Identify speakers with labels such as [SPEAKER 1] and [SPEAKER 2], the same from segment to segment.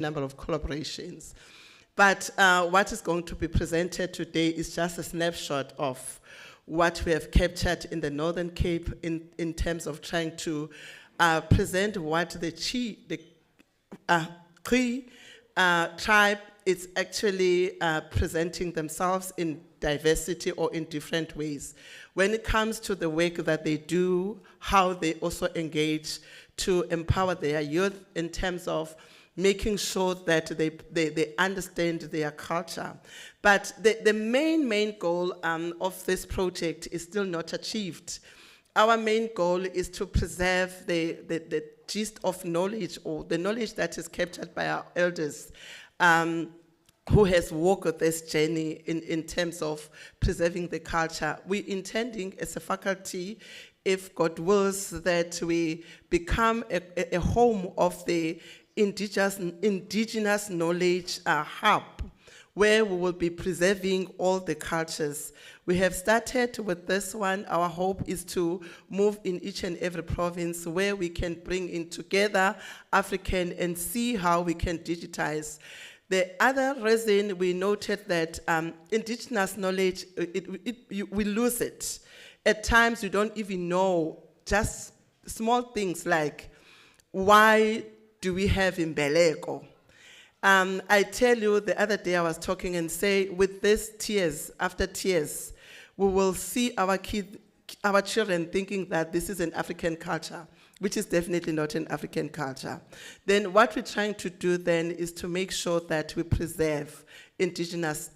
[SPEAKER 1] number of collaborations. But what is going to be presented today is just a snapshot of what we have captured in the Northern Cape in terms of trying to present what the Cree tribe is actually presenting themselves in diversity or in different ways. When it comes to the work that they do, how they also engage to empower their youth in terms of making sure that they understand their culture. But the main goal of this project is still not achieved. Our main goal is to preserve the gist of knowledge, or the knowledge that is captured by our elders who has walked this journey in terms of preserving the culture. We're intending as a faculty, if God wills, that we become a home of the indigenous knowledge hub, where we will be preserving all the cultures. We have started with this one. Our hope is to move in each and every province where we can bring in together African and see how we can digitize. The other reason we noted that indigenous knowledge, we lose it. At times, we don't even know just small things like, why do we have Imbeleko? I tell you, the other day I was talking and say, with this tears, after tears, we will see our children thinking that this is an African culture, which is definitely not an African culture. Then what we're trying to do then is to make sure that we preserve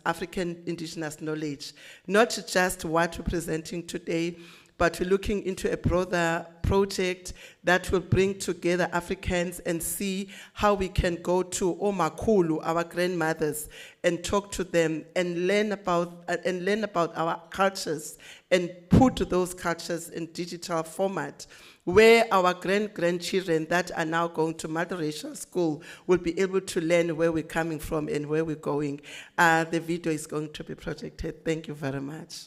[SPEAKER 1] African indigenous knowledge, not just what we're presenting today, but we're looking into a broader project that will bring together Africans and see how we can go to Omakulu, our grandmothers, and talk to them and learn about our cultures and put those cultures in digital format, where our grandchildren that are now going to multiracial school will be able to learn where we're coming from and where we're going. The video is going to be projected. Thank you very much.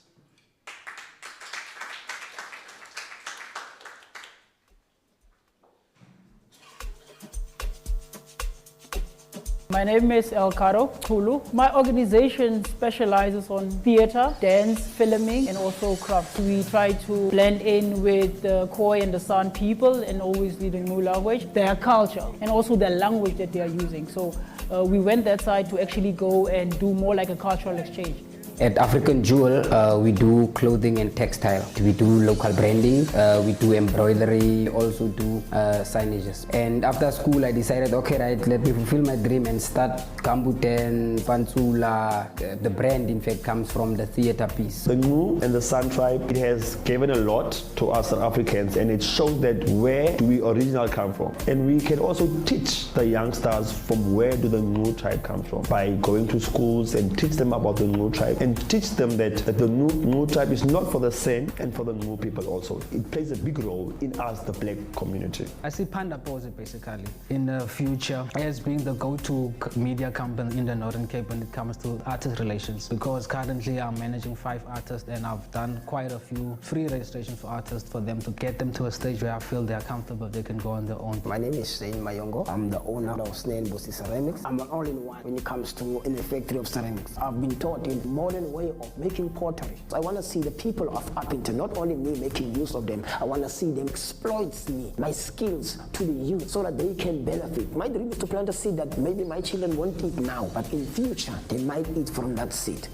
[SPEAKER 2] My name is Elkaro Kulu. My organization specializes on theater, dance, filming, and also craft. We try to blend in with the Khoi and the San people and always lead a new language, their culture, and also their language that they are using. So we went that side to actually go and do more like a cultural exchange.
[SPEAKER 3] At African Jewel, we do clothing and textile. We do local branding, we do embroidery, also do signages. And after school, I decided, okay, right, let me fulfill my dream and start Kambuten, Pansula. The brand, in fact, comes from the theater piece.
[SPEAKER 4] The Ngu and the San tribe, it has given a lot to us Africans, and it shows that where do we originally come from. And we can also teach the youngsters from where do the Ngu tribe come from by going to schools and teach them about the Ngu tribe. And teach them that the Ngu tribe is not for the same and for the Ngu people also. It plays a big role in us, the black community.
[SPEAKER 5] I see Panda Pose basically in the future as being the go-to media company in the Northern Cape when it comes to artist relations, because currently I'm managing 5 artists and I've done quite a few free registrations for artists for them to get them to a stage where I feel they're comfortable, they can go on their own.
[SPEAKER 6] My name is Shane Mayongo. I'm the owner of Snail Bossy Ceramics. I'm an all-in-one when it comes to in the factory of ceramics. I've been taught in modern way of making pottery. I want to see the people of Upington, not only me making use of them, I want to see them exploit me, my skills to the youth so that they can benefit. My dream is to plant a seed that maybe my children won't eat now, but in future they might eat from that seed.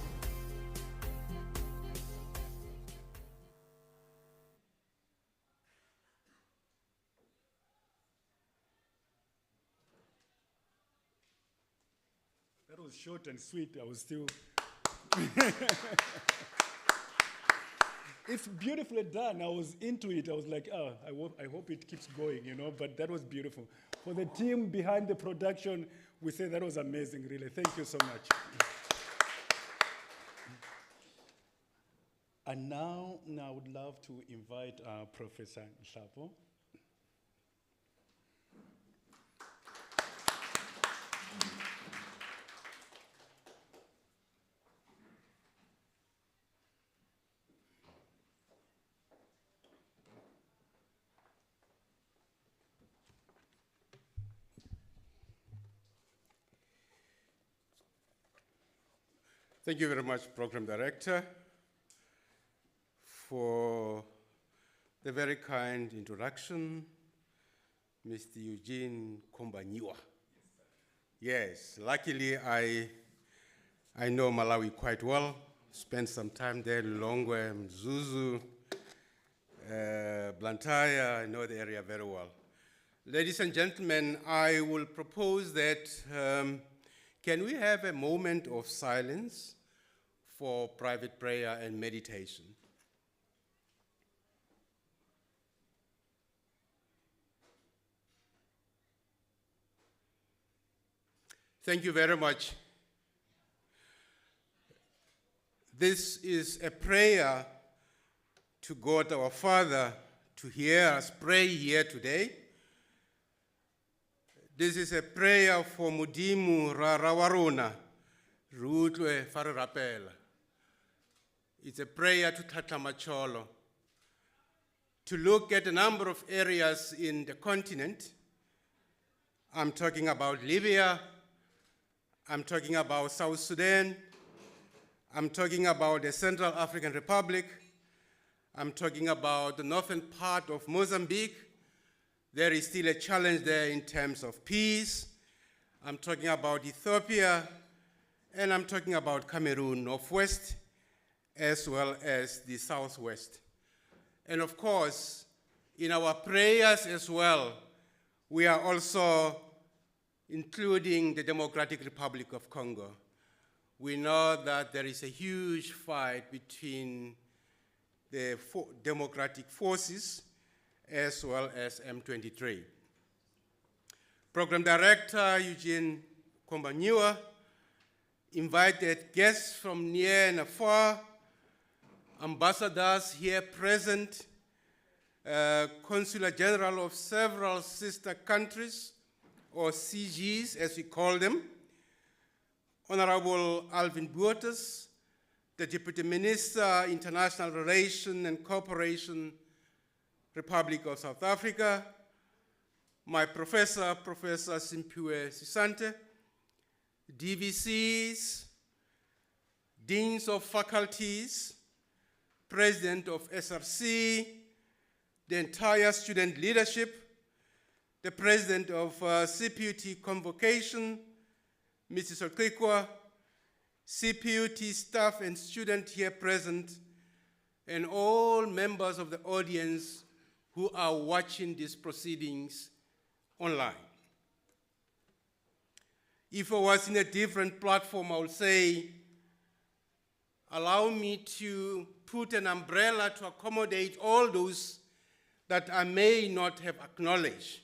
[SPEAKER 7] That was short and sweet. I was still... It's beautifully done. I was into it. I was like, oh, I hope it keeps going, you know, but that was beautiful. For the team behind the production, we say that was amazing, really. Thank you so much. And now I would love to invite Professor Nhlapo.
[SPEAKER 8] Thank you very much, Program Director, for the very kind introduction, Mr. Eugene Kombanyiwa. Yes, luckily I know Malawi quite well. Spent some time there, Lilongwe, Mzuzu, Blantyre. I know the area very well. Ladies and gentlemen, I will propose that can we have a moment of silence for private prayer and meditation? Thank you very much. This is a prayer to God our Father to hear us pray here today. This is a prayer for Mudimu Rarawaruna, Rutlwe Farapela. It's a prayer to Tata Macholo, to look at a number of areas in the continent. I'm talking about Libya, I'm talking about South Sudan, I'm talking about the Central African Republic, I'm talking about the northern part of Mozambique. There is still a challenge there in terms of peace. I'm talking about Ethiopia, and I'm talking about Cameroon, Northwest, as well as the Southwest. And of course, in our prayers as well, we are also including the Democratic Republic of Congo. We know that there is a huge fight between the democratic forces as well as M23. Program Director Eugene Kombanyiwa invited guests from near and afar, ambassadors here present, Consular General of several sister countries, or CGs as we call them, Honorable Alvin Buotas, the Deputy Minister, International Relations and Cooperation, Republic of South Africa, my professor, Professor Simpiwe Sisante, DVCs, Deans of Faculties, President of SRC, the entire student leadership, the President of CPUT Convocation, Mrs. Okikwa, CPUT staff and students here present, and all members of the audience who are watching these proceedings online. If I was in a different platform, I would say, allow me to put an umbrella to accommodate all those that I may not have acknowledged.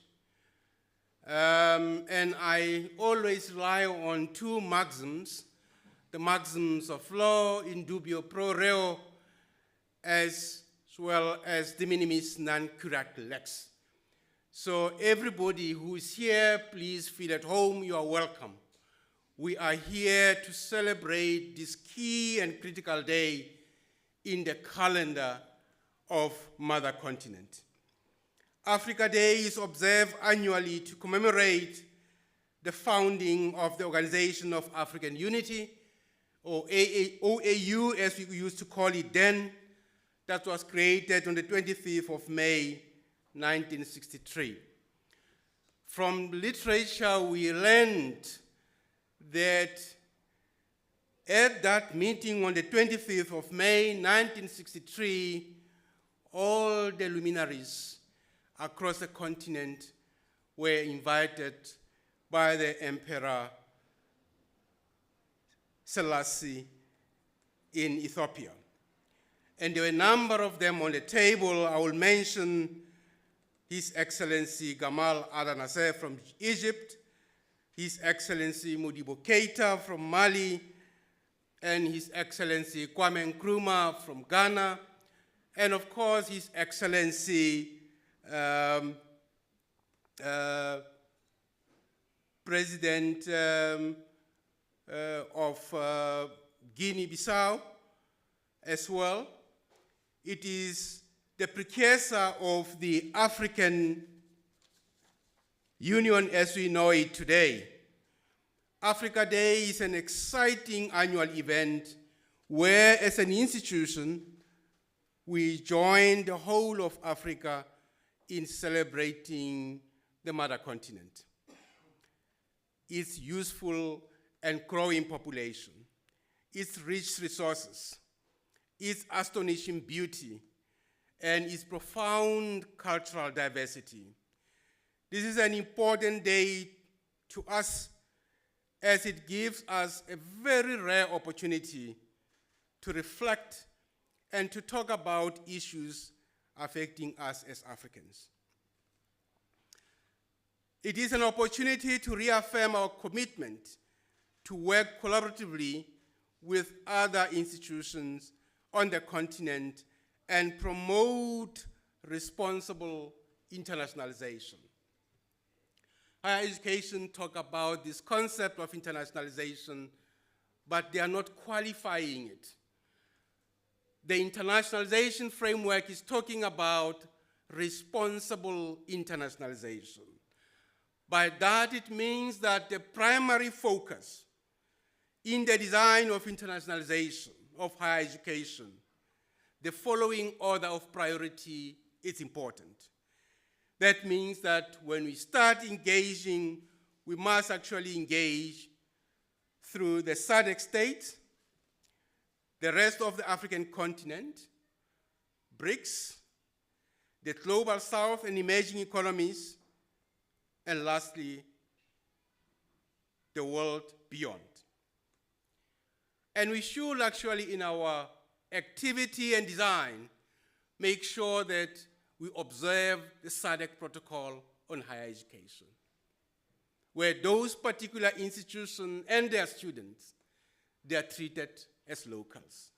[SPEAKER 8] And I always rely on two maxims, the maxims of law, in dubio pro reo, as well as de minimis non curat lex. So everybody who is here, please feel at home, you are welcome. We are here to celebrate this key and critical day in the calendar of Mother Continent. Africa Day is observed annually to commemorate the founding of the Organization of African Unity, or OAU as we used to call it then, that was created on the 25th of May, 1963. From literature, we learned that at that meeting on the 25th of May, 1963, all the luminaries across the continent were invited by the Emperor Selassie in Ethiopia. And there were a number of them on the table. I will mention His Excellency Gamal Adel Nasser from Egypt, His Excellency Modibo Keita from Mali, and His Excellency Kwame Nkrumah from Ghana, and of course His Excellency President of Guinea-Bissau as well. It is the precursor of the African Union as we know it today. Africa Day is an exciting annual event where, as an institution, we join the whole of Africa in celebrating the mother continent, its useful and growing population, its rich resources, its astonishing beauty, and its profound cultural diversity. This is an important day to us as it gives us a very rare opportunity to reflect and to talk about issues affecting us as Africans. It is an opportunity to reaffirm our commitment to work collaboratively with other institutions on the continent and promote responsible internationalization. Higher education talk about this concept of internationalization, but they are not qualifying it. The internationalization framework is talking about responsible internationalization. By that, it means that the primary focus in the design of internationalization of higher education, the following order of priority is important. That means that when we start engaging, we must actually engage through the SADC states, the rest of the African continent, BRICS, the Global South and emerging economies, and lastly, the world beyond. And we should actually, in our activity and design, make sure that we observe the SADC protocol on higher education, where those particular institutions and their students, they are treated as locals.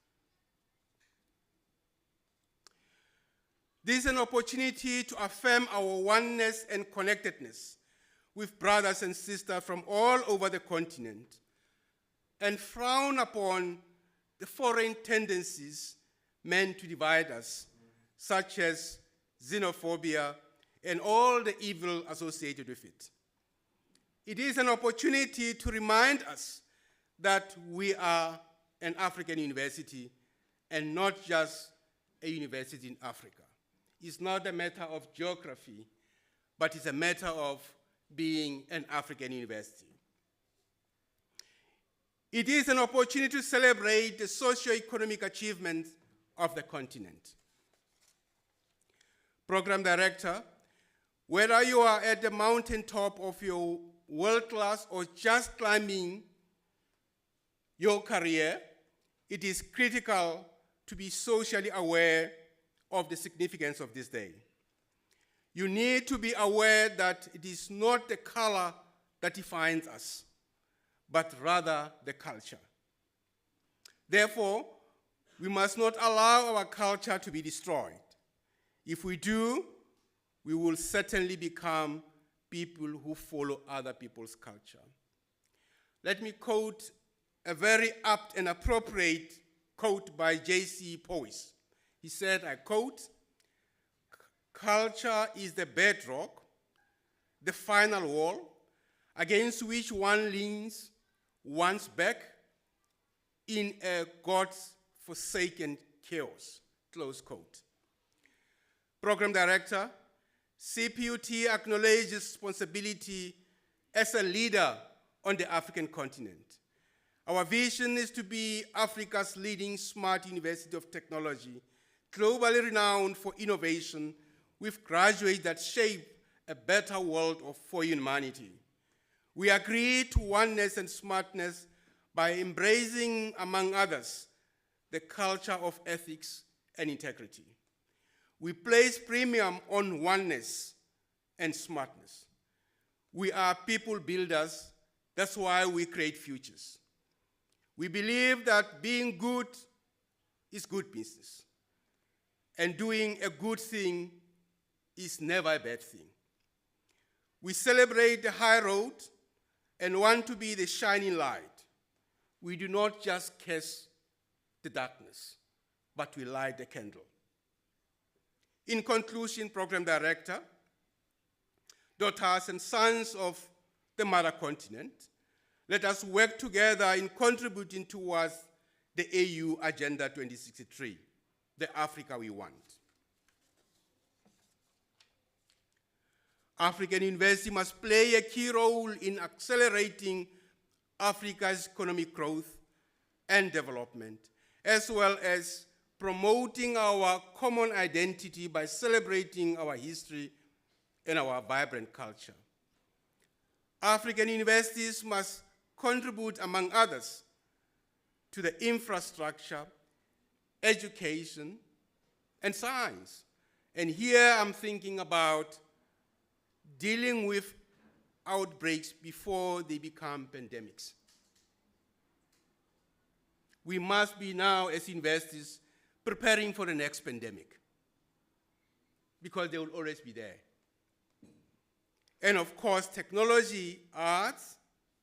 [SPEAKER 8] This is an opportunity to affirm our oneness and connectedness with brothers and sisters from all over the continent and frown upon the foreign tendencies meant to divide us, such as xenophobia and all the evil associated with it. It is an opportunity to remind us that we are an African university and not just a university in Africa. It's not a matter of geography, but it's a matter of being an African university. It is an opportunity to celebrate the socio-economic achievements of the continent. Program Director, whether you are at the mountaintop of your world-class or just climbing your career, it is critical to be socially aware of the significance of this day. You need to be aware that it is not the color that defines us, but rather the culture. Therefore, we must not allow our culture to be destroyed. If we do, we will certainly become people who follow other people's culture. Let me quote a very apt and appropriate quote by J.C. Powys. He said, I quote, "Culture is the bedrock, the final wall, against which one leans one's back in a God-forsaken chaos," close quote. Program Director, CPUT acknowledges responsibility as a leader on the African continent. Our vision is to be Africa's leading smart university of technology, globally renowned for innovation, with graduates that shape a better world for humanity. We agree to oneness and smartness by embracing, among others, the culture of ethics and integrity. We place premium on oneness and smartness. We are people builders. That's why we create futures. We believe that being good is good business, and doing a good thing is never a bad thing. We celebrate the high road and want to be the shining light. We do not just cast the darkness, but we light the candle. In conclusion, Program Director, daughters and sons of the mother continent, Let us work together in contributing towards the AU Agenda 2063, the Africa we want. African university must play a key role in accelerating Africa's economic growth and development, as well as promoting our common identity by celebrating our history and our vibrant culture. African universities must contribute, among others, to the infrastructure, education, and science. And here I'm thinking about dealing with outbreaks before they become pandemics. We must be now, as investors, preparing for the next pandemic, because they will always be there. And of course, technology, arts,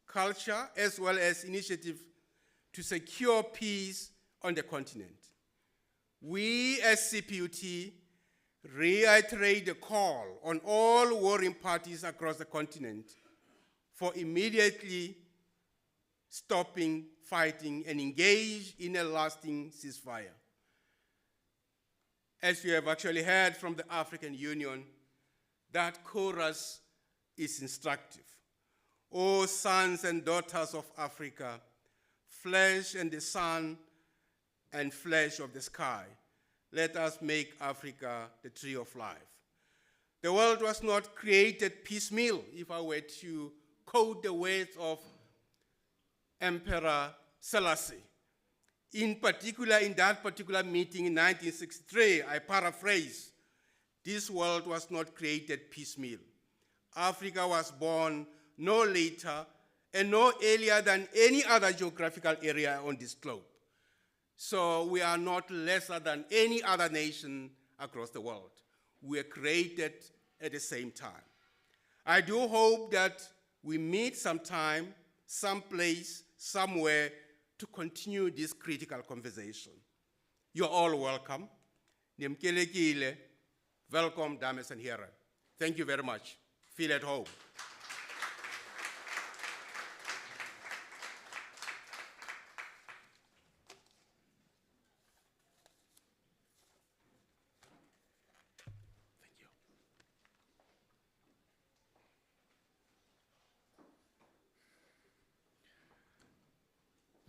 [SPEAKER 8] culture, as well as initiatives to secure peace on the continent. We as CPUT reiterate the call on all warring parties across the continent for immediately stopping fighting and engage in a lasting ceasefire. As you have actually heard from the African Union, that chorus is instructive. O sons and daughters of Africa, flesh and the sun and flesh of the sky, let us make Africa the tree of life. The world was not created piecemeal, if I were to quote the words of Emperor Selassie. In particular, in that particular meeting in 1963, I paraphrase, this world was not created piecemeal. Africa was born no later and no earlier than any other geographical area on this globe. So we are not lesser than any other nation across the world. We are created at the same time. I do hope that we meet sometime, someplace, somewhere to continue this critical conversation. You're all welcome. Nimkelekile. Welcome, dames and heren. Thank you very much. Feel at home.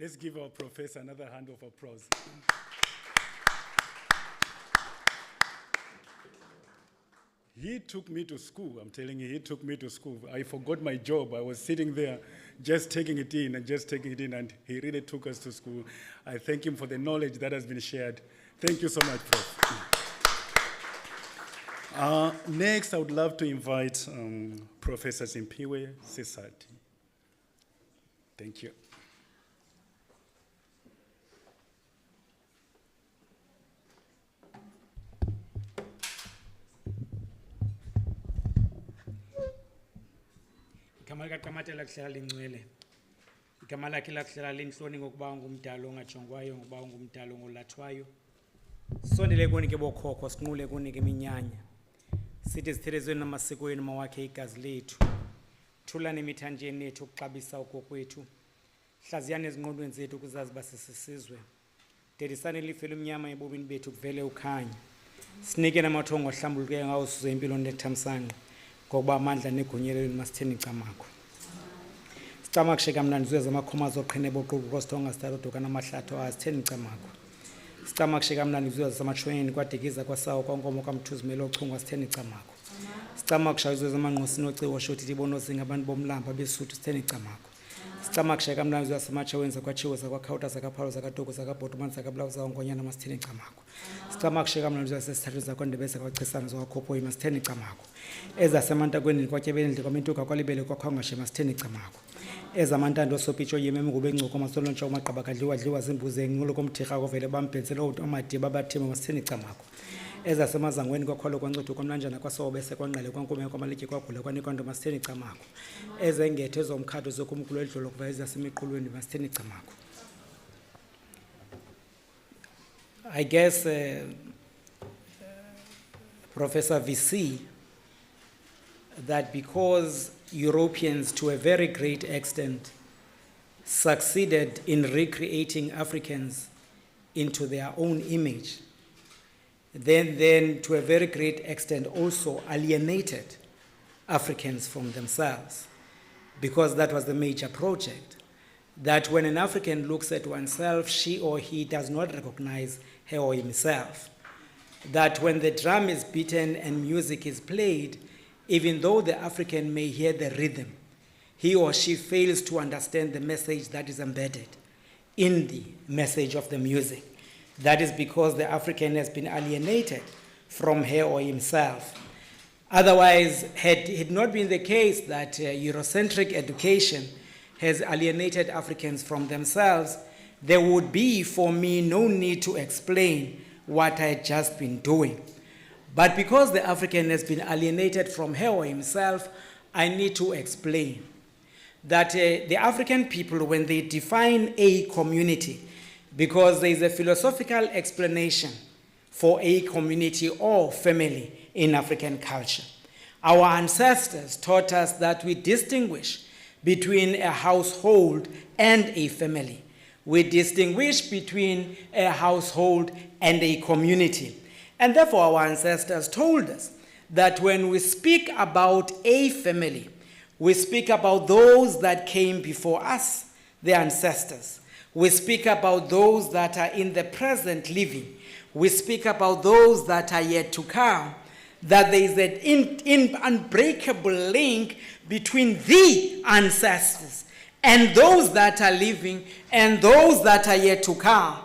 [SPEAKER 7] Let's give our professor another hand of applause. He took me to school, I'm telling you, he took me to school. I forgot my job. I was sitting there just taking it in, and he really took us to school. I thank him for the knowledge that has been shared. Thank you so much, Prof. Next, I would love to invite Professor Simpiwe Sesati. Thank you.
[SPEAKER 9] Igama likaQamata lakuhlala lingcwele. Igama lakhe lakuhlala linhloni ngokuba ungumdala ongajongwayo ngokuba ungumdala ongolathwayo. Sondele kuni ke bokhokho sinqule kuni ke iminyanya. Sithi sithelezweni namasiko yenu mawakhe igazi lethu. Thula nemithanjeni yethu ukuxabisa ukokwethu. Hlaziyane ezinqondweni zethu ukuzazi basisizwe. Dedisane lifele umnyama ebobini bethu kuvele ukhanya. Sinike namathongo ahlambuluke ngawo sizo impilo nethamsanqa. Ngokuba amandla negunyelelo masitheni icamako. Sicama kusheka mnandi zizo zamakhomazo oqhene boqubu kosithonga sitarodoka namahlathi azitheni icamako. Sicama kusheka mnandi zizo zamachweni kwadekiza kwasawo kwankomo kamthuzimelo ochungwa sitheni icamako. Sicama kushaya zizo zamanqosi nociwo shothi libono zinga abantu bomlamba besuthu sitheni icamako. Sicama kusheka mnandi zizo zasematsha wenza kwachiwo zakwakhawuta zakaphalo zakatoko zakabhotomani zakabulawu zawongonyana masitheni icamako. Sicama kusheka mnandi zizo sesithathu zakwandebeza kwachisana zakwakhophoyi masitheni icamako. Ezasemanta kweni kwatyebeni kwamentuka kwalibele kwakhwangashe masitheni icamako. Ezamantando sopitsho yememe kube ngcoko masolontsha umaqaba kadliwa dliwa zimbuze nqulo komthirha kovele bambhenzela utomadi babathima masitheni icamako. Ezasemazangweni kwakhwalo kwancotho kwamlanjana kwasobese kwanqale kwankume kwamalitye kwagula kwanikwanto masitheni icamako. Ezengethe zomkhatho zokumkulo edlolo kuva ezasemiqulweni masitheni icamako. I guess Professor VC, that because Europeans to a very great extent succeeded in recreating Africans into their own image, then to a very great extent also alienated Africans from themselves, because that was the major project, that when an African looks at oneself, she or he does not recognize her or himself. That when the drum is beaten and music is played, even though the African may hear the rhythm, he or she fails to understand the message that is embedded in the message of the music. That is because the African has been alienated from her or himself. Otherwise, had it not been the case that Eurocentric education has alienated Africans from themselves, there would be, for me, no need to explain what I had just been doing. But because the African has been alienated from her or himself, I need to explain that the African people, when they define a community, because there is a philosophical explanation for a community or family in African culture. Our ancestors taught us that we distinguish between a household and a family. We distinguish between a household and a community. And therefore our ancestors told us that when we speak about a family, we speak about those that came before us, the ancestors. We speak about those that are in the present living. We speak about those that are yet to come. That there is an unbreakable link between the ancestors and those that are living and those that are yet to come.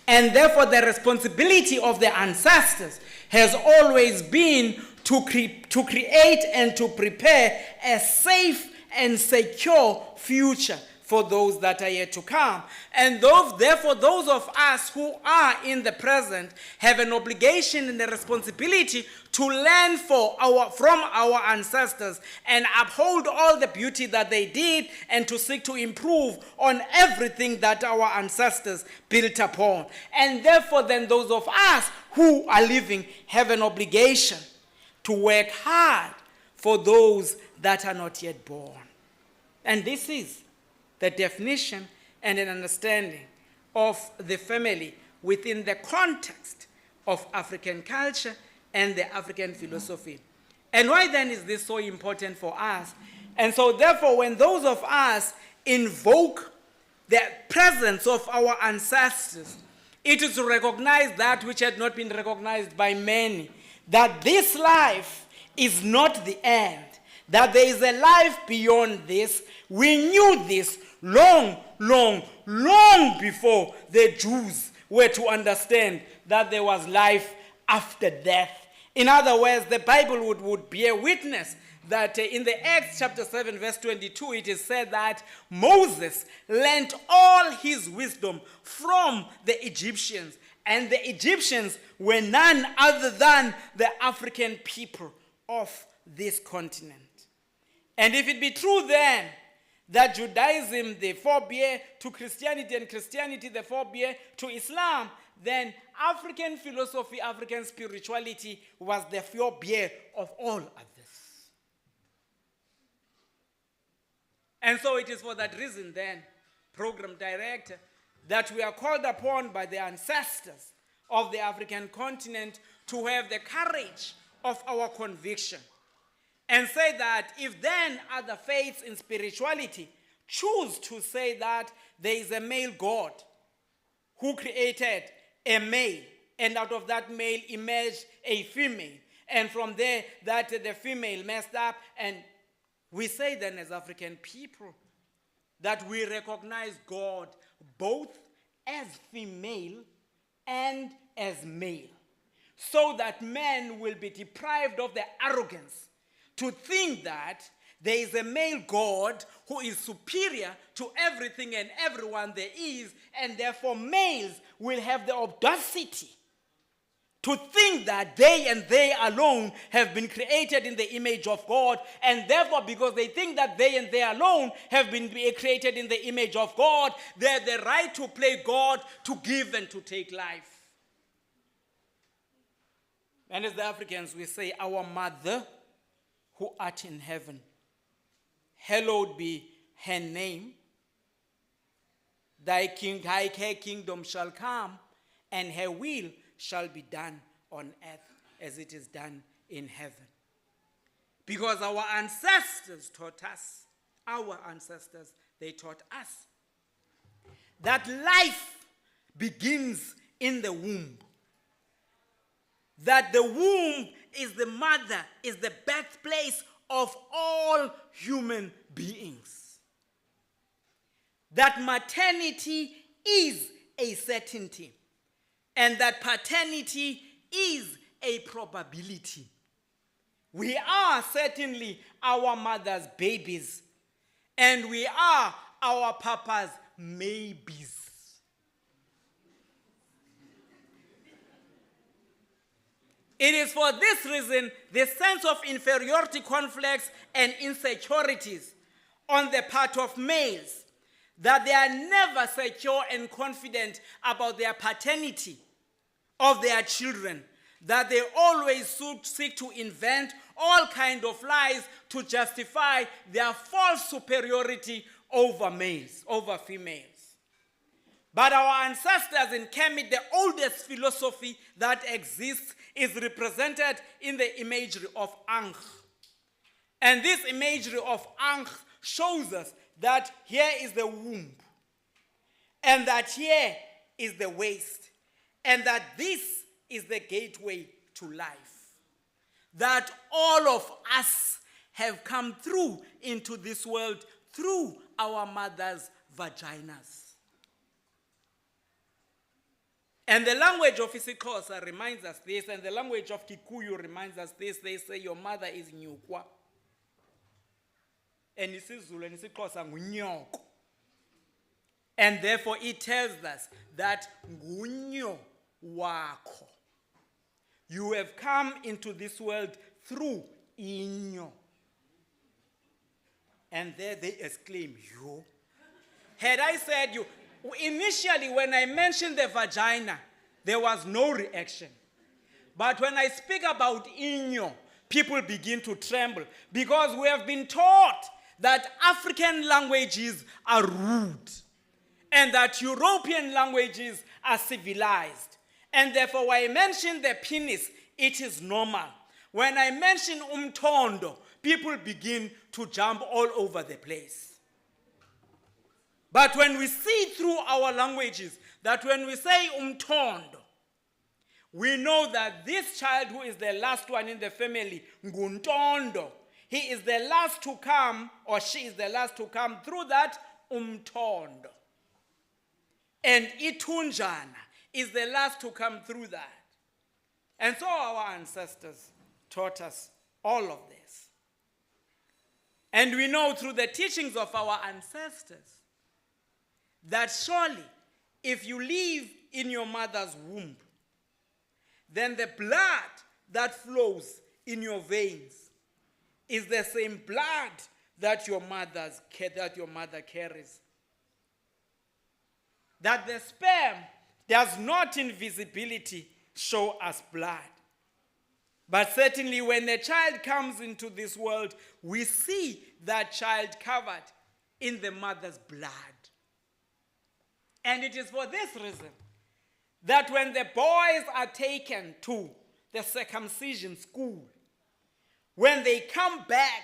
[SPEAKER 9] And therefore the responsibility of the ancestors has always been to create and to prepare a safe and secure future for those that are yet to come. And therefore those of us who are in the present have an obligation and a responsibility to learn from our ancestors and uphold all the beauty that they did and to seek to improve on everything that our ancestors built upon. And therefore then those of us who are living have an obligation to work hard for those that are not yet born. And this is the definition and an understanding of the family within the context of African culture and the African philosophy. And why then is this so important for us? And so therefore, when those of us invoke the presence of our ancestors, it is to recognize that which had not been recognized by many, that this life is not the end, that there is a life beyond this. We knew this long before the Jews were to understand that there was life after death. In other words, the Bible would bear witness that in the Acts chapter 7 verse 22 it is said that Moses learned all his wisdom from the Egyptians, and the Egyptians were none other than the African people of this continent. And if it be true then that Judaism, the forebear to Christianity, and Christianity, the forebear to Islam, then African philosophy, African spirituality was the forebear of all others. And so it is for that reason then, program director, that we are called upon by the ancestors of the African continent to have the courage of our conviction. And say that if then other faiths in spirituality choose to say that there is a male God who created a male, and out of that male emerged a female, and from there that the female messed up, and we say then as African people that we recognize God both as female and as male, so that men will be deprived of the arrogance to think that there is a male God who is superior to everything and everyone there is, and therefore males will have the audacity to think that they and they alone have been created in the image of God, and therefore because they think that they and they alone have been created in the image of God, they have the right to play God, to give and to take life. And as the Africans, we say, our mother who art in heaven, hallowed be her name. thy kingdom shall come, and her will shall be done on earth as it is done in heaven. Because our ancestors taught us, they taught us that life begins in the womb. That the womb is the mother, is the birthplace of all human beings. That maternity is a certainty, and that paternity is a probability. We are certainly our mother's babies, and we are our papa's maybes. It is for this reason the sense of inferiority conflicts and insecurities on the part of males, that they are never secure and confident about their paternity of their children, that they always seek to invent all kinds of lies to justify their false superiority over males, over females. But our ancestors in Kemet, the oldest philosophy that exists, is represented in the imagery of Ankh. And this imagery of Ankh shows us that here is the womb, and that here is the waist, and that this is the gateway to life. That all of us have come through into this world through our mother's vaginas. And the language of isiXhosa reminds us this, and the language of Kikuyu reminds us this. They say your mother is nyukwa. And isiZulu and isiXhosa ngunyoko. And therefore it tells us that ngunyo wako. You have come into this world through inyo. And there they exclaim, yo. Had I said you, initially when I mentioned the vagina, there was no reaction. But when I speak about inyo, people begin to tremble, because we have been taught that African languages are rude and that European languages are civilized. And therefore, when I mention the penis, it is normal. When I mention umtondo, people begin to jump all over the place. But when we see through our languages that when we say umtondo, we know that this child who is the last one in the family, nguntondo, he is the last to come, or she is the last to come through that umtondo. And itunjana is the last to come through that. And so our ancestors taught us all of this. And we know through the teachings of our ancestors that surely if you live in your mother's womb, then the blood that flows in your veins is the same blood that your mother carries. That the sperm does not in visibility show us blood. But certainly when the child comes into this world, we see that child covered in the mother's blood. And it is for this reason that when the boys are taken to the circumcision school, when they come back,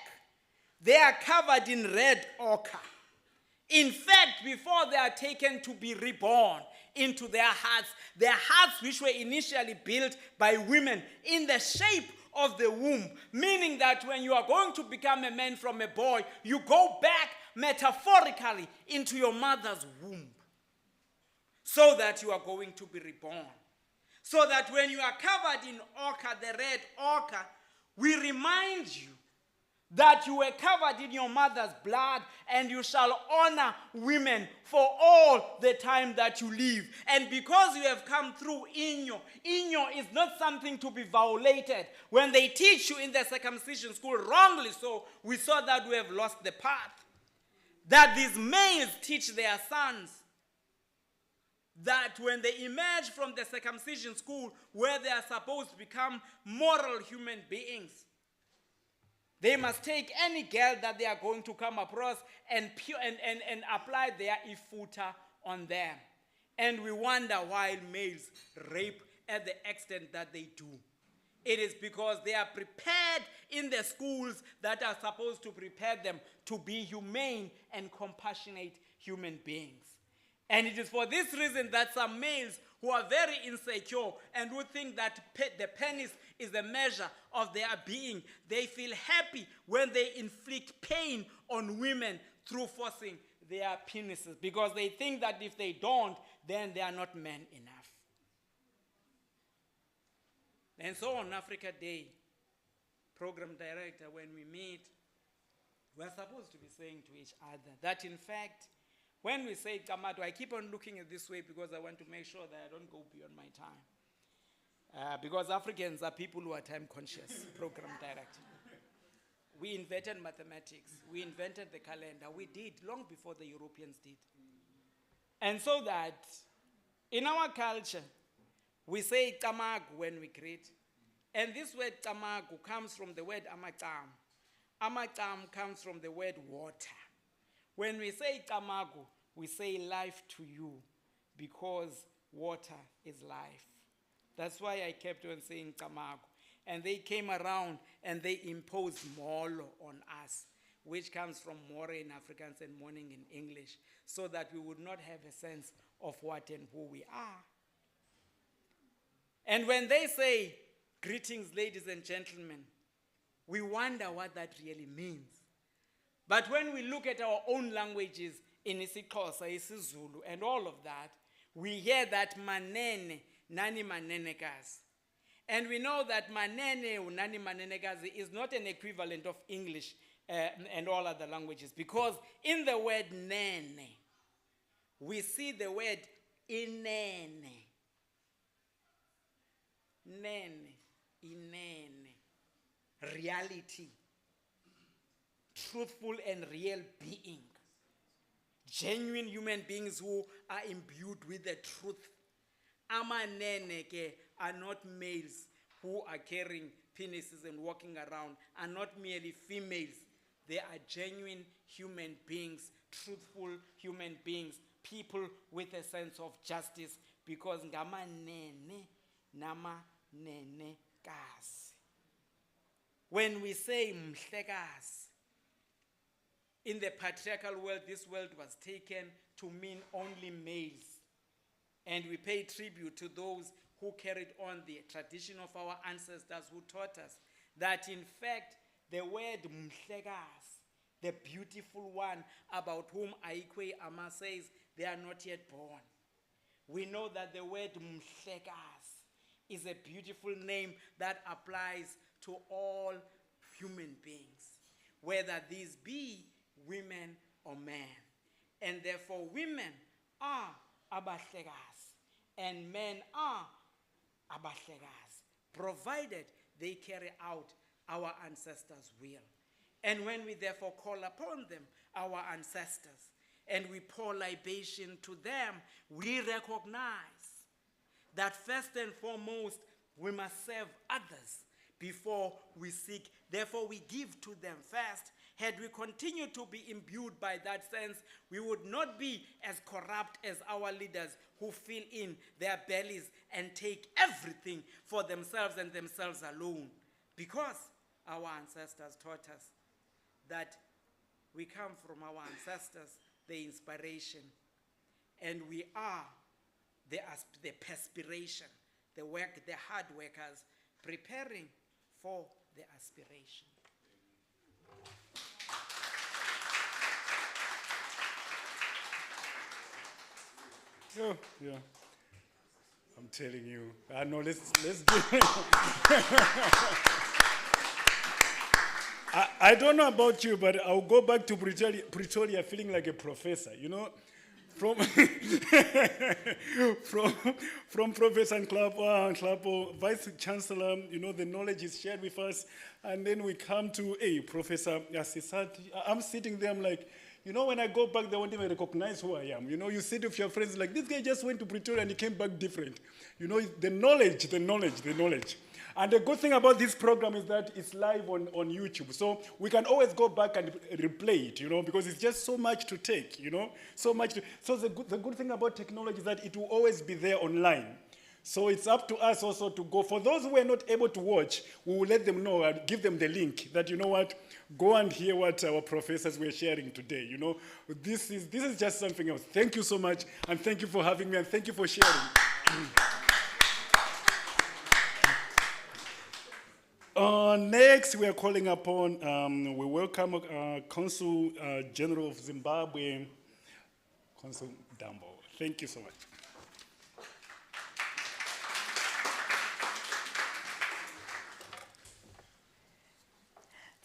[SPEAKER 9] they are covered in red ochre. In fact, before they are taken to be reborn into their hearts which were initially built by women in the shape of the womb, meaning that when you are going to become a man from a boy, you go back metaphorically into your mother's womb, so that you are going to be reborn. So that when you are covered in ochre, the red ochre, we remind you that you were covered in your mother's blood, and you shall honor women for all the time that you live. And because you have come through inyo is not something to be violated. When they teach you in the circumcision school, wrongly so, we saw that we have lost the path. That these males teach their sons that when they emerge from the circumcision school, where they are supposed to become moral human beings, They must take any girl that they are going to come across and apply their ifuta on them. And we wonder why males rape at the extent that they do. It is because they are prepared in the schools that are supposed to prepare them to be humane and compassionate human beings. And it is for this reason that some males who are very insecure and who think that the penis is the measure of their being, they feel happy when they inflict pain on women through forcing their penises, because they think that if they don't, then they are not men enough. And so on Africa Day, program director, when we meet, we're supposed to be saying to each other that in fact, when we say Kamato, I keep on looking at this way because I want to make sure that I don't go beyond my time. Because Africans are people who are time conscious, program director. We invented mathematics. We invented the calendar. We did long before the Europeans did. And so that in our culture, we say tamagu when we greet. And this word tamagu comes from the word amacam. Amacam comes from the word water. When we say tamagu, we say life to you because water is life. That's why I kept on saying tamagu. And they came around and they imposed molo on us, which comes from more in Afrikaans and morning in English, so that we would not have a sense of what and who we are. And when they say, greetings, ladies and gentlemen, we wonder what that really means. But when we look at our own languages in isiXhosa, isiZulu, and all of that, we hear that manene, nani manenekazi. And we know that manene, nani manenekazi is not an equivalent of English and all other languages, because in the word nene, we see the word inene. Nene, inene, reality, truthful and real being, genuine human beings who are imbued with the truth. Amanene ke are not males who are carrying penises and walking around, are not merely females. They are genuine human beings, truthful human beings, people with a sense of justice, because ngamanene nama nene kasi. When we say mhlekazi, in the patriarchal world, this word was taken to mean only males. And we pay tribute to those who carried on the tradition of our ancestors who taught us that in fact the word mhlekazi, the beautiful one about whom Aikwe Ama says they are not yet born. We know that the word mhlekazi is a beautiful name that applies to all human beings, whether these be women or men. And therefore women are abahlekazi and men are abahlekazi, provided they carry out our ancestors' will. And when we therefore call upon them, our ancestors, and we pour libation to them, we recognize that first and foremost, we must serve others before we seek. Therefore, we give to them first. Had we continued to be imbued by that sense, we would not be as corrupt as our leaders who fill in their bellies and take everything for themselves and themselves alone. Because our ancestors taught us that we come from our ancestors, the inspiration, and we are the perspiration, the work, the hard workers preparing for the aspiration.
[SPEAKER 7] Oh, yeah. I'm telling you. No, let's do it. I don't know about you, but I'll go back to Pretoria feeling like a professor, you know, from Professor Nklapo, Vice Chancellor, you know, the knowledge is shared with us, and then we come to, hey, Professor Asisati. I'm sitting there, I'm like, you know, when I go back, they won't even recognize who I am. You know, you sit with your friends like, this guy just went to Pretoria and he came back different. You know, the knowledge. And the good thing about this program is that it's live on YouTube. So we can always go back and replay it, because it's just so much to take, so much. So the good thing about technology is that it will always be there online. So it's up to us also to go. For those who are not able to watch, we will let them know and give them the link that, go and hear what our professors were sharing today. This is just something else. Thank you so much, and thank you for having me, and thank you for sharing. Next, we are calling upon, we welcome Consul General of Zimbabwe, Consul Dambo. Thank you so much.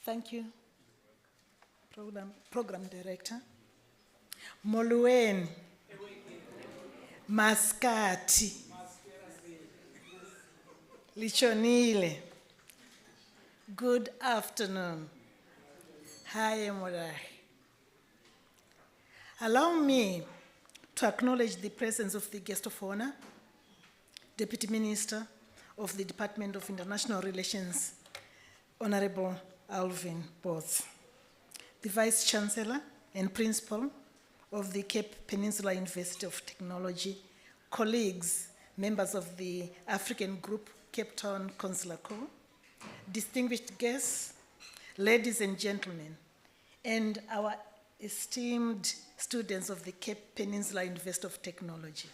[SPEAKER 10] Thank you, Program Director. Molweni, Maskati, Lichonile. Good afternoon. Hi, Morai. Allow me to acknowledge the presence of the guest of honor, Deputy Minister of the Department of International Relations, Honorable Alvin Botts, the Vice Chancellor and Principal of the Cape Peninsula University of Technology, colleagues, members of the African Group, Cape Town Consular Corps, distinguished guests, ladies and gentlemen, and our esteemed students of the Cape Peninsula University of Technology.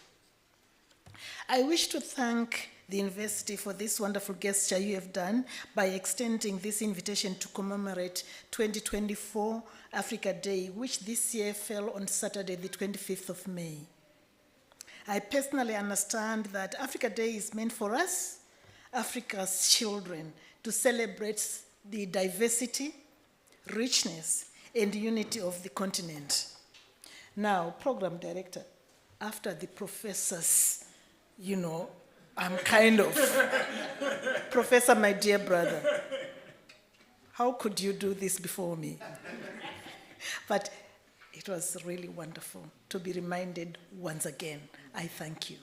[SPEAKER 10] I wish to thank the university for this wonderful gesture you have done by extending this invitation to commemorate 2024 Africa Day, which this year fell on Saturday, the 25th of May. I personally understand that Africa Day is meant for us, Africa's children, to celebrate the diversity, richness, and unity of the continent. Now, Program Director, after the professors, I'm kind of, Professor, my dear brother, how could you do this before me? But it was really wonderful to be reminded once again. I thank you.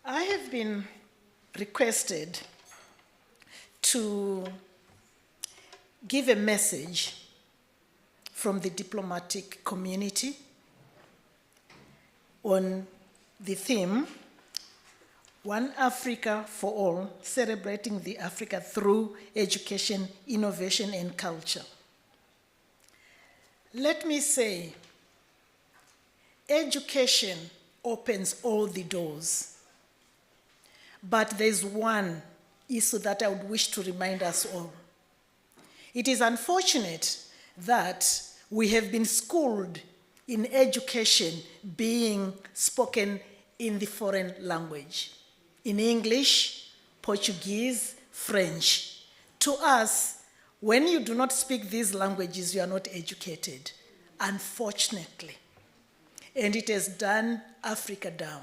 [SPEAKER 10] I have been requested to give a message from the diplomatic community on the theme, One Africa for All, celebrating the Africa through education, innovation, and culture. Let me say, education opens all the doors. But there's one issue that I would wish to remind us all. It is unfortunate that we have been schooled in education being spoken in the foreign language, in English, Portuguese, French. To us, when you do not speak these languages, you are not educated, unfortunately. And it has done Africa down.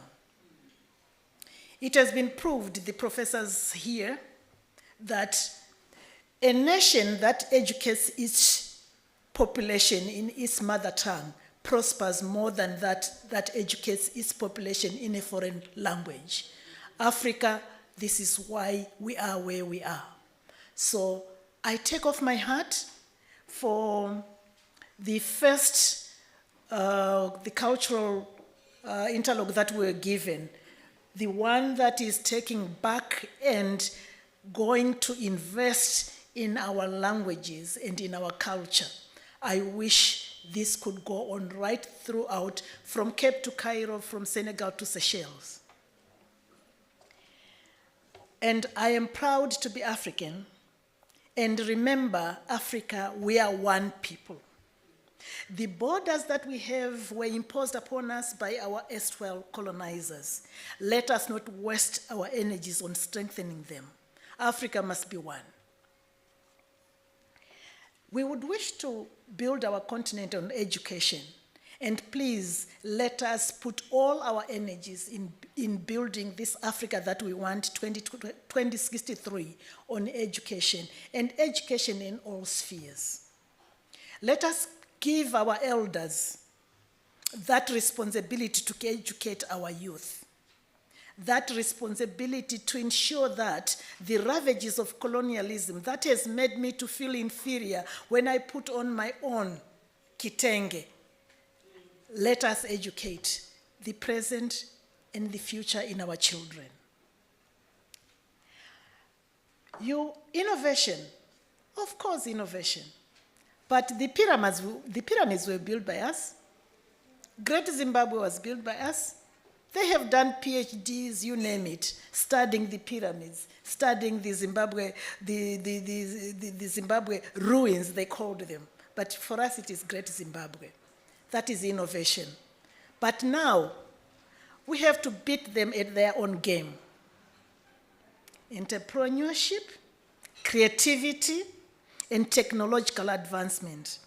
[SPEAKER 10] It has been proved, the professors here, that a nation that educates its population in its mother tongue prospers more than that educates its population in a foreign language. Africa, this is why we are where we are. So I take off my hat for the first, the cultural interlogue that we were given, the one that is taking back and going to invest in our languages and in our culture. I wish this could go on right throughout, from Cape to Cairo, from Senegal to Seychelles. And I am proud to be African. And remember, Africa, we are one people. The borders that we have were imposed upon us by our erstwhile colonizers. Let us not waste our energies on strengthening them. Africa must be one. We would wish to build our continent on education, and please let us put all our energies in building this Africa that we want 2063 on education, and education in all spheres. Let us give our elders that responsibility to educate our youth. that responsibility to ensure that the ravages of colonialism that has made me to feel inferior when I put on my own kitenge, let us educate the present and the future in our children. Innovation, of course innovation, but the pyramids were built by us. Great Zimbabwe was built by us. They have done PhDs, you name it, studying the pyramids, studying the Zimbabwe, the Zimbabwe ruins, they called them. But for us, it is Great Zimbabwe. That is innovation. But now, we have to beat them at their own game. Entrepreneurship, creativity, and technological advancement.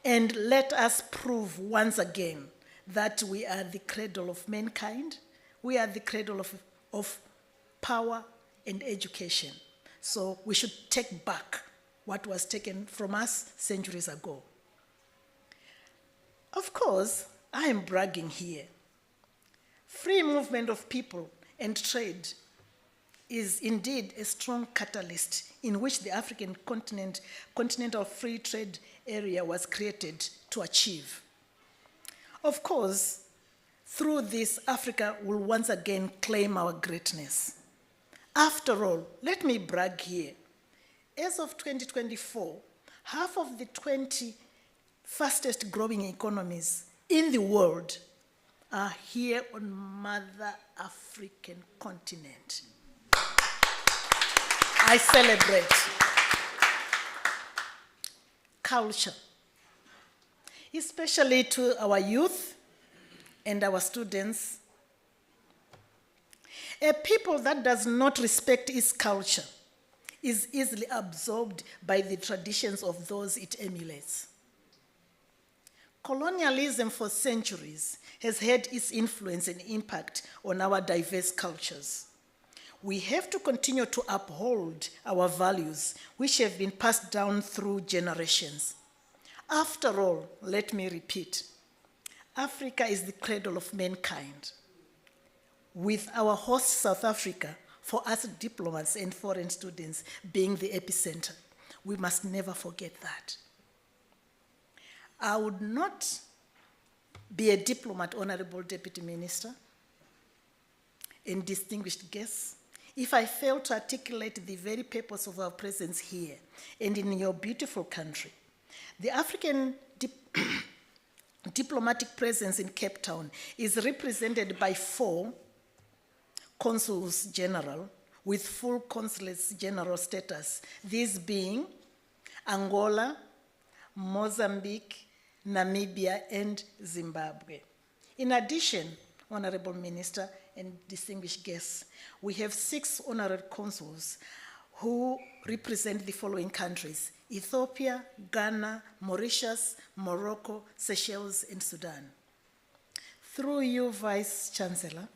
[SPEAKER 10] And let us prove once again that we are the cradle of mankind. We are the cradle of power and education. So we should take back what was taken from us centuries ago. Of course, I am bragging here. Free movement of people and trade is indeed a strong catalyst in which the African continental free trade area was created to achieve. Of course, through this, Africa will once again claim our greatness. After all, let me brag here. As of 2024, half of the 20 fastest growing economies in the world are here on Mother African continent. I celebrate. Culture, especially to our youth and our students. A people that does not respect its culture is easily absorbed by the traditions of those it emulates. Colonialism for centuries has had its influence and impact on our diverse cultures. We have to continue to uphold our values, which have been passed down through generations. After all, let me repeat, Africa is the cradle of mankind. With our host South Africa, for us diplomats and foreign students being the epicenter, we must never forget that. I would not be a diplomat, Honorable Deputy Minister, and distinguished guests, if I fail to articulate the very purpose of our presence here and in your beautiful country. The African diplomatic presence in Cape Town is represented by 4 consuls general with full consulates general status, these being Angola, Mozambique, Namibia, and Zimbabwe. In addition, Honorable Minister and distinguished guests, we have 6 honorary consuls who represent the following countries: Ethiopia, Ghana, Mauritius, Morocco, Seychelles, and Sudan. Through you, Vice Chancellor,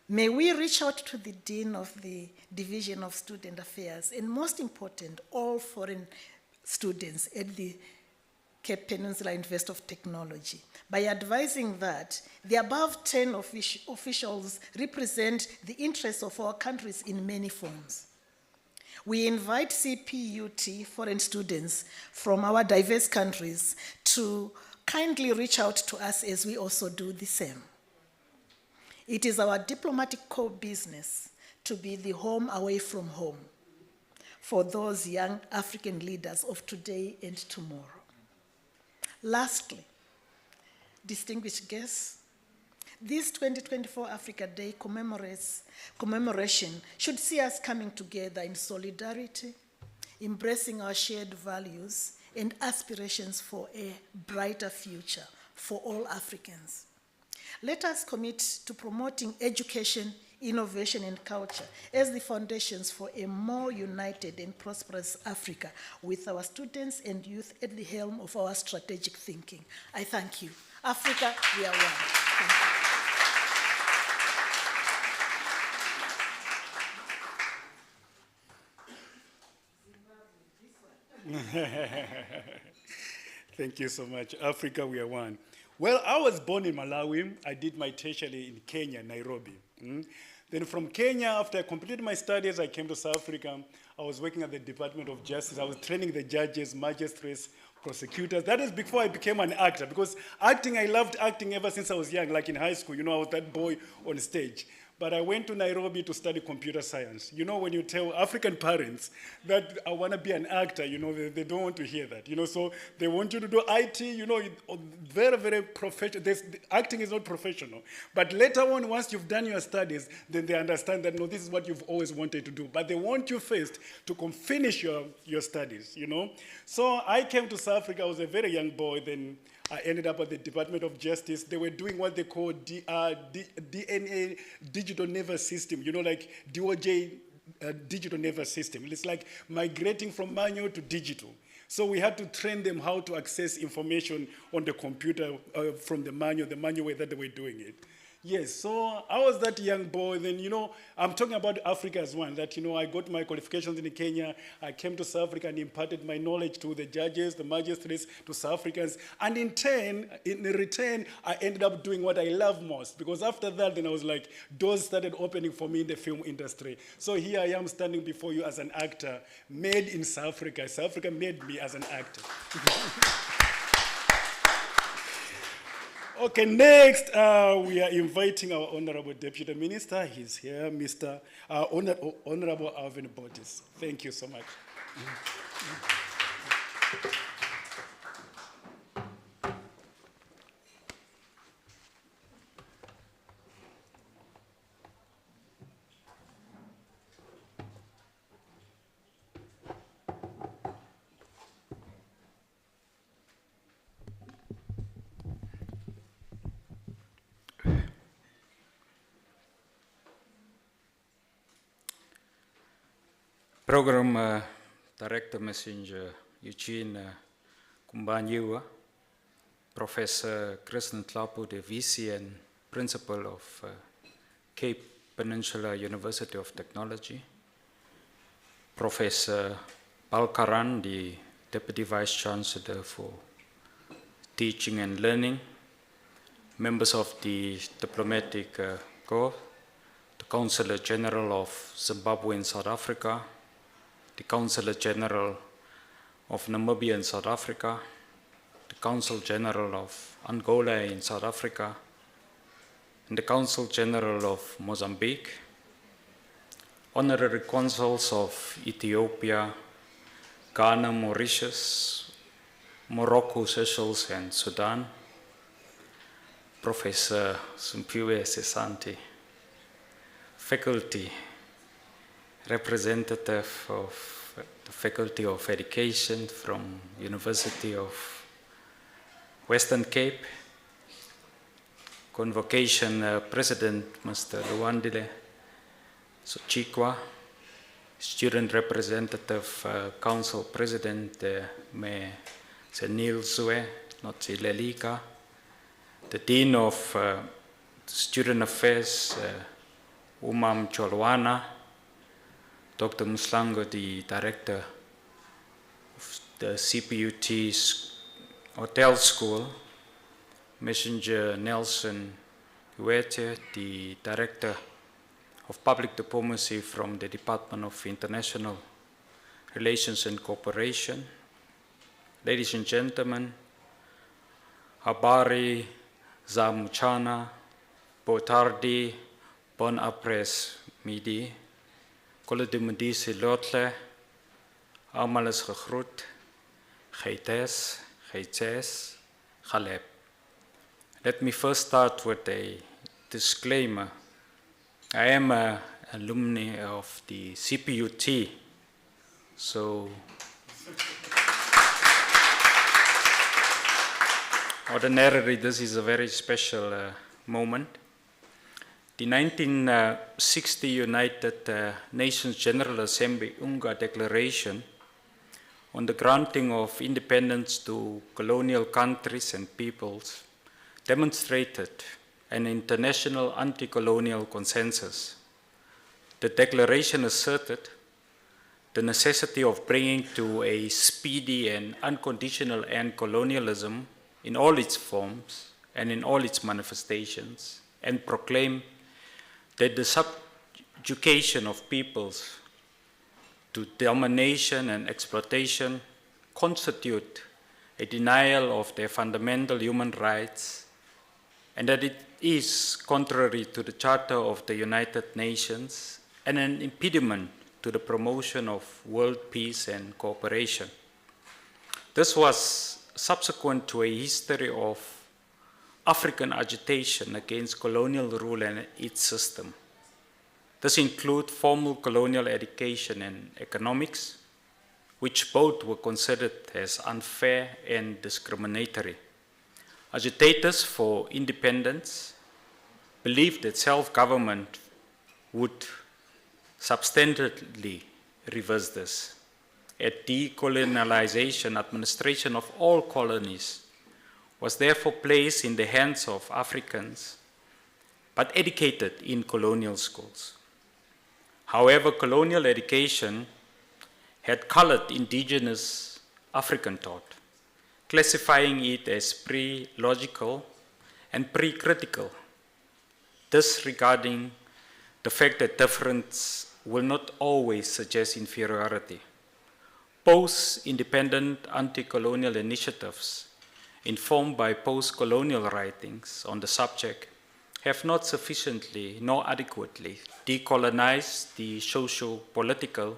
[SPEAKER 10] may we reach out to the Dean of the Division of Student Affairs, and most important, all foreign students at the Cape Peninsula University of Technology, by advising that the above 10 officials represent the interests of our countries in many forms. We invite CPUT foreign students from our diverse countries to kindly reach out to us as we also do the same. It is our diplomatic core business to be the home away from home for those young African leaders of today and tomorrow. Lastly, distinguished guests, this 2024 Africa Day commemoration should see us coming together in solidarity, embracing our shared values and aspirations for a brighter future for all Africans. Let us commit to promoting education, innovation, and culture as the foundations for a more united and prosperous Africa, with our students and youth at the helm of our strategic thinking. I thank you. Africa, we are one. Thank you.
[SPEAKER 7] Thank you so much. Africa, we are one. Well, I was born in Malawi. I did my tertiary in Kenya, Nairobi. Then from Kenya, after I completed my studies, I came to South Africa. I was working at the Department of Justice. I was training the judges, magistrates, prosecutors. That is before I became an actor, because acting, I loved acting ever since I was young, like in high school. You know, I was that boy on stage. But I went to Nairobi to study computer science. You know, when you tell African parents that I want to be an actor, you know, they don't want to hear that. You know, so they want you to do IT, you know, very, very professional. Acting is not professional. But later on, once you've done your studies, then they understand that, no, this is what you've always wanted to do. But they want you first to finish your studies, you know. So I came to South Africa. I was a very young boy then. I ended up at the Department of Justice. They were doing what they call DNA digital nervous system, you know, like DOJ digital nervous system. It's like migrating from manual to digital. So we had to train them how to access information on the computer from the manual way that they were doing it. Yes, so I was that young boy. Then, you know, I'm talking about Africa as one, that, you know, I got my qualifications in Kenya. I came to South Africa and imparted my knowledge to the judges, the magistrates, to South Africans. And in return, I ended up doing what I love most. Because after that, then I was like, doors started opening for me in the film industry. So here I am standing before you as an actor, made in South Africa. South Africa made me as an actor. Okay, next we are inviting our Honorable Deputy Minister. He's here, Mr. Honorable Alvin Bottis. Thank you so much.
[SPEAKER 11] Program Director Messenger Eugene Kumbanyiwa, Professor Kristen Tlapu, the VC and Principal of Cape Peninsula University of Technology, Professor Balkaran, the Deputy Vice Chancellor for Teaching and Learning, members of the Diplomatic Corps, the Consular General of Zimbabwe in South Africa, the Consular General of Namibia in South Africa, the Consul General of Angola in South Africa, and the Consul General of Mozambique, Honorary Consuls of Ethiopia, Ghana, Mauritius, Morocco, Seychelles, and Sudan, Professor Simpiwe Sesanti, faculty, representative of the Faculty of Education from University of Western Cape, Convocation President Mr. Luandile Sochikwa, Student Representative Council President Me Senil Zue, Notsilelika, the Dean of Student Affairs Umam Cholwana, Dr. Muslango, the Director of the CPUT Hotel School, Messenger Nelson Huete, the Director of Public Diplomacy from the Department of International Relations and Cooperation. Ladies and gentlemen, Habari Zamuchana, Botardi, Bon Apres Midi, Kolle de Medise Lotle, allemaal is gegroet, Geites, Geites, Galeb. Let me first start with a disclaimer. I am an alumni of the CPUT, so ordinarily this is a very special moment. The 1960 United Nations General Assembly UNGA Declaration on the granting of independence to colonial countries and peoples demonstrated an international anti-colonial consensus. The declaration asserted the necessity of bringing to a speedy and unconditional end colonialism in all its forms and in all its manifestations, and proclaimed that the subjugation of peoples to domination and exploitation constitute a denial of their fundamental human rights, and that it is contrary to the Charter of the United Nations and an impediment to the promotion of world peace and cooperation. This was subsequent to a history of African agitation against colonial rule and its system. This includes formal colonial education and economics, which both were considered as unfair and discriminatory. Agitators for independence believed that self-government would substantially reverse this. At decolonization, administration of all colonies was therefore placed in the hands of Africans, but educated in colonial schools. However, colonial education had colored indigenous African thought, classifying it as pre-logical and pre-critical, disregarding the fact that difference will not always suggest inferiority. Post-independent anti-colonial initiatives informed by post-colonial writings on the subject have not sufficiently nor adequately decolonized the socio-political,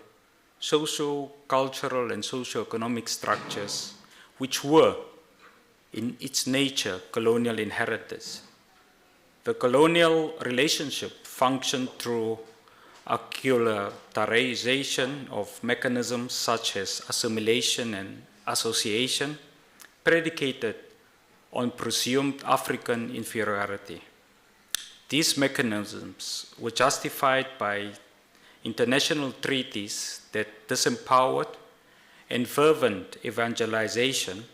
[SPEAKER 11] socio-cultural, and socio-economic structures which were, in its nature, colonial inheritors. The colonial relationship functioned through acculturation of mechanisms such as assimilation and association, predicated on presumed African inferiority. These mechanisms were justified by international treaties that disempowered and fervent evangelization,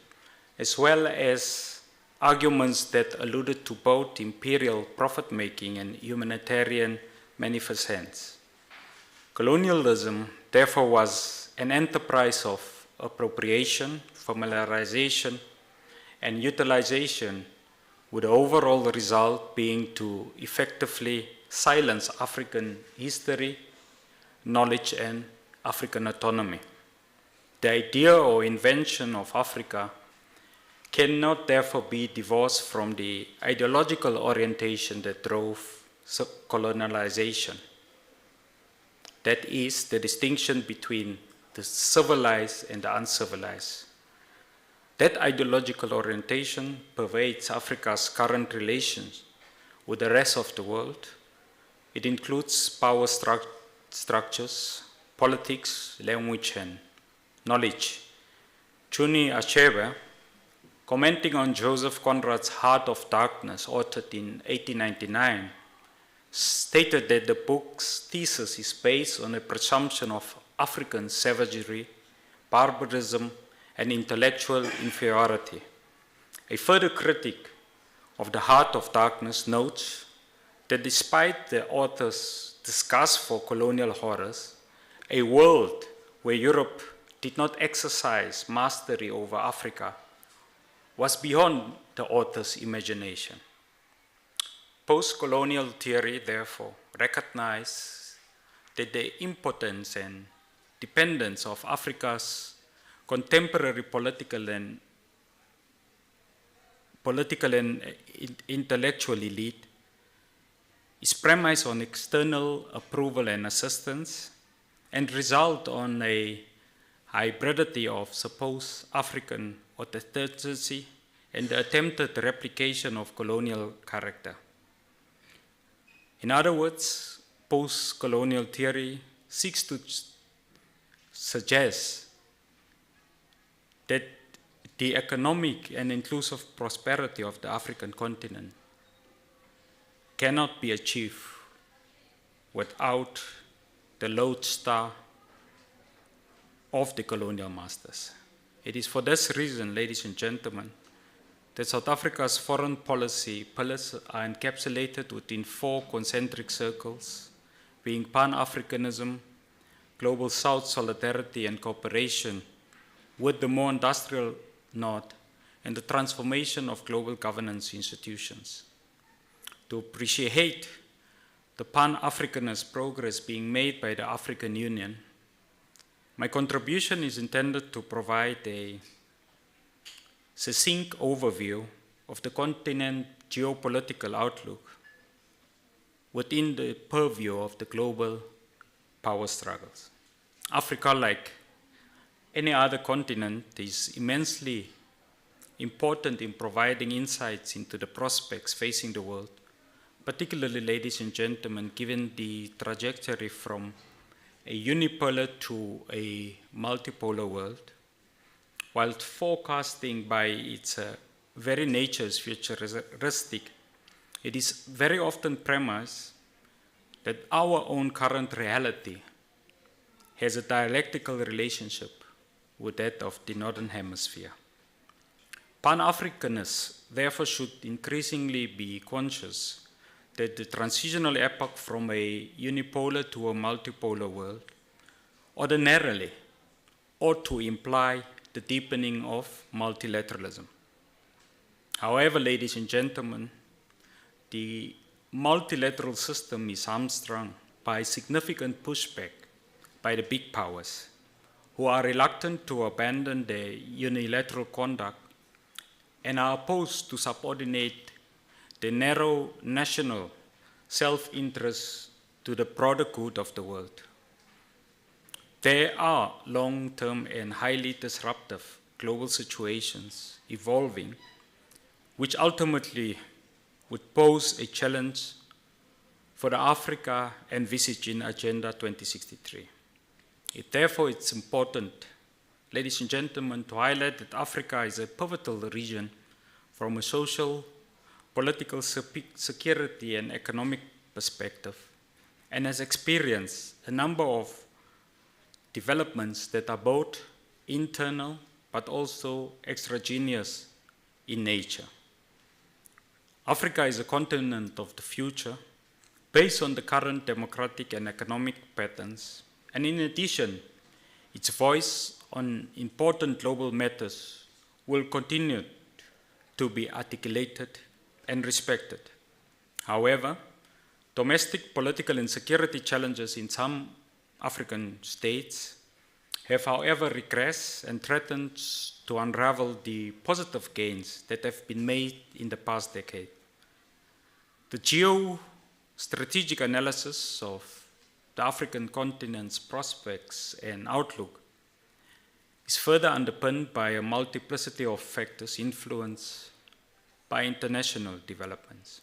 [SPEAKER 11] as well as arguments that alluded to both imperial profit-making and humanitarian munificence. Colonialism, therefore, was an enterprise of appropriation, familiarization, and utilization, with the overall result being to effectively silence African history, knowledge, and African autonomy. The idea or invention of Africa cannot therefore be divorced from the ideological orientation that drove colonialization. That is, the distinction between the civilized and the uncivilized. That ideological orientation pervades Africa's current relations with the rest of the world. It includes power structures, politics, language, and knowledge. Chuni Achebe, commenting on Joseph Conrad's Heart of Darkness, authored in 1899, stated that the book's thesis is based on a presumption of African savagery, barbarism, and intellectual inferiority. A further critic of the Heart of Darkness notes that despite the author's disgust for colonial horrors, a world where Europe did not exercise mastery over Africa was beyond the author's imagination. Post-colonial theory, therefore, recognized that the impotence and dependence of Africa's contemporary political and intellectual elite is premised on external approval and assistance, and result on a hybridity of supposed African authenticity and the attempted replication of colonial character. In other words, post-colonial theory seeks to suggest that the economic and inclusive prosperity of the African continent cannot be achieved without the lodestar of the colonial masters. It is for this reason, ladies and gentlemen, that South Africa's foreign policy pillars are encapsulated within 4 concentric circles, being Pan-Africanism, Global South solidarity and cooperation with the more industrial North, and the transformation of global governance institutions. To appreciate the Pan-Africanist progress being made by the African Union, my contribution is intended to provide a succinct overview of the continent's geopolitical outlook within the purview of the global power struggles. Africa, like any other continent, is immensely important in providing insights into the prospects facing the world, particularly, ladies and gentlemen, given the trajectory from a unipolar to a multipolar world, while forecasting by its very nature's futuristic, it is very often premised that our own current reality has a dialectical relationship with that of the Northern Hemisphere. Pan-Africanists therefore should increasingly be conscious that the transitional epoch from a unipolar to a multipolar world ordinarily ought to imply the deepening of multilateralism. However, ladies and gentlemen, the multilateral system is hamstrung by significant pushback by the big powers, who are reluctant to abandon their unilateral conduct and are opposed to subordinate the narrow national self-interest to the broader good of the world. There are long-term and highly disruptive global situations evolving, which ultimately would pose a challenge for the Africa envisaged in Agenda 2063. Therefore, it's important, ladies and gentlemen, to highlight that Africa is a pivotal region from a social, political, security, and economic perspective, and has experienced a number of developments that are both internal but also extraneous in nature. Africa is a continent of the future based on the current democratic and economic patterns, and in addition, its voice on important global matters will continue to be articulated and respected. However, domestic political and security challenges in some African states have, however, regressed and threatened to unravel the positive gains that have been made in the past decade. The geostrategic analysis of the African continent's prospects and outlook is further underpinned by a multiplicity of factors influenced by international developments.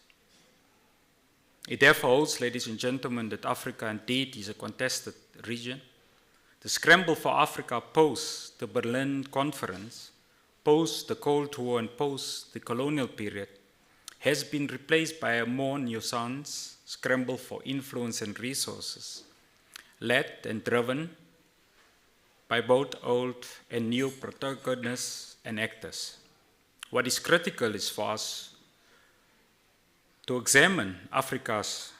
[SPEAKER 11] It therefore holds, ladies and gentlemen, that Africa indeed is a contested region. The scramble for Africa post the Berlin Conference, post the Cold War, and post the colonial period has been replaced by a more nuanced scramble for influence and resources, led and driven by both old and new protagonists and actors. What is critical is for us to examine Africa's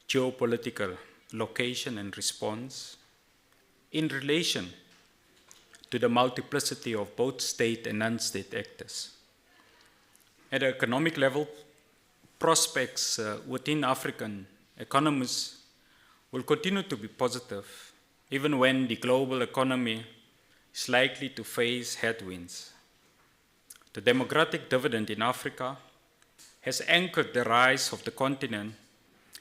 [SPEAKER 11] geopolitical location and response in relation to the multiplicity of both state and non-state actors. At the economic level, prospects within African economies will continue to be positive, even when the global economy is likely to face headwinds. The democratic dividend in Africa has anchored the rise of the continent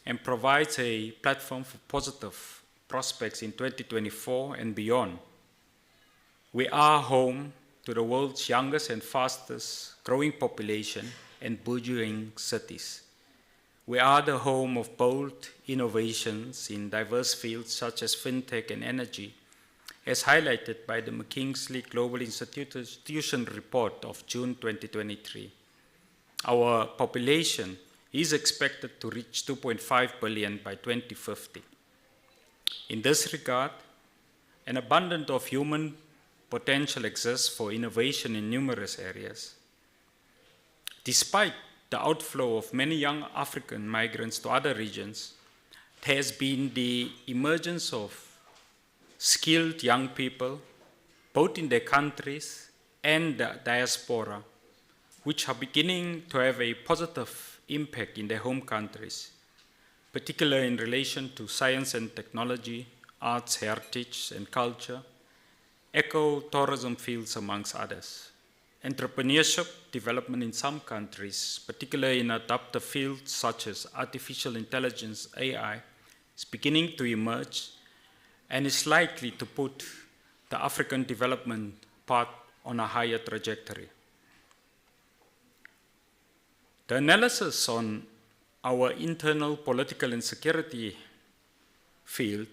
[SPEAKER 11] and provides a platform for positive prospects in 2024 and beyond. We are home to the world's youngest and fastest growing population and burgeoning cities. We are the home of bold innovations in diverse fields such as fintech and energy, as highlighted by the McKinsey Global Institution report of June 2023. Our population is expected to reach 2.5 billion by 2050. In this regard, an abundance of human potential exists for innovation in numerous areas. Despite the outflow of many young African migrants to other regions, there has been the emergence of skilled young people, both in their countries and the diaspora, which are beginning to have a positive impact in their home countries. particularly in relation to science and technology, arts, heritage, and culture, eco-tourism fields, amongst others. Entrepreneurship development in some countries, particularly in adaptive fields such as artificial intelligence, AI, is beginning to emerge and is likely to put the African development path on a higher trajectory. The analysis on our internal political and security field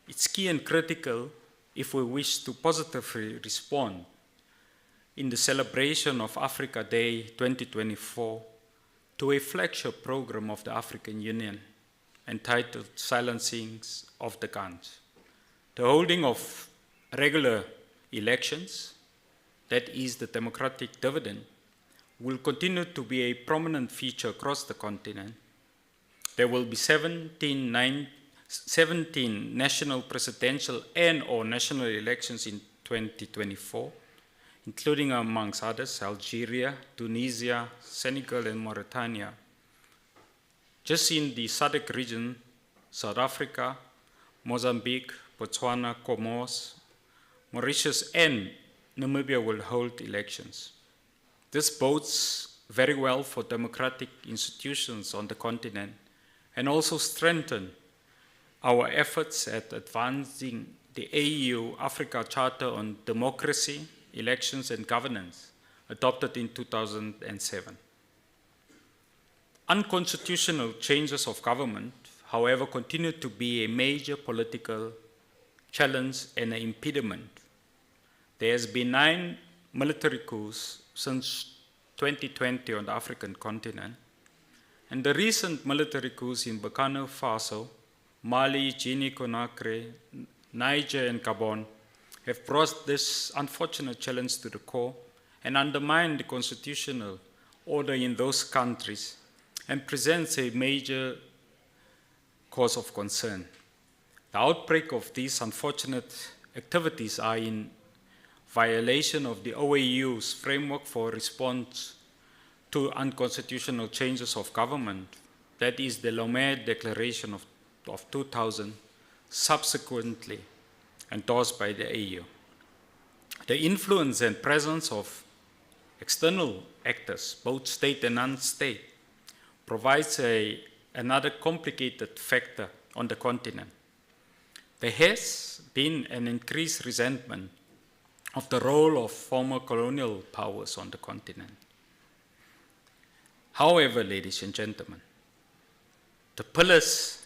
[SPEAKER 11] is key and critical if we wish to positively respond in the celebration of Africa Day 2024 to a flagship program of the African Union entitled Silencing of the Guns. The holding of regular elections, that is the democratic dividend, will continue to be a prominent feature across the continent. There will be 17 national presidential and/or national elections in 2024, including, amongst others, Algeria, Tunisia, Senegal, and Mauritania. Just in the SADC region, South Africa, Mozambique, Botswana, Comoros, Mauritius, and Namibia will hold elections. This bodes very well for democratic institutions on the continent and also strengthen our efforts at advancing the AU Africa Charter on Democracy, Elections and Governance, adopted in 2007. Unconstitutional changes of government, however, continue to be a major political challenge and an impediment. There has been 9 military coups since 2020 on the African continent, and the recent military coups in Burkina Faso, Mali, Guinea-Conakry, Niger, and Gabon have brought this unfortunate challenge to the core and undermined the constitutional order in those countries and presents a major cause of concern. The outbreak of these unfortunate activities are in violation of the OAU's framework for response to unconstitutional changes of government, that is the Lomé Declaration of 2000, subsequently endorsed by the AU. The influence and presence of external actors, both state and non-state, provides another complicated factor on the continent. There has been an increased resentment of the role of former colonial powers on the continent. However, ladies and gentlemen, the pillars,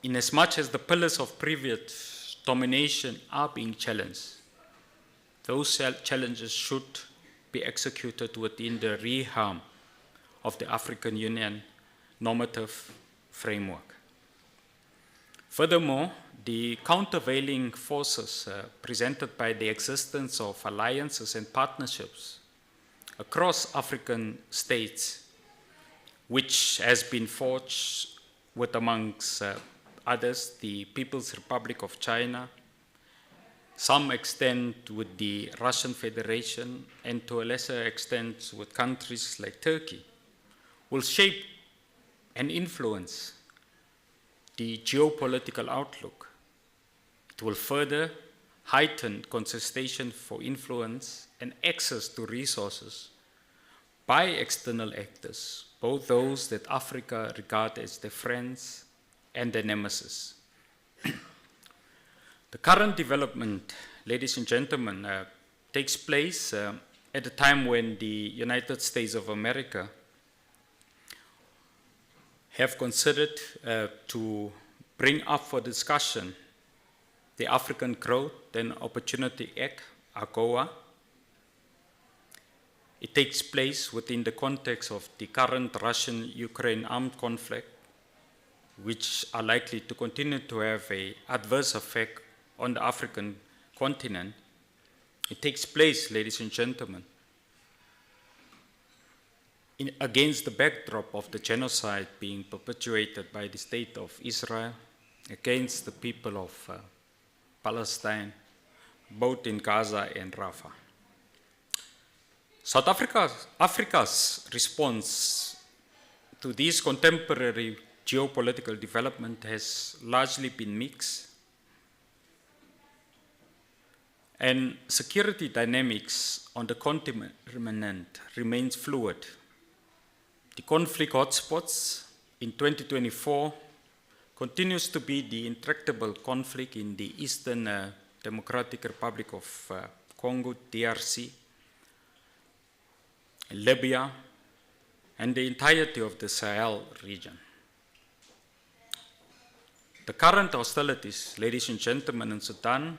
[SPEAKER 11] inasmuch as the pillars of previous domination are being challenged, those challenges should be executed within the realm of the African Union normative framework. Furthermore, the countervailing forces presented by the existence of alliances and partnerships across African states, which has been forged with, amongst others, the People's Republic of China, some extent with the Russian Federation, and to a lesser extent with countries like Turkey, will shape and influence the geopolitical outlook. It will further heighten contestation for influence and access to resources by external actors, both those that Africa regards as their friends and their nemesis. The current development, ladies and gentlemen, takes place at a time when the United States of America have considered to bring up for discussion the African Growth and Opportunity Act, AGOA. It takes place within the context of the current Russian-Ukraine armed conflict, which are likely to continue to have an adverse effect on the African continent. It takes place, ladies and gentlemen, against the backdrop of the genocide being perpetuated by the state of Israel against the people of Palestine, both in Gaza and Rafah. Africa's response to these contemporary geopolitical development has largely been mixed, and security dynamics on the continent remains fluid. The conflict hotspots in 2024 continues to be the intractable conflict in the Eastern Democratic Republic of Congo, DRC, Libya, and the entirety of the Sahel region. The current hostilities, ladies and gentlemen, in Sudan,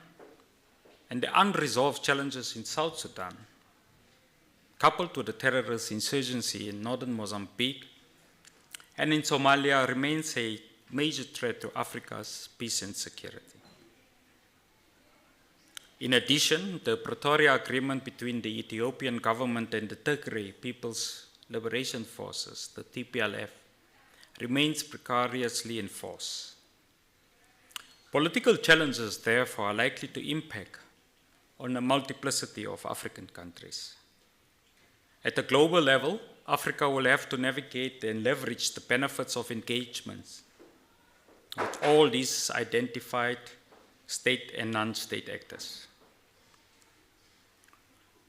[SPEAKER 11] and the unresolved challenges in South Sudan, coupled with the terrorist insurgency in northern Mozambique and in Somalia, remains a major threat to Africa's peace and security. In addition, the Pretoria Agreement between the Ethiopian government and the Tigray People's Liberation Forces, the TPLF, remains precariously in force. Political challenges, therefore, are likely to impact on a multiplicity of African countries. At a global level, Africa will have to navigate and leverage the benefits of engagements with all these identified state and non-state actors.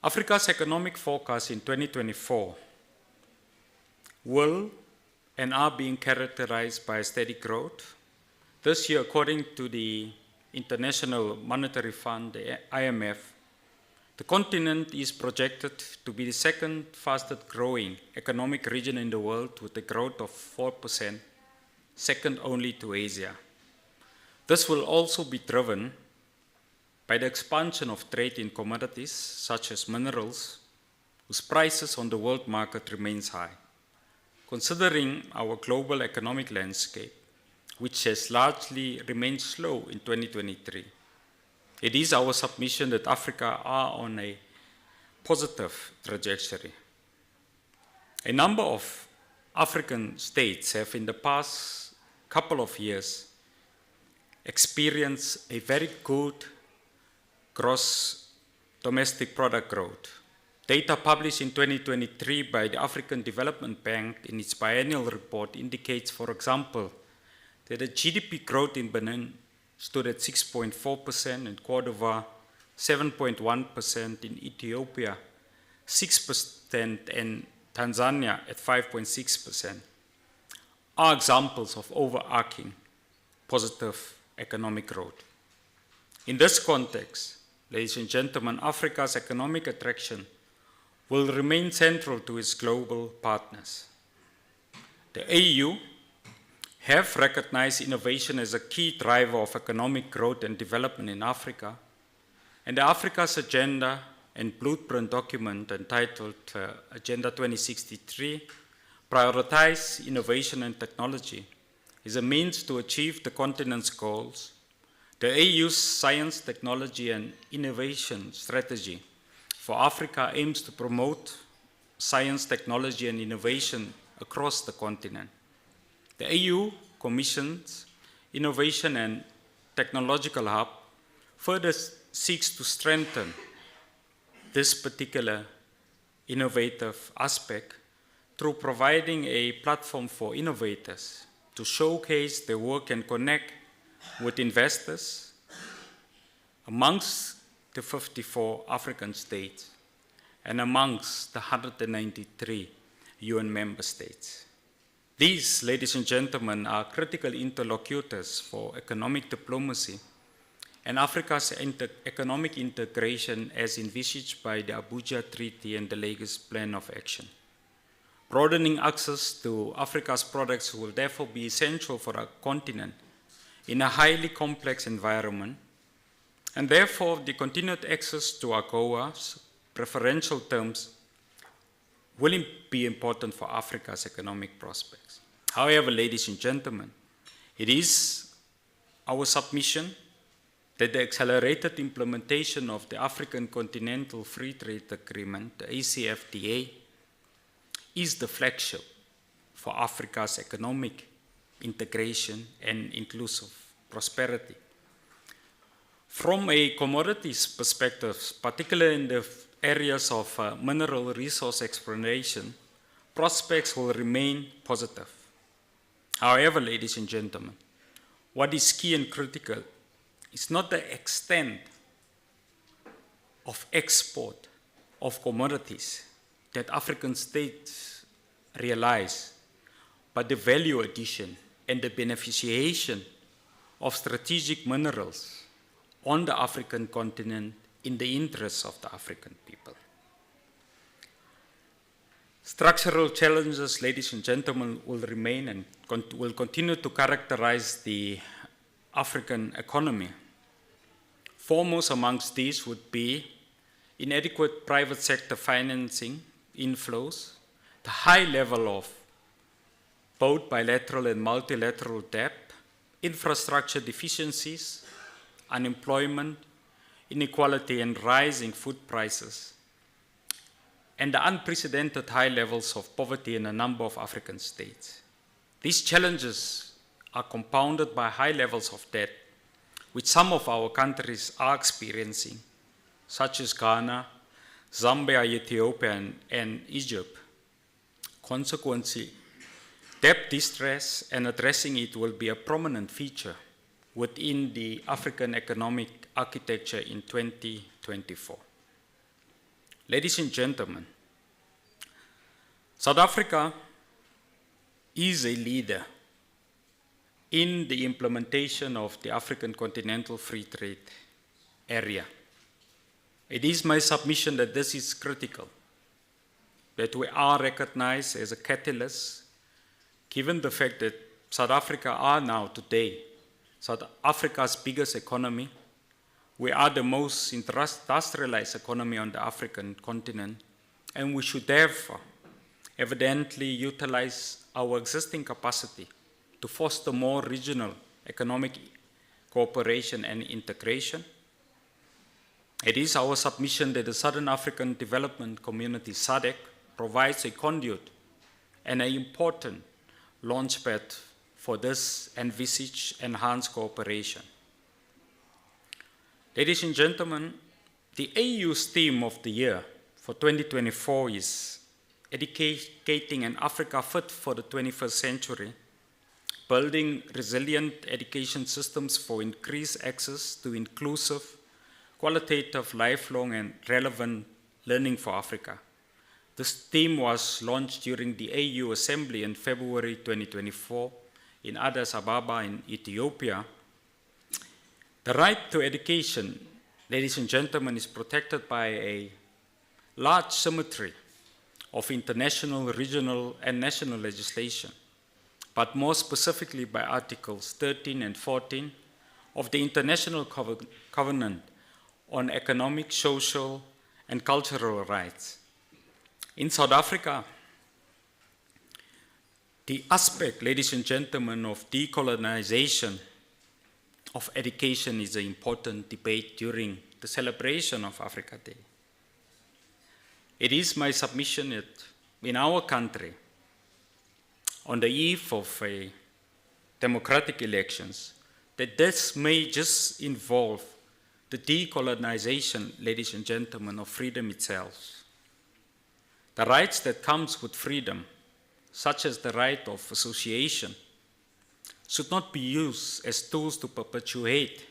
[SPEAKER 11] Africa's economic forecast in 2024 will and are being characterized by steady growth. This year, according to the International Monetary Fund, the IMF, the continent is projected to be the second fastest growing economic region in the world with a growth of 4%, second only to Asia. This will also be driven by the expansion of trade in commodities such as minerals, whose prices on the world market remains high. Considering our global economic landscape, which has largely remained slow in 2023, it is our submission that Africa are on a positive trajectory. A number of African states have in the past couple of years experienced a very good gross domestic product growth. Data published in 2023 by the African Development Bank in its biennial report indicates, for example, that the GDP growth in Benin stood at 6.4%, in Cote d'Ivoire 7.1%, in Ethiopia 6%, and Tanzania at 5.6%, are examples of overarching positive economic growth. In this context, ladies and gentlemen, Africa's economic attraction will remain central to its global partners. The AU have recognized innovation as a key driver of economic growth and development in Africa, and the Africa's Agenda and Blueprint document entitled Agenda 2063 prioritize innovation and technology is a means to achieve the continent's goals. The AU's Science, Technology and Innovation Strategy for Africa aims to promote science, technology and innovation across the continent. The AU Commission's Innovation and Technological Hub further seeks to strengthen this particular innovative aspect through providing a platform for innovators to showcase their work and connect with investors amongst the 54 African states and amongst the 193 UN member states. These, ladies and gentlemen, are critical interlocutors for economic diplomacy and Africa's economic integration as envisaged by the Abuja Treaty and the Lagos Plan of Action. Broadening access to Africa's products will therefore be essential for our continent in a highly complex environment, and therefore the continued access to AGOA's preferential terms will be important for Africa's economic prospects. However, ladies and gentlemen, it is our submission that the accelerated implementation of the African Continental Free Trade Agreement, the ACFTA, is the flagship for Africa's economic integration and inclusive prosperity. From a commodities perspective, particularly in the areas of mineral resource exploration, prospects will remain positive. However, ladies and gentlemen, what is key and critical is not the extent of export of commodities that African states realize, but the value addition and the beneficiation of strategic minerals on the African continent in the interests of the African people. Structural challenges, ladies and gentlemen, will remain and will continue to characterize the African economy. Foremost amongst these would be inadequate private sector financing inflows, the high level of both bilateral and multilateral debt, infrastructure deficiencies, unemployment, inequality and rising food prices, and the unprecedented high levels of poverty in a number of African states. These challenges are compounded by high levels of debt, which some of our countries are experiencing, such as Ghana, Zambia, Ethiopia, and Egypt. Consequently, debt distress and addressing it will be a prominent feature within the African economic architecture in 2024. Ladies and gentlemen, South Africa is a leader in the implementation of the African Continental Free Trade Area. It is my submission that this is critical, that we are recognized as a catalyst, given the fact that South Africa are now today South Africa's biggest economy. We are the most industrialized economy on the African continent, and we should therefore evidently utilize our existing capacity to foster more regional economic cooperation and integration. It is our submission that the Southern African Development Community, SADC, provides a conduit and an important launchpad for this envisaged enhanced cooperation. Ladies and gentlemen, the AU's theme of the year for 2024 is Educating an Africa Fit for the 21st Century, building resilient education systems for increased access to inclusive, qualitative, lifelong, and relevant learning for Africa. This theme was launched during the AU Assembly in February 2024 in Addis Ababa in Ethiopia. The right to education, ladies and gentlemen, is protected by a large symmetry of international, regional, and national legislation, but more specifically by Articles 13 and 14 of the International Covenant on Economic, Social, and Cultural Rights. In South Africa, the aspect, ladies and gentlemen, of decolonization of education is an important debate during the celebration of Africa Day. It is my submission that in our country, on the eve of democratic elections, that this may just involve the decolonization, ladies and gentlemen, of freedom itself. The rights that comes with freedom, such as the right of association, should not be used as tools to perpetuate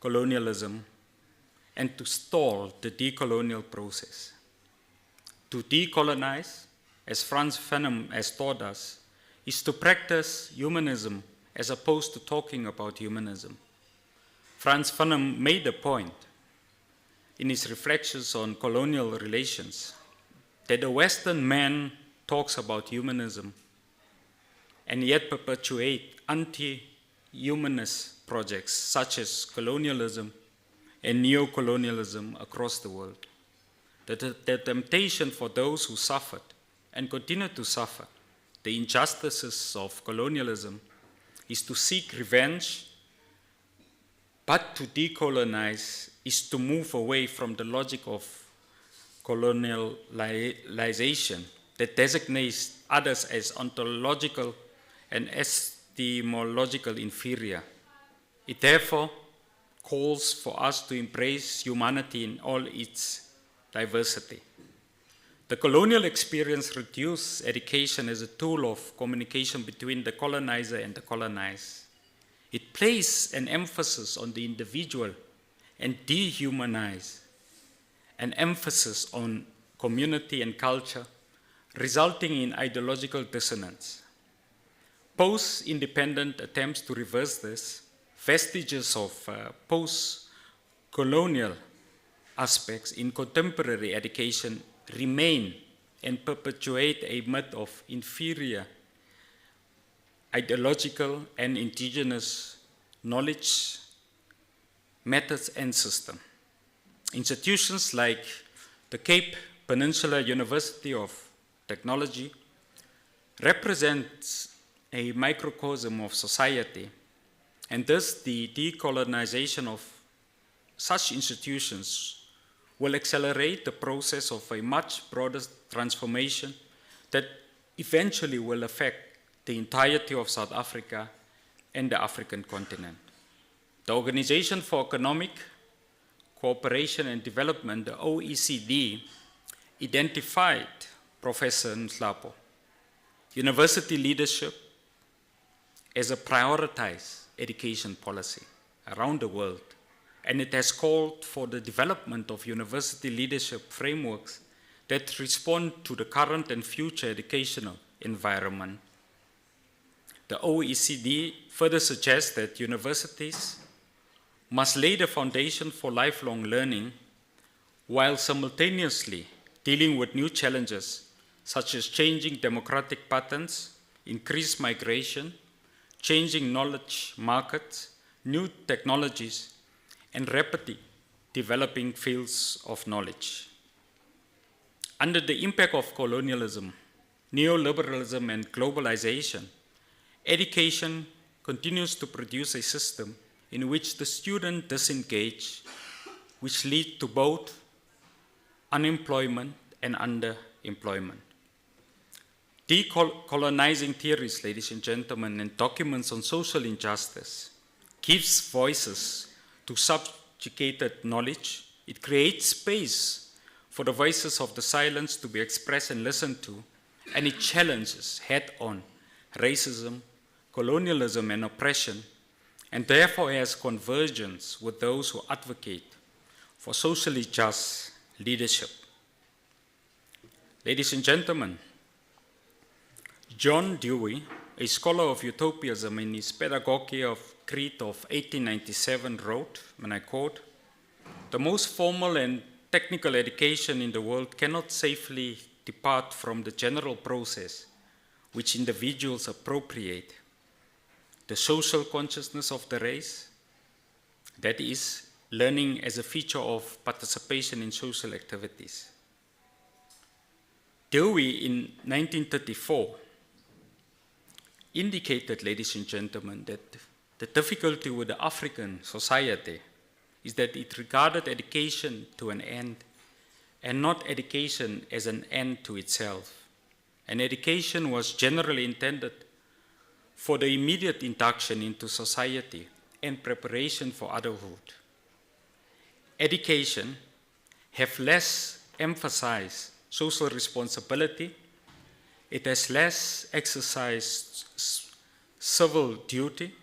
[SPEAKER 11] colonialism and to stall the decolonial process. To decolonize, as Frantz Fanon has taught us, is to practice humanism as opposed to talking about humanism. Frantz Fanon made a point in his reflections on colonial relations that the Western man talks about humanism and yet perpetuate anti-humanist projects such as colonialism and neo-colonialism across the world. The temptation for those who suffered and continue to suffer the injustices of colonialism is to seek revenge, but to decolonize is to move away from the logic of colonialization that designates others as ontological and epistemological inferior. It therefore calls for us to embrace humanity in all its diversity. The colonial experience reduced education as a tool of communication between the colonizer and the colonized. It placed an emphasis on the individual and dehumanized an emphasis on community and culture, resulting in ideological dissonance. Post-independent attempts to reverse this, vestiges of post-colonial aspects in contemporary education remain and perpetuate a myth of inferior ideological and indigenous knowledge, methods, and system. Institutions like the Cape Peninsula University of Technology represents a microcosm of society, and thus the decolonization of such institutions will accelerate the process of a much broader transformation that eventually will affect the entirety of South Africa and the African continent. The Organization for Economic Cooperation and Development, the OECD, identified, Professor Nhlapo, university leadership as a prioritized education policy around the world, and it has called for the development of university leadership frameworks that respond to the current and future educational environment. The OECD further suggests that universities must lay the foundation for lifelong learning while simultaneously dealing with new challenges such as changing demographic patterns, increased migration, changing knowledge markets, new technologies, and rapidly developing fields of knowledge. Under the impact of colonialism, neoliberalism, and globalization, education continues to produce a system in which the student disengage, which lead to both unemployment and underemployment. Decolonizing theories, ladies and gentlemen, and documents on social injustice gives voices to subjugated knowledge. It creates space for the voices of the silenced to be expressed and listened to, and it challenges head-on racism, colonialism, and oppression, and therefore has convergence with those who advocate for socially just leadership. Ladies and gentlemen, John Dewey, a scholar of utopianism in his Pedagogy of Crete of 1897, wrote, and I quote, "The most formal and technical education in the world cannot safely depart from the general process which individuals appropriate, the social consciousness of the race, that is, learning as a feature of participation in social activities." Dewey in 1934 indicated, ladies and gentlemen, that the difficulty with the African society is that it regarded education to an end and not education as an end to itself. And education was generally intended for the immediate induction into society and preparation for adulthood. Education have less emphasized social responsibility, it has less exercised civil duty,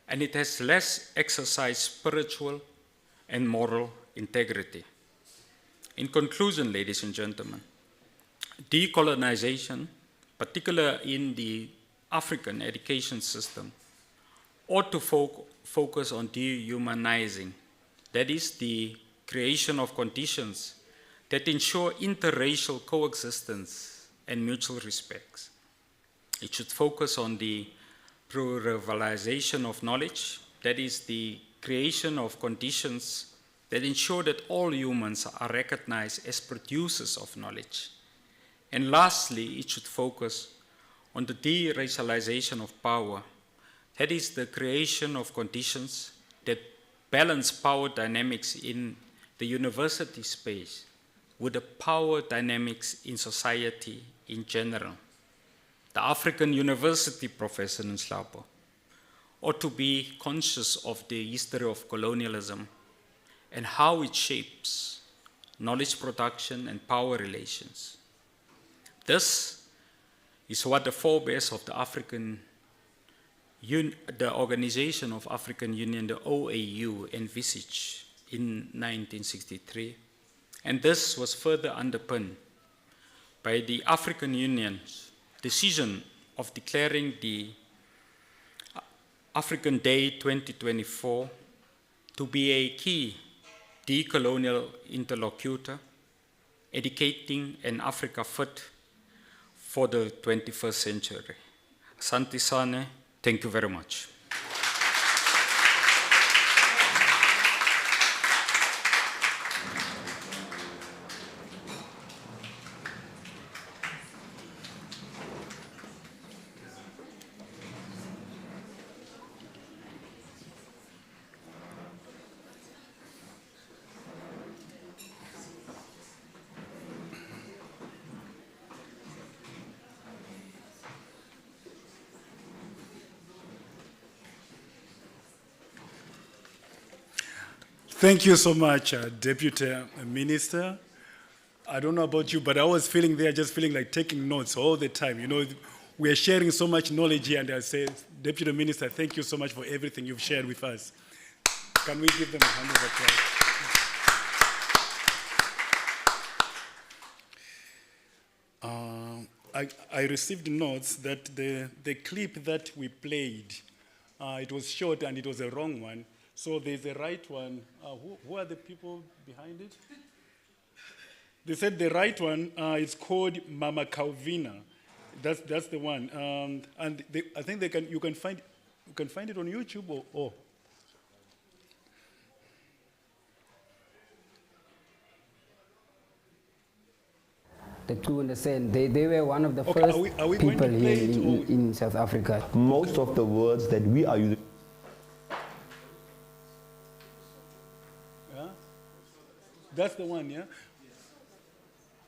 [SPEAKER 11] and it has less exercised spiritual and moral integrity. In conclusion, ladies and gentlemen, decolonization, particularly in the African education system, ought to focus on dehumanizing, that is, the creation of conditions that ensure interracial coexistence and mutual respect. It should focus on the pluralization of knowledge, that is, the creation of conditions that ensure that all humans are recognized as producers of knowledge. And lastly, it should focus on the de-racialization of power, that is, the creation of conditions that balance power dynamics in the university space with the power dynamics in society in general. The African University, Professor Nhlapo, ought to be conscious of the history of colonialism and how it shapes knowledge production and power relations. This is what the forebears of the the Organization of African Union, the OAU, envisaged in 1963. And this was further underpinned by the African Union's decision of declaring the African Day 2024 to be a key decolonial interlocutor, educating an Africa fit for the 21st century. Asante sana, thank you very much.
[SPEAKER 7] Thank you so much, Deputy Minister. I don't know about you, but I was feeling there, just feeling like taking notes all the time. You know, we are sharing so much knowledge here, and I say, Deputy Minister, thank you so much for everything you've shared with us. Can we give them a hand of applause? I received notes that the clip that we played, it was short and it was a wrong one. So there's a right one. Who are the people behind it? They said the right one is called Mama Calvina. That's the one. And I think you can find it on YouTube or.
[SPEAKER 3] The two in the sand, they were one of the first people here in South Africa.
[SPEAKER 4] Most of the words that we are using.
[SPEAKER 7] That's the one, yeah?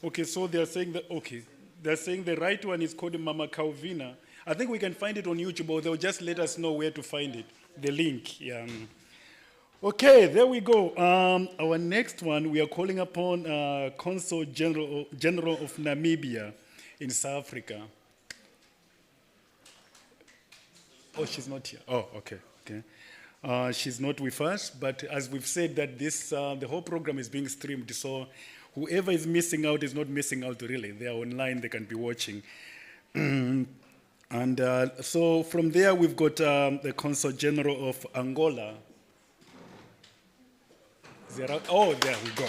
[SPEAKER 7] Okay, so they're saying that, okay. They're saying the right one is called Mama Calvina. I think we can find it on YouTube, or they'll just let us know where to find it, the link. Yeah. Okay, there we go. Our next one, we are calling upon Consul General of Namibia in South Africa. Oh, she's not here. Oh, okay. She's not with us, but as we've said that the whole program is being streamed, so whoever is missing out is not missing out really. They are online, they can be watching. And so from there, we've got the Consul General of Angola. Oh, there we go.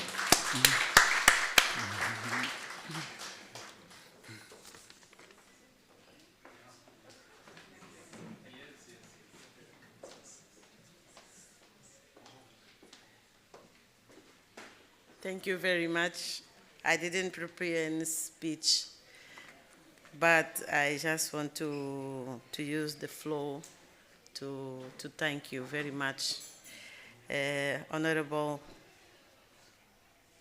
[SPEAKER 12] Thank you very much. I didn't prepare any speech, but I just want to use the floor to thank you very much. Honorable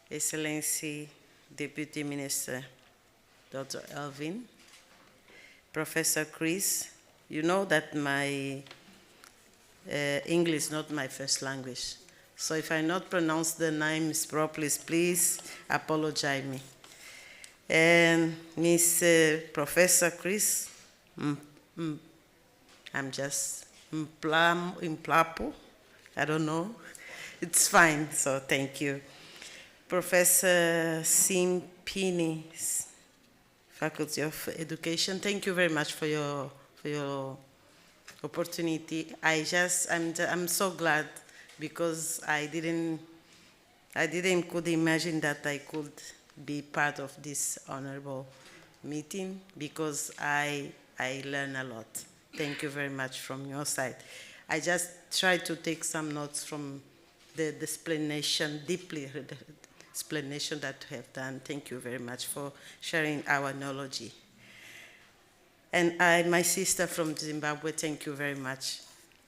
[SPEAKER 12] Excellency Deputy Minister Dr. Alvin, Professor Chris, you know that my English is not my first language. So if I not pronounce the names properly, please apologize me. And Miss Professor Chris, I'm just implapo, I don't know. It's fine, so thank you. Professor Sim Pini, Faculty of Education, thank you very much for your opportunity. I'm so glad, because I didn't could imagine that I could be part of this honorable meeting, because I learn a lot. Thank you very much from your side. I just tried to take some notes from the explanation, deeply explanation that you have done. Thank you very much for sharing our knowledge. And my sister from Zimbabwe, thank you very much.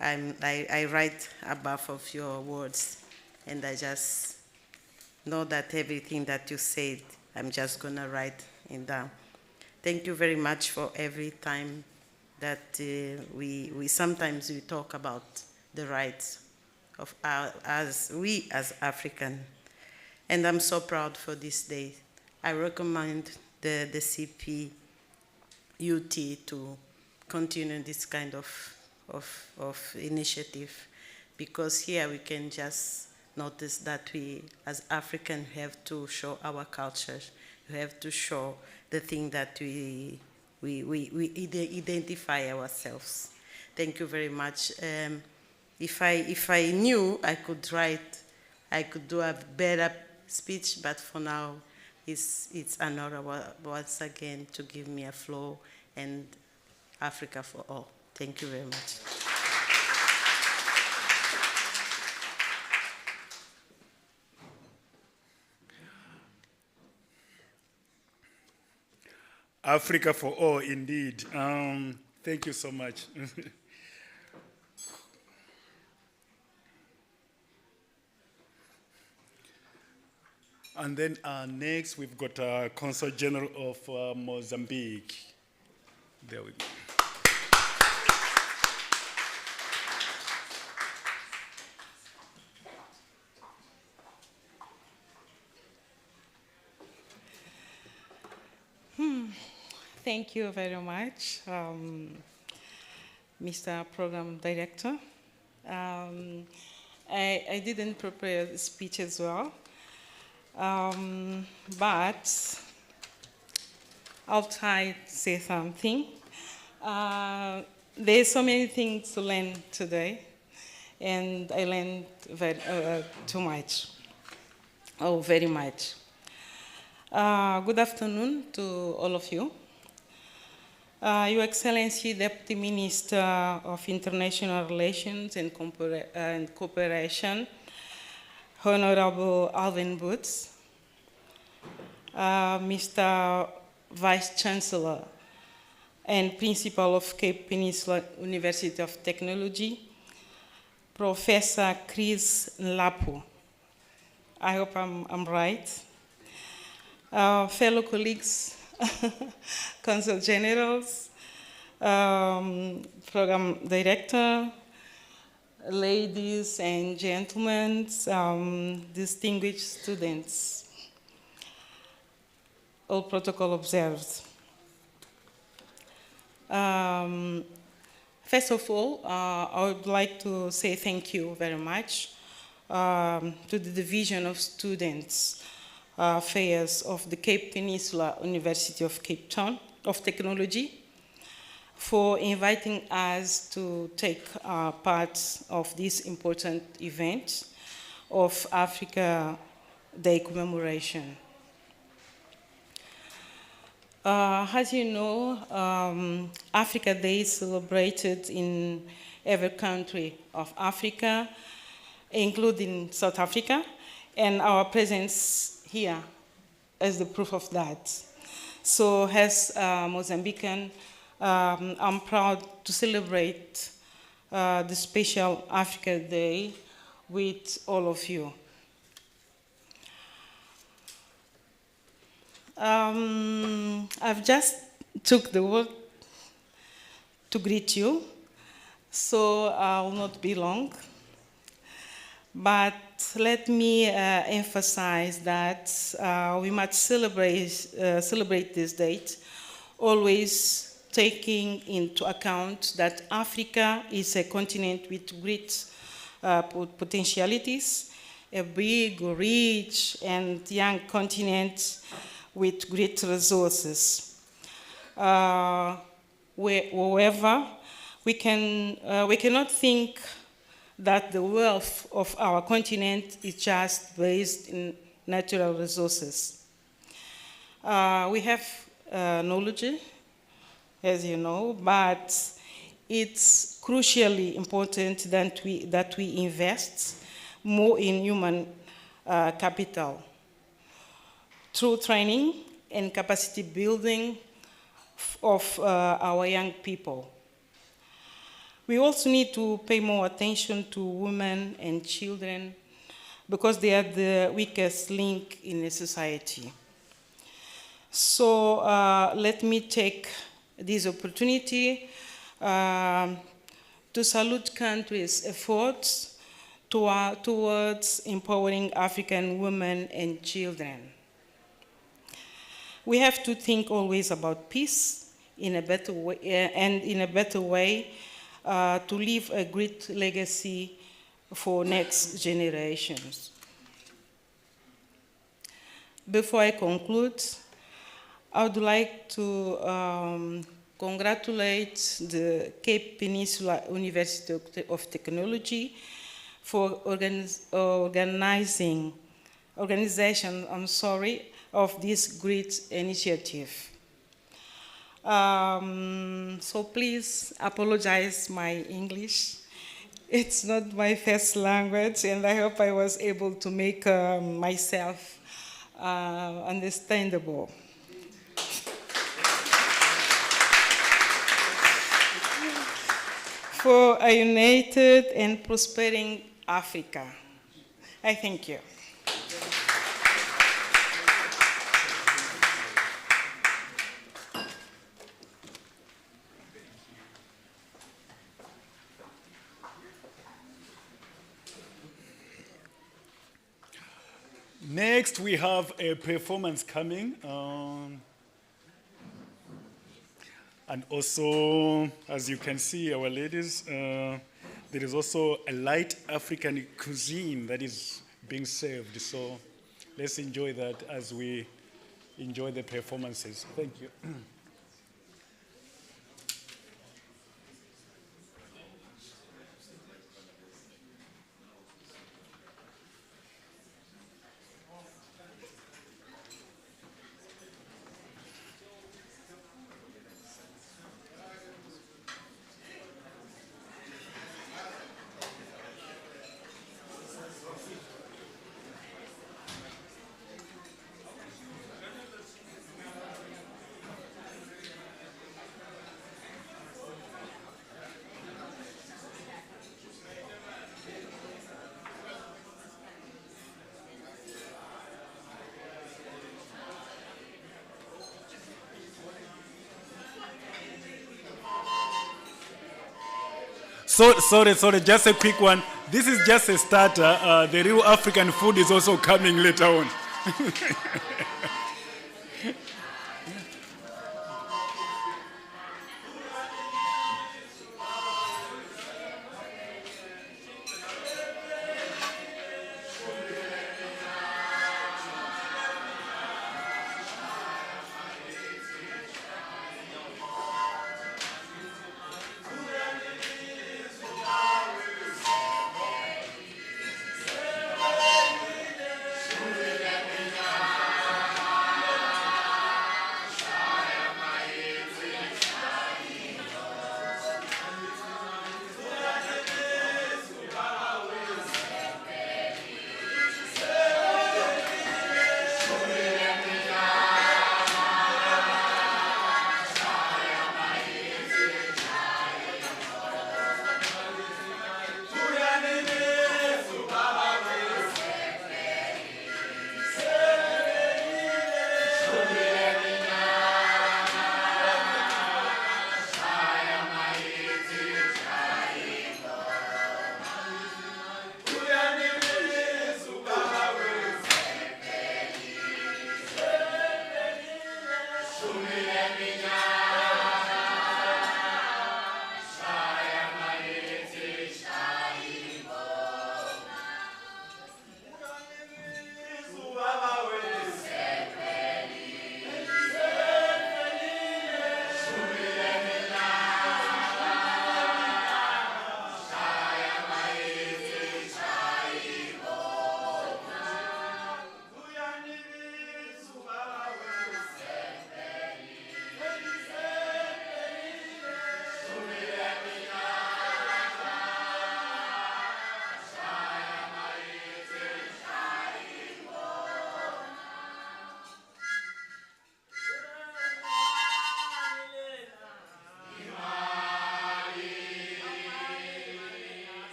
[SPEAKER 12] I write above of your words, and I just know that everything that you said, I'm just gonna write it down. Thank you very much for every time that we sometimes talk about the rights of as African. And I'm so proud for this day. I recommend the CPUT to continue this kind of initiative, because here we can just notice that we, as Africans, have to show our cultures. We have to show the thing that we identify ourselves. Thank you very much. If I knew I could write, I could do a better speech, but for now, it's an honor once again to give me a floor, and Africa for all. Thank you very much.
[SPEAKER 7] Africa for all, indeed. Thank you so much. And then next, we've got Consul General of Mozambique. There we go.
[SPEAKER 13] Thank you very much, Mr. Program Director. I didn't prepare the speech as well, but I'll try to say something. There's so many things to learn today, and I learned too much, very much. Good afternoon to all of you. Your Excellency, Deputy Minister of International Relations and Cooperation, Honorable Alvin Boots, Mr. Vice Chancellor and Principal of Cape Peninsula University of Technology, Professor Chris Nlapu. I hope I'm right. Fellow colleagues, Consul Generals, Program Director, ladies and gentlemen, distinguished students, all protocol observed. First of all, I would like to say thank you very much to the Division of Students Affairs of the Cape Peninsula University of Cape Town of Technology for inviting us to take part of this important event of Africa Day commemoration. As you know, Africa Day is celebrated in every country of Africa, including South Africa, and our presence here as the proof of that. So as Mozambican, I'm proud to celebrate the special Africa Day with all of you. I've just took the word to greet you, so I will not be long. But let me emphasize that we must celebrate this date, always taking into account that Africa is a continent with great potentialities, a big, rich, and young continent with great resources. However, we cannot think that the wealth of our continent is just based in natural resources. We have knowledge, as you know, but it's crucially important that we invest more in human capital through training and capacity building of our young people. We also need to pay more attention to women and children because they are the weakest link in a society. So let me take this opportunity to salute countries' efforts towards empowering African women and children. We have to think always about peace in a better way, and in a better way to leave a great legacy for next generations. Before I conclude, I would like to congratulate the Cape Peninsula University of Technology for organization of this great initiative. So please apologize my English. It's not my first language, and I hope I was able to make myself understandable. For a united and prospering Africa. I thank you.
[SPEAKER 7] Next, we have a performance coming. And also, as you can see, our ladies, there is also a light African cuisine that is being served. So let's enjoy that as we enjoy the performances. Thank you. Sorry, just a quick one. This is just a starter. The real African food is also coming later on.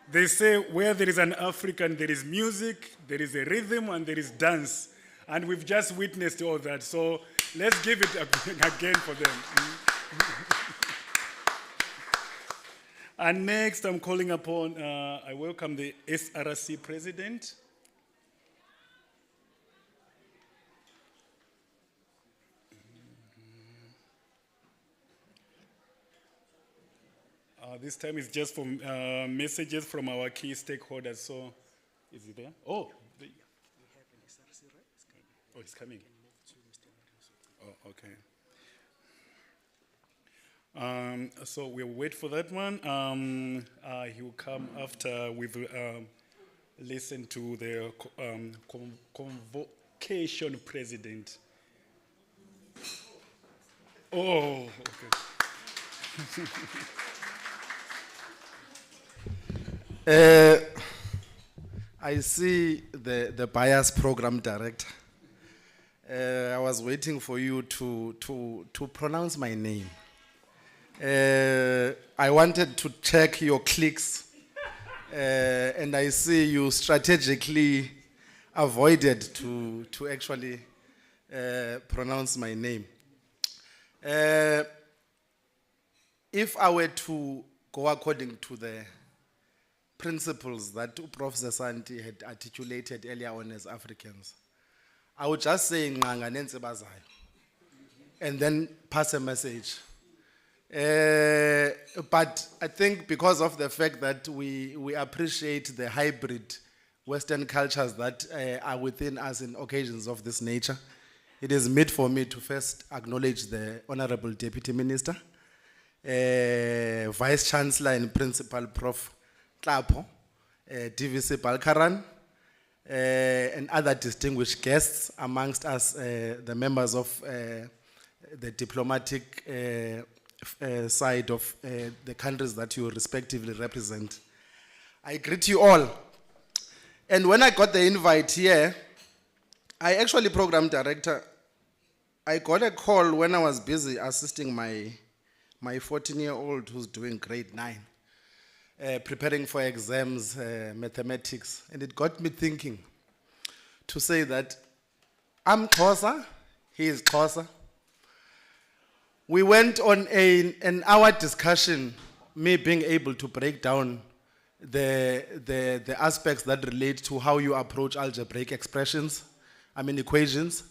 [SPEAKER 7] They say where there is an African, there is music, there is a rhythm, and there is dance. And we've just witnessed all that. So let's give it again for them. And next, I'm calling upon, I welcome the SRC president. This time it's just for messages from our key stakeholders. So, is it there? Oh, we have an SRC, right? It's coming. Oh, it's coming. Oh, okay. So we'll wait for that one. He will come after we've listened to the convocation president. Oh, okay.
[SPEAKER 14] I see the bias program director. I was waiting for you to pronounce my name. I wanted to check your clicks, and I see you strategically avoided to actually pronounce my name. If I were to go according to the principles that Professor Santi had articulated earlier on as Africans, I would just say "Nqanga nenseba zayo," and then pass a message. But I think because of the fact that we appreciate the hybrid Western cultures that are within us in occasions of this nature, it is meet for me to first acknowledge the Honorable Deputy Minister, Vice Chancellor and Principal Prof. Tlapo, DVC Balkaran, and other distinguished guests amongst us, the members of the diplomatic side of the countries that you respectively represent. I greet you all. And when I got the invite here, I actually, program director, I got a call when I was busy assisting my 14-year-old who's doing grade 9. Preparing for exams, mathematics, and it got me thinking to say that I'm Xhosa, he is Xhosa. We went on an hour discussion, me being able to break down the aspects that relate to how you approach algebraic expressions, equations,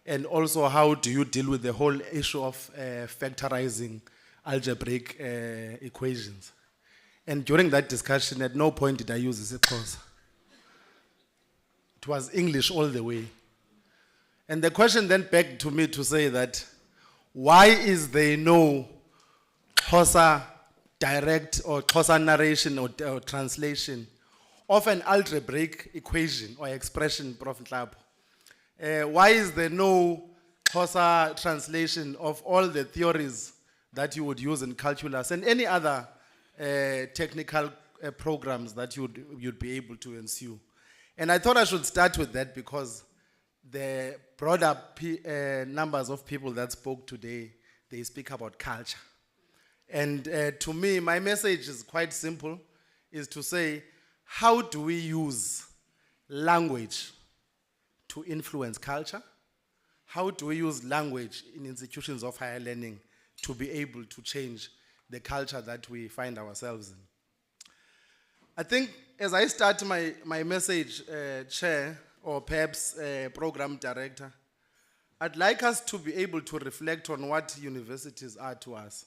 [SPEAKER 14] and also how do you deal with the whole issue of factorizing algebraic equations. And during that discussion, at no point did I use isiXhosa. It was English all the way. And the question then begged to me to say that, why is there no Xhosa direct or Xhosa narration or translation of an algebraic equation or expression, Prof. Tlapo? Why is there no Xhosa translation of all the theories that you would use in calculus and any other technical programs that you'd be able to ensue? And I thought I should start with that because the broader numbers of people that spoke today, they speak about culture. And to me, my message is quite simple, is to say, how do we use language to influence culture? How do we use language in institutions of higher learning to be able to change the culture that we find ourselves in? I think as I start my message, Chair, or perhaps Program Director, I'd like us to be able to reflect on what universities are to us.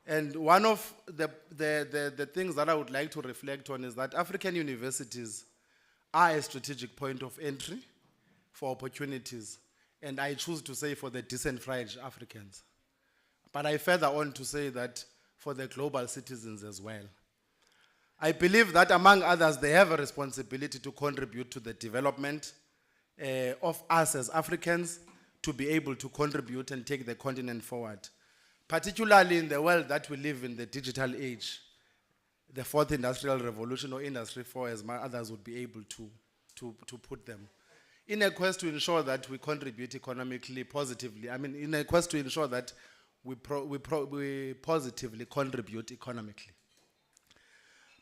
[SPEAKER 14] And one of the things that I would like to reflect on is that African universities are a strategic point of entry for opportunities, and I choose to say for the disenfranchised Africans. But I further on to say that for the global citizens as well. I believe that among others, they have a responsibility to contribute to the development of us as Africans, to be able to contribute and take the continent forward, particularly in the world that we live in, the digital age, the fourth industrial revolution, or Industry 4, as my others would be able to put them, in a quest to ensure that we contribute economically positively. In a quest to ensure that we positively contribute economically.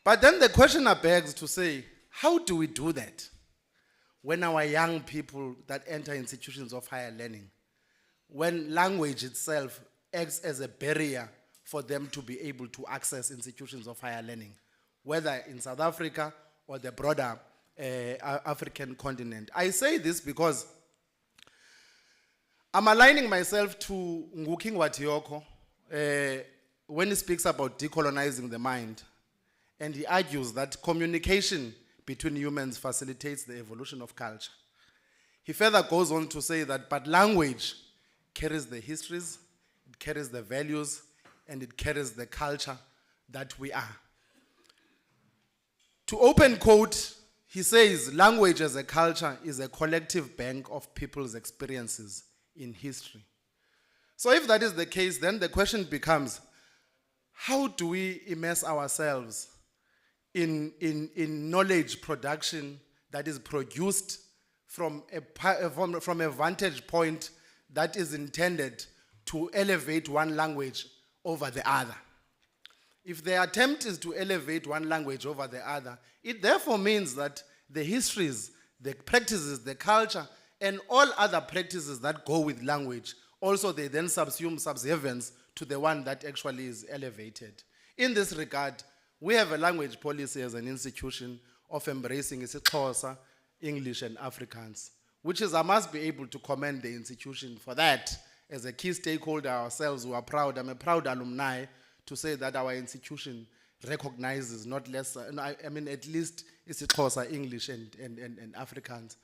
[SPEAKER 14] But then the questioner begs to say, how do we do that when our young people that enter institutions of higher learning, when language itself acts as a barrier for them to be able to access institutions of higher learning, whether in South Africa or the broader African continent? I say this because I'm aligning myself to Nguking Watioko when he speaks about decolonizing the mind. And he argues that communication between humans facilitates the evolution of culture. He further goes on to say that, but language carries the histories, it carries the values, and it carries the culture that we are. To open quote, he says, language as a culture is a collective bank of people's experiences in history. So if that is the case, then the question becomes, how do we immerse ourselves in knowledge production that is produced from a vantage point that is intended to elevate one language over the other? If the attempt is to elevate one language over the other, it therefore means that the histories, the practices, the culture, and all other practices that go with language, also they then subsume subservience to the one that actually is elevated. In this regard, we have a language policy as an institution of embracing isiXhosa, English, and Afrikaans, which is, I must be able to commend the institution for that. As a key stakeholder ourselves, we are proud. I'm a proud alumni to say that our institution recognizes not less, I mean at least isiXhosa, English, and Afrikaans.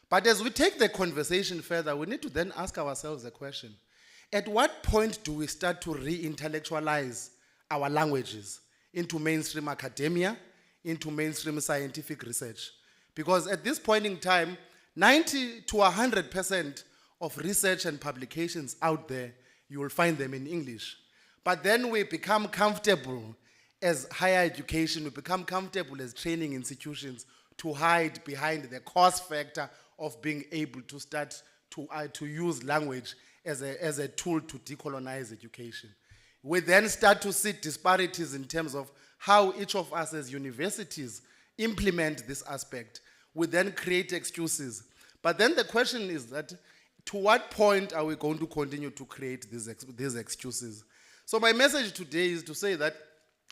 [SPEAKER 14] But as we take the conversation further, we need to then ask ourselves a question. At what point do we start to re-intellectualize our languages into mainstream academia, into mainstream scientific research? Because at this point in time, 90 to 100% of research and publications out there, you will find them in English. But then we become comfortable as higher education, we become comfortable as training institutions to hide behind the cost factor of being able to start to use language as a tool to decolonize education. We then start to see disparities in terms of how each of us as universities implement this aspect. We then create excuses. But then the question is that, to what point are we going to continue to create these excuses? So my message today is to say that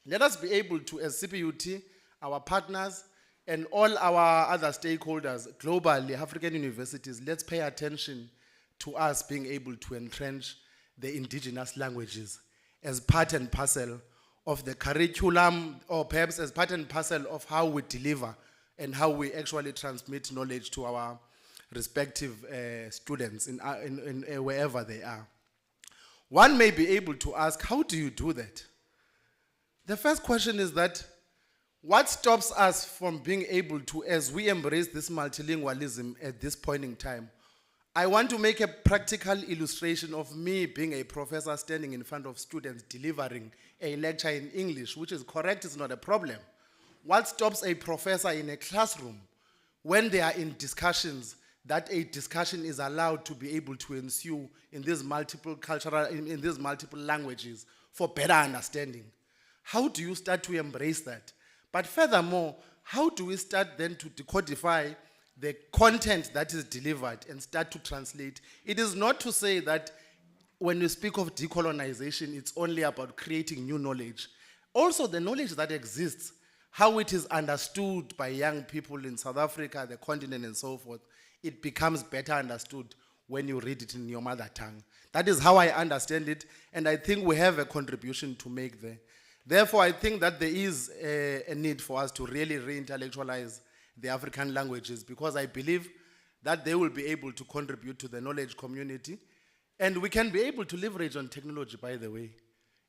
[SPEAKER 14] let us be able to, as CPUT, our partners, and all our other stakeholders, globally, African universities, let's pay attention to us being able to entrench the indigenous languages as part and parcel of the curriculum, or perhaps as part and parcel of how we deliver and how we actually transmit knowledge to our respective students in wherever they are. One may be able to ask, how do you do that? The first question is that, what stops us from being able to, as we embrace this multilingualism at this point in time? I want to make a practical illustration of me being a professor standing in front of students delivering a lecture in English, which is correct, it's not a problem. What stops a professor in a classroom when they are in discussions, that a discussion is allowed to be able to ensue in these multiple cultural, in these multiple languages for better understanding? How do you start to embrace that? But furthermore, how do we start then to decodify the content that is delivered and start to translate? It is not to say that when we speak of decolonization, it's only about creating new knowledge. Also, the knowledge that exists, how it is understood by young people in South Africa, the continent, and so forth, it becomes better understood when you read it in your mother tongue. That is how I understand it, and I think we have a contribution to make there. Therefore, I think that there is a need for us to really re-intellectualize the African languages, because I believe that they will be able to contribute to the knowledge community, and we can be able to leverage on technology, by the way.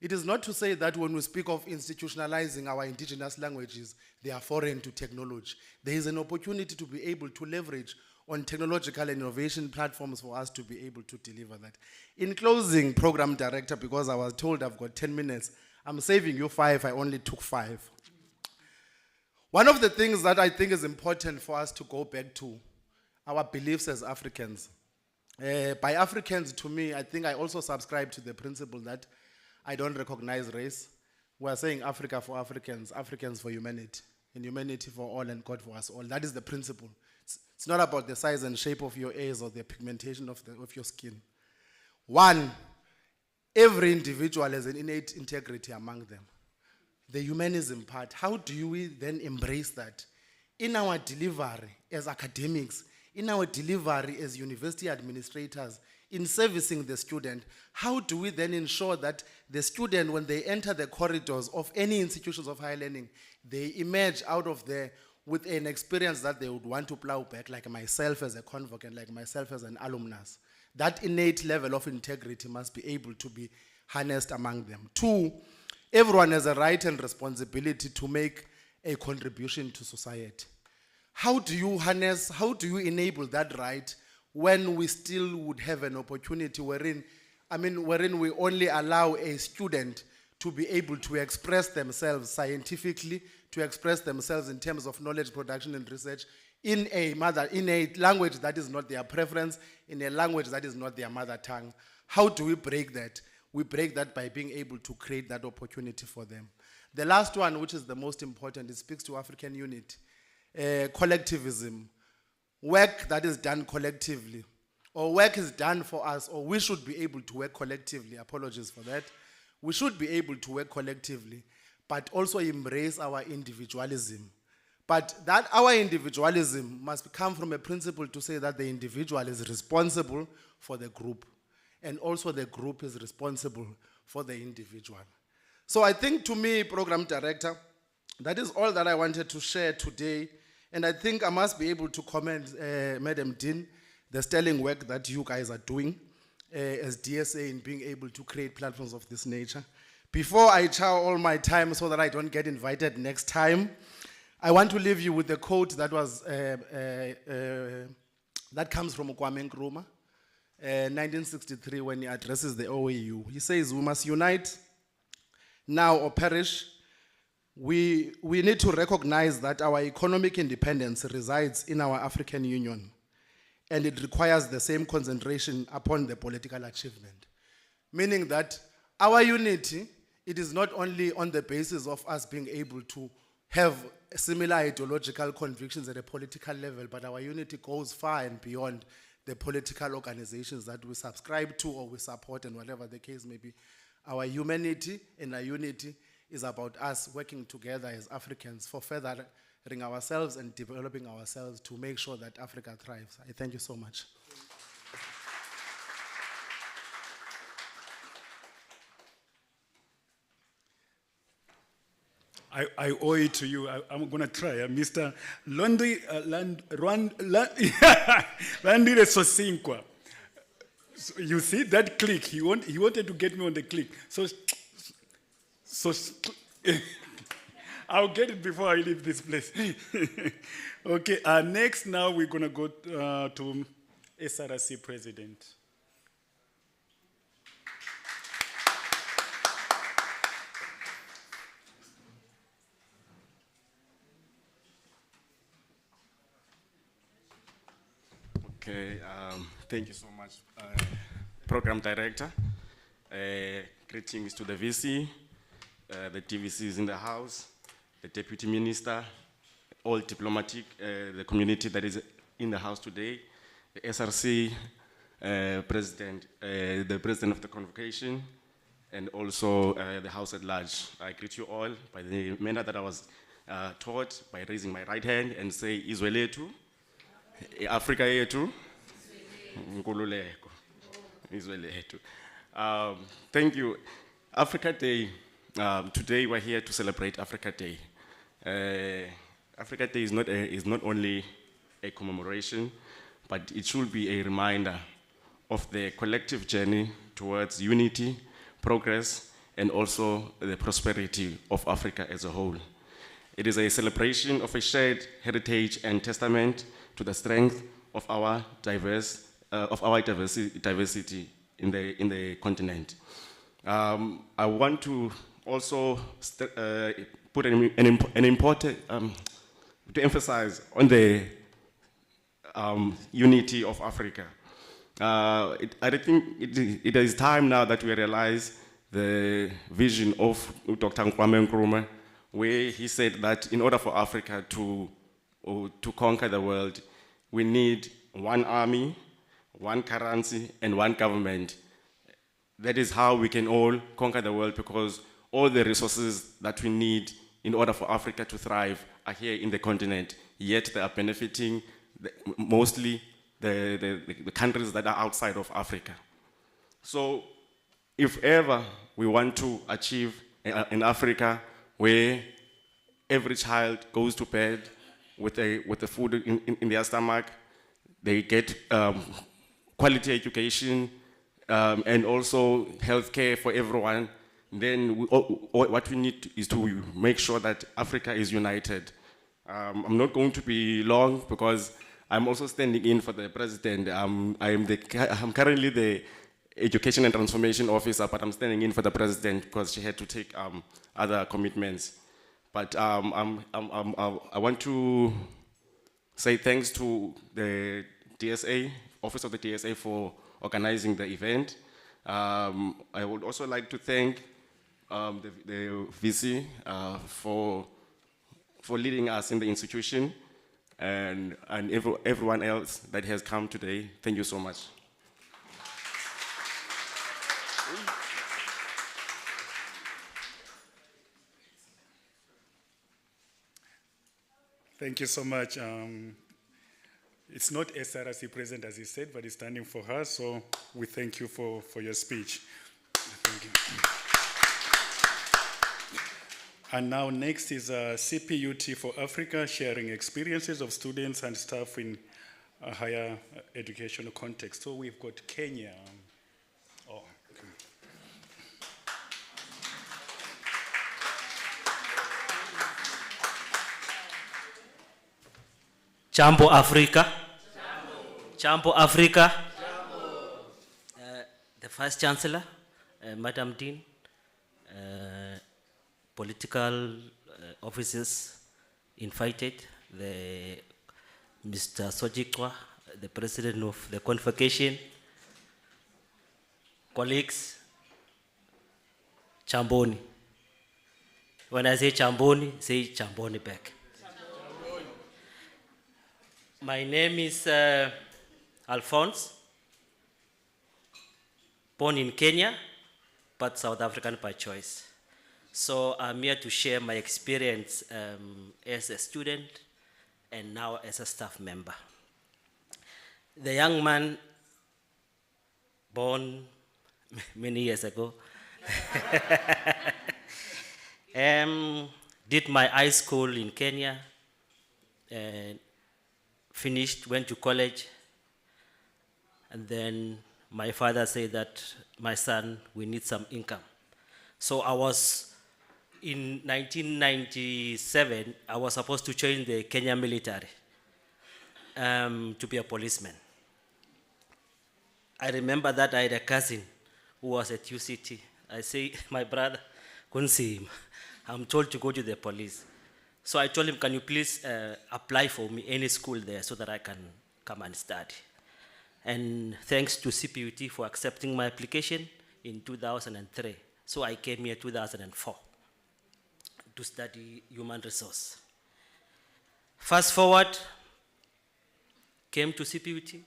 [SPEAKER 14] It is not to say that when we speak of institutionalizing our indigenous languages, they are foreign to technology. There is an opportunity to be able to leverage on technological innovation platforms for us to be able to deliver that. In closing, Program Director, because I was told I've got 10 minutes, I'm saving you 5, I only took 5. One of the things that I think is important for us to go back to, our beliefs as Africans. By Africans, to me, I think I also subscribe to the principle that I don't recognize race, we are saying Africa for Africans, Africans for humanity, and humanity for all and God for us all. That is the principle. It's not about the size and shape of your ears or the pigmentation of your skin. One, every individual has an innate integrity among them. The humanism part, how do we then embrace that? In our delivery as academics, in our delivery as university administrators, in servicing the student, how do we then ensure that the student, when they enter the corridors of any institutions of higher learning, they emerge out of there with an experience that they would want to plow back, like myself as a convocant, like myself as an alumnus. That innate level of integrity must be able to be harnessed among them. Two, everyone has a right and responsibility to make a contribution to society. How do you harness, how do you enable that right when we still would have an opportunity wherein we only allow a student to be able to express themselves scientifically, to express themselves in terms of knowledge production and research in a language that is not their preference, in a language that is not their mother tongue? How do we break that? We break that by being able to create that opportunity for them. The last one, which is the most important, it speaks to African unity. Collectivism, work that is done collectively, or work is done for us, or we should be able to work collectively. Apologies for that. We should be able to work collectively, but also embrace our individualism. But that our individualism must come from a principle to say that the individual is responsible for the group, and also the group is responsible for the individual. So I think, to me, Program Director, that is all that I wanted to share today. And I think I must be able to commend Madam Dean, the sterling work that you guys are doing as DSA in being able to create platforms of this nature. Before I chow all my time so that I don't get invited next time, I want to leave you with a quote that was that comes from Kwame Nkrumah, 1963, when he addresses the OAU. He says, "We must unite now or perish. We need to recognize that our economic independence resides in our African Union, and it requires the same concentration upon the political achievement." Meaning that our unity, it is not only on the basis of us being able to have similar ideological convictions at a political level, but our unity goes far and beyond the political organizations that we subscribe to or we support, and whatever the case may be. Our humanity and our unity is about us working together as Africans for furthering ourselves and developing ourselves to make sure that Africa thrives. I thank you so much.
[SPEAKER 7] I owe it to you. I'm going to try. Mr. Landire Sosinkwa. So you see that click? He wanted to get me on the click. So I'll get it before I leave this place. Okay, next now we're going to go to SRC President.
[SPEAKER 15] Okay, thank you so much, Program Director. Greetings to the VC, the TVCs in the house, the Deputy Minister, all diplomatic, the community that is in the house today, the SRC President, the President of the Convocation, and also the House at large. I greet you all by the manner that I was taught, by raising my right hand and say, Izweletu, Africa yetu, Nkululeko, Izweletu. Thank you. Africa Day. Today we're here to celebrate Africa Day. Africa Day is not only a commemoration, but it should be a reminder of the collective journey towards unity, progress, and also the prosperity of Africa as a whole. It is a celebration of a shared heritage and testament to the strength of our diversity in the continent. I want to also put an important, to emphasize on the unity of Africa. I think it is time now that we realize the vision of Dr. Kwame Nkrumah, where he said that in order for Africa to conquer the world, we need one army, one currency, and one government. That is how we can all conquer the world, because all the resources that we need in order for Africa to thrive are here in the continent, yet they are benefiting mostly the countries that are outside of Africa. So if ever we want to achieve in Africa where every child goes to bed with the food in their stomach, they get quality education, and also healthcare for everyone, then what we need is to make sure that Africa is united. I'm not going to be long because I'm also standing in for the president. I'm currently the Education and Transformation Officer, but I'm standing in for the president because she had to take other commitments. But I want to say thanks to the DSA, Office of the DSA, for organizing the event. I would also like to thank the VC for leading us in the institution, and everyone else that has come today. Thank you so much.
[SPEAKER 7] Thank you so much. It's not SRC present, as he said, but he's standing for her, so we thank you for your speech. Thank you. And now next is CPUT for Africa, sharing experiences of students and staff in a higher educational context. So we've got Kenya.
[SPEAKER 16] Jambo Africa. Jambo Africa. The Vice Chancellor, Madam Dean, political officers invited, Mr. Sojikwa, the President of the Convocation, colleagues, Chamboni. When I say Chamboni, say Chamboni back. My name is Alphonse, born in Kenya, but South African by choice. So I'm here to share my experience as a student and now as a staff member. The young man born many years ago did my high school in Kenya, and finished, went to college, and then my father said that, my son, we need some income. So I was, in 1997, I was supposed to join the Kenya military to be a policeman. I remember that I had a cousin who was at UCT. I say, my brother, couldn't see him. I'm told to go to the police. So I told him, can you please apply for me any school there so that I can come and study. And thanks to CPUT for accepting my application in 2003. So I came here 2004 to study human resource. Fast forward, came to CPUT,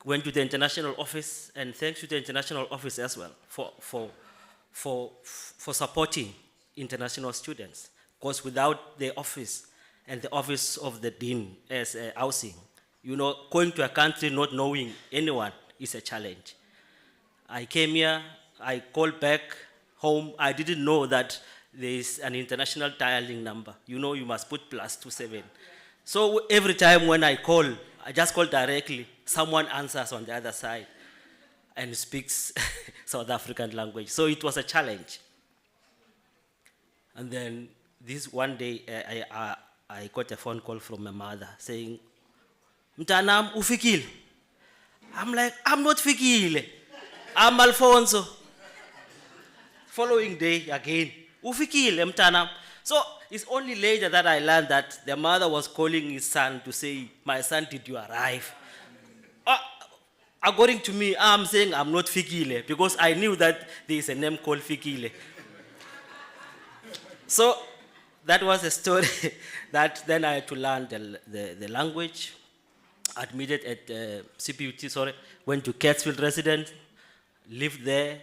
[SPEAKER 16] went to the international office, and thanks to the international office as well for supporting international students. Because without the office and the office of the dean as a housing, you know, going to a country not knowing anyone is a challenge. I came here, I called back home. I didn't know that there is an international dialing number. You know, you must put +27. So every time when I call, I just call directly. Someone answers on the other side and speaks South African language. So it was a challenge. And then this one day, I got a phone call from my mother saying, Mtanam, ufikile? I'm like, I'm not fikile. I'm Alfonso. Following day again, ufikile, Mtanam. So it's only later that I learned that the mother was calling his son to say, my son, did you arrive? according to me, I'm saying I'm not Fikile because I knew that there is a name called Fikile. So that was a story that then I had to learn the language, admitted at CPUT, went to Catsfield residence, lived there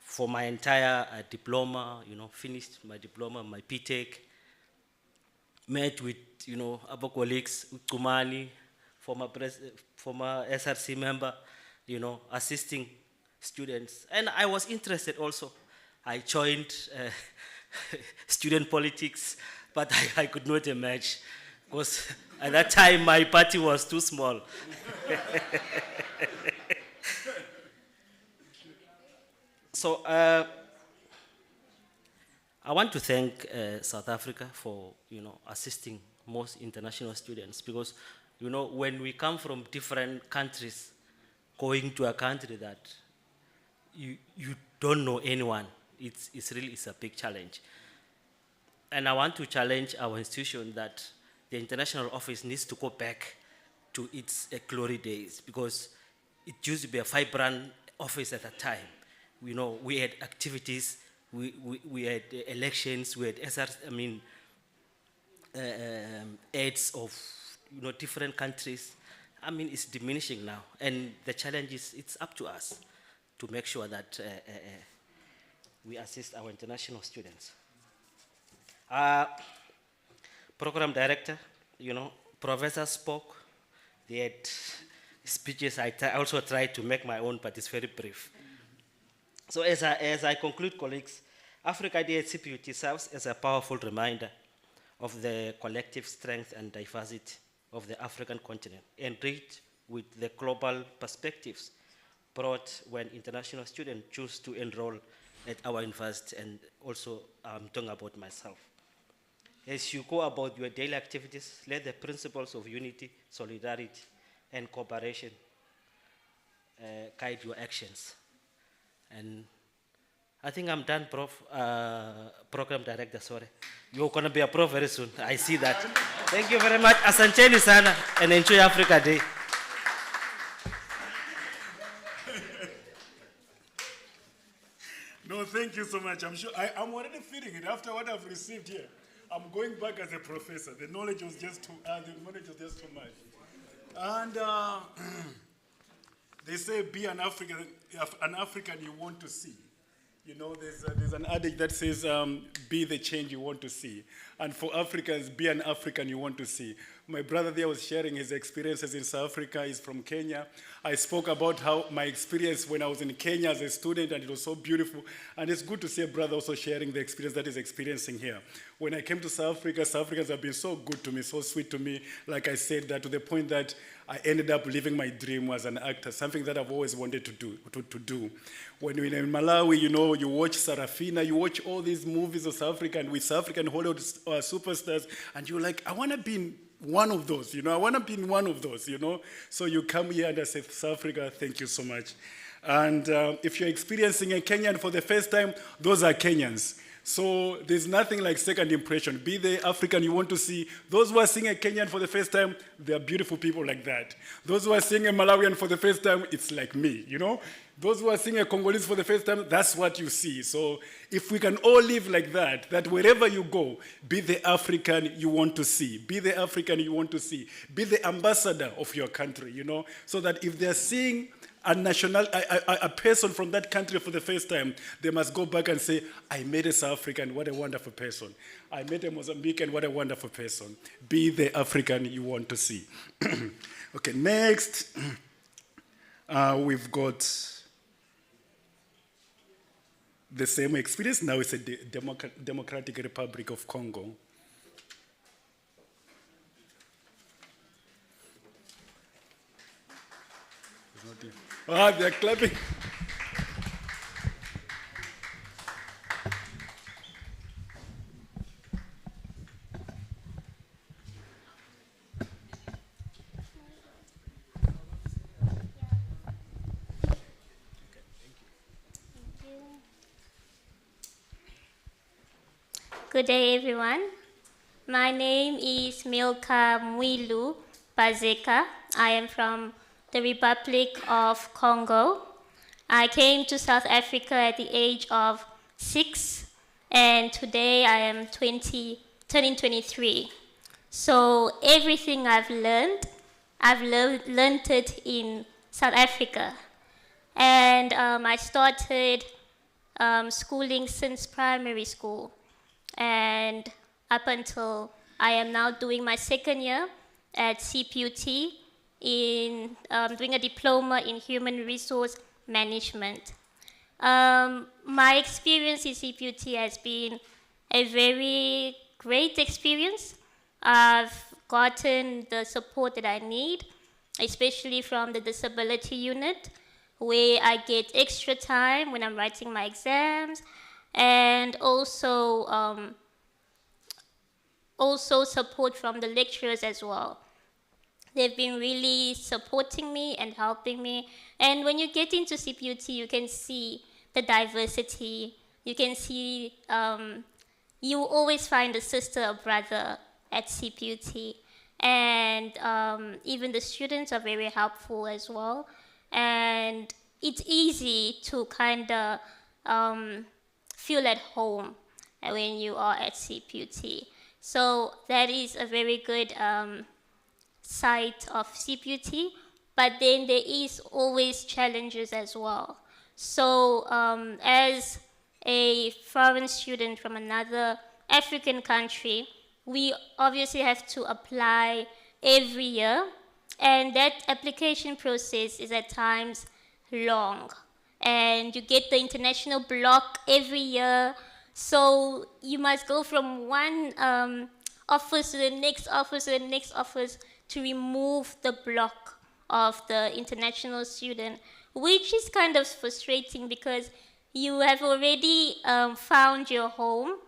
[SPEAKER 16] for my entire diploma, finished my diploma, my PTech, met with, other colleagues, Kumani, former SRC member, assisting students. And I was interested also. I joined student politics, but I could not emerge because at that time my party was too small. So I want to thank South Africa for assisting most international students because when we come from different countries, going to a country that you don't know anyone, it's really a big challenge. And I want to challenge our institution that the international office needs to go back to its glory days because it used to be a vibrant office at that time. We had activities, we had elections, we had aids of different countries. It's diminishing now, and the challenge is it's up to us to make sure that we assist our international students. Program director, professor spoke. They had speeches. I also tried to make my own, but it's very brief. So as I conclude, colleagues, Africa Day at CPUT serves as a powerful reminder of the collective strength and diversity of the African continent, enriched with the global perspectives brought when international students choose to enroll at our university, and also I'm talking about myself. As you go about your daily activities, let the principles of unity, solidarity, and cooperation guide your actions. And I think I'm done, Prof. Program Director, sorry. You're going to be a Prof very soon. I see that. Thank you very much. Asanteni sana, and enjoy Africa Day.
[SPEAKER 7] No, thank you so much. I'm sure I'm already feeling it after what I've received here. I'm going back as a professor. The knowledge was just too much. And they say, be an African you want to see. There's an adage that says, be the change you want to see. And for Africans, be an African you want to see. My brother there was sharing his experiences in South Africa. He's from Kenya. I spoke about how my experience when I was in Kenya as a student, and it was so beautiful. And it's good to see a brother also sharing the experience that he's experiencing here. When I came to South Africa, South Africans have been so good to me, so sweet to me. Like I said, that to the point that I ended up living my dream as an actor, something that I've always wanted to do. When you're in Malawi, you watch Sarafina, you watch all these movies of South Africa and with South African Hollywood superstars, and you're like, I want to be in one of those, I want to be in one of those, So you come here and I say, South Africa, thank you so much. And if you're experiencing a Kenyan for the first time, those are Kenyans. So there's nothing like second impression. Be the African you want to see. Those who are seeing a Kenyan for the first time, they are beautiful people like that. Those who are seeing a Malawian for the first time, it's like me, Those who are seeing a Congolese for the first time, that's what you see. So if we can all live like that, that wherever you go, be the African you want to see. Be the African you want to see. Be the ambassador of your country, So that if they're seeing a person from that country for the first time, they must go back and say, I met a South African, what a wonderful person. I met a Mozambican, what a wonderful person. Be the African you want to see. Okay, next, we've got the same experience. Now it's a Democratic Republic of Congo. They're clapping.
[SPEAKER 17] Good day, everyone. My name is Milka Mwilu Bazeka. I am from the Republic of Congo. I came to South Africa at the age of 6, and today I am turning 23. So everything I've learned it in South Africa. And I started schooling since primary school. And up until I am now doing my second year at CPUT in doing a diploma in human resource management. My experience in CPUT has been a very great experience. I've gotten the support that I need, especially from the disability unit, where I get extra time when I'm writing my exams, and also support from the lecturers as well. They've been really supporting me and helping me. And when you get into CPUT, you can see the diversity. You can see, you always find a sister or brother at CPUT. And even the students are very helpful as well. And it's easy to kind of feel at home when you are at CPUT. So that is a very good side of CPUT, but then there is always challenges as well. So as a foreign student from another African country, we obviously have to apply every year, and that application process is at times long. And you get the international block every year, so you must go from one office to the next office to the next office to remove the block of the international student, which is kind of frustrating because you have already found your home,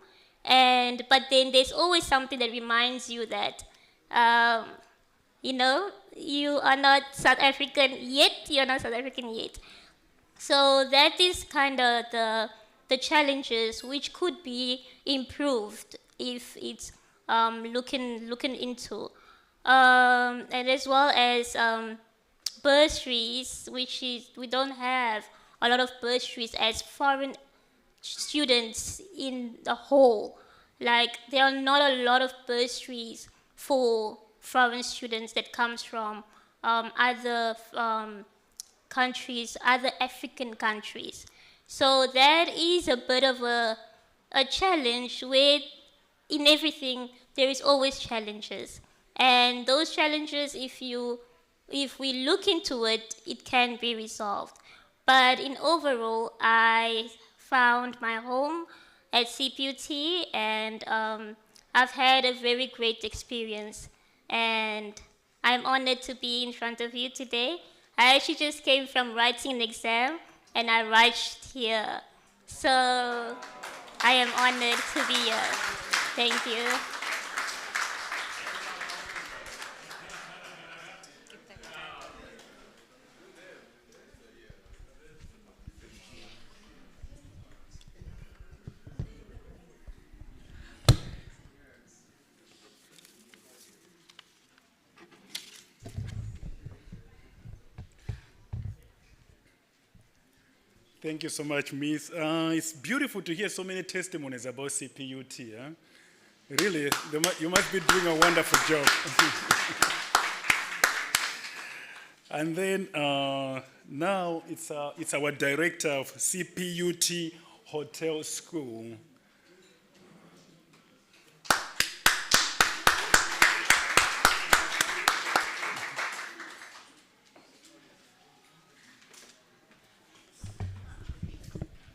[SPEAKER 17] but then there's always something that reminds you that, you are not South African yet, So that is kind of the challenges which could be improved if it's looking into. And as well as bursaries, we don't have a lot of bursaries as foreign students in the whole. Like, there are not a lot of bursaries for foreign students that comes from other countries, other African countries. So that is a bit of a challenge where in everything there is always challenges. And those challenges, if we look into it, it can be resolved. But in overall, I found my home at CPUT, and I've had a very great experience. And I'm honored to be in front of you today. I actually just came from writing an exam, and I rushed here. So I am honored to be here. Thank you.
[SPEAKER 7] Thank you so much, Miss. It's beautiful to hear so many testimonies about CPUT. Huh? Really, you must be doing a wonderful job. And then now it's our director of CPUT Hotel School.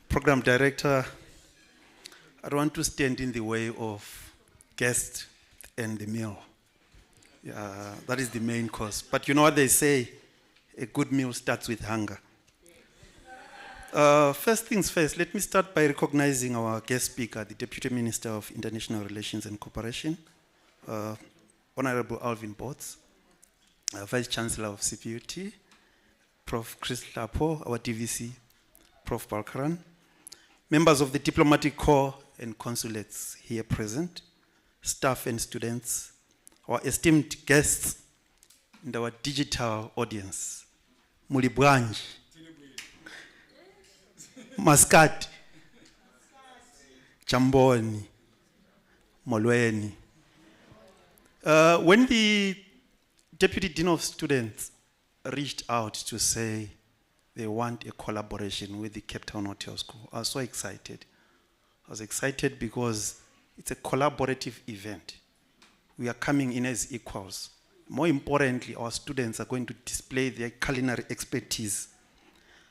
[SPEAKER 18] Program Director, I don't want to stand in the way of guests and the meal. That is the main cause. But you know what they say, a good meal starts with hunger. First things first, let me start by recognizing our guest speaker, the Deputy Minister of International Relations and Cooperation, Honorable Alvin Botts, Vice Chancellor of CPUT, Prof. Chris Lapo, our DVC, Prof. Balkaran, members of the diplomatic corps and consulates here present, staff and students, our esteemed guests, and our digital audience. Muli bwanji. Mascati. Chamboni. Molweni. When the Deputy Dean of Students reached out to say they want a collaboration with the Cape Town Hotel School, I was so excited. I was excited because it's a collaborative event. We are coming in as equals. More importantly, our students are going to display their culinary expertise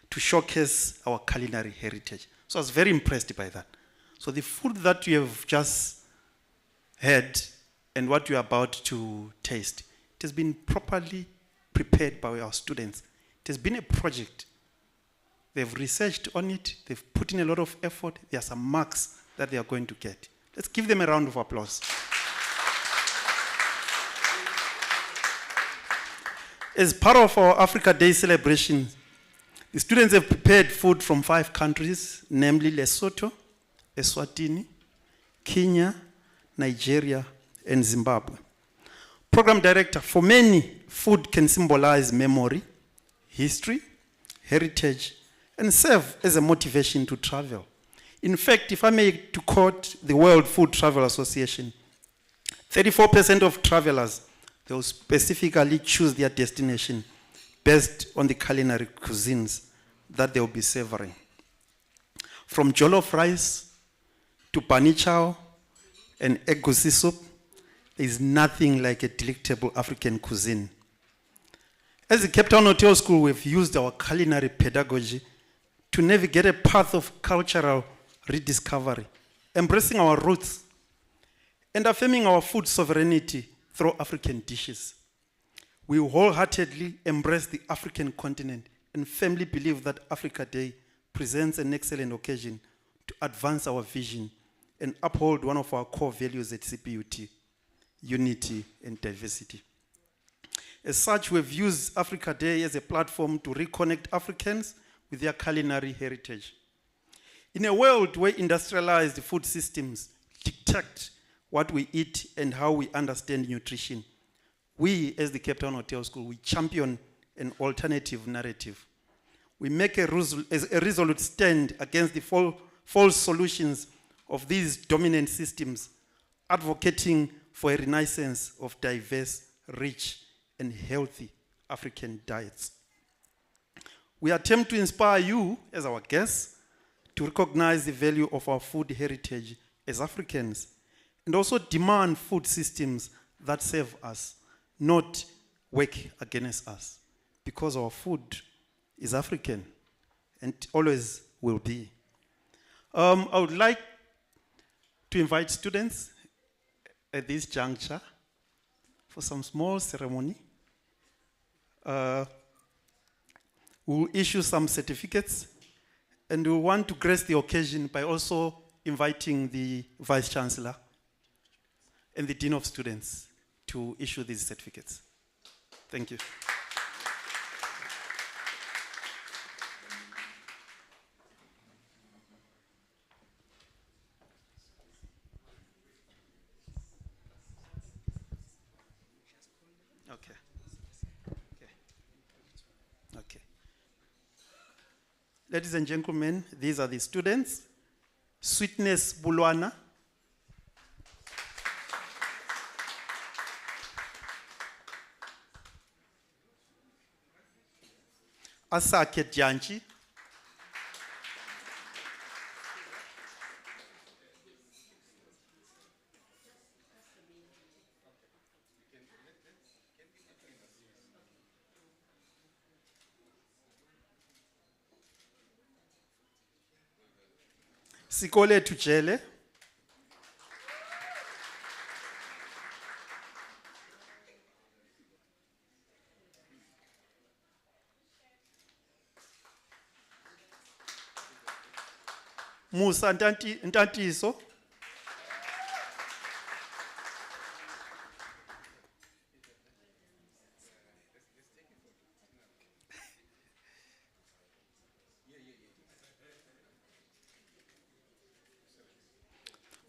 [SPEAKER 18] to showcase our culinary heritage. So I was very impressed by that. So the food that you have just had and what you are about to taste, it has been properly prepared by our students. It has been a project. They've researched on it, they've put in a lot of effort, there are some marks that they are going to get. Let's give them a round of applause. As part of our Africa Day celebration, the students have prepared food from 5 countries, namely Lesotho, Eswatini, Kenya, Nigeria, and Zimbabwe. Program director, for many, food can symbolize memory, history, heritage, and serve as a motivation to travel. In fact, if I may to quote the World Food Travel Association, 34% of travelers, they will specifically choose their destination based on the culinary cuisines that they will be savoring. From jollof rice to pani chow and egusi soup, there is nothing like a delectable African cuisine. As the Cape Town Hotel School, we've used our culinary pedagogy to navigate a path of cultural rediscovery, embracing our roots and affirming our food sovereignty through African dishes. We wholeheartedly embrace the African continent and firmly believe that Africa Day presents an excellent occasion to advance our vision and uphold one of our core values at CPUT, unity and diversity. As such, we've used Africa Day as a platform to reconnect Africans with their culinary heritage. In a world where industrialized food systems dictate what we eat and how we understand nutrition, we, as the Cape Town Hotel School, we champion an alternative narrative. We make a resolute stand against the false solutions of these dominant systems, advocating for a renaissance of diverse, rich, and healthy African diets. We attempt to inspire you, as our guests, to recognize the value of our food heritage as Africans, and also demand food systems that serve us, not work against us, because our food is African and always will be. I would like to invite students at this juncture for some small ceremony. We'll issue some certificates, and we want to grace the occasion by also inviting the Vice Chancellor and the Dean of Students to issue these certificates. Thank you. Okay. Okay. Ladies and gentlemen, these are the students. Sweetness Bulwana. Asake Djanchi. Sikole Tujele. Musa Ntantiso.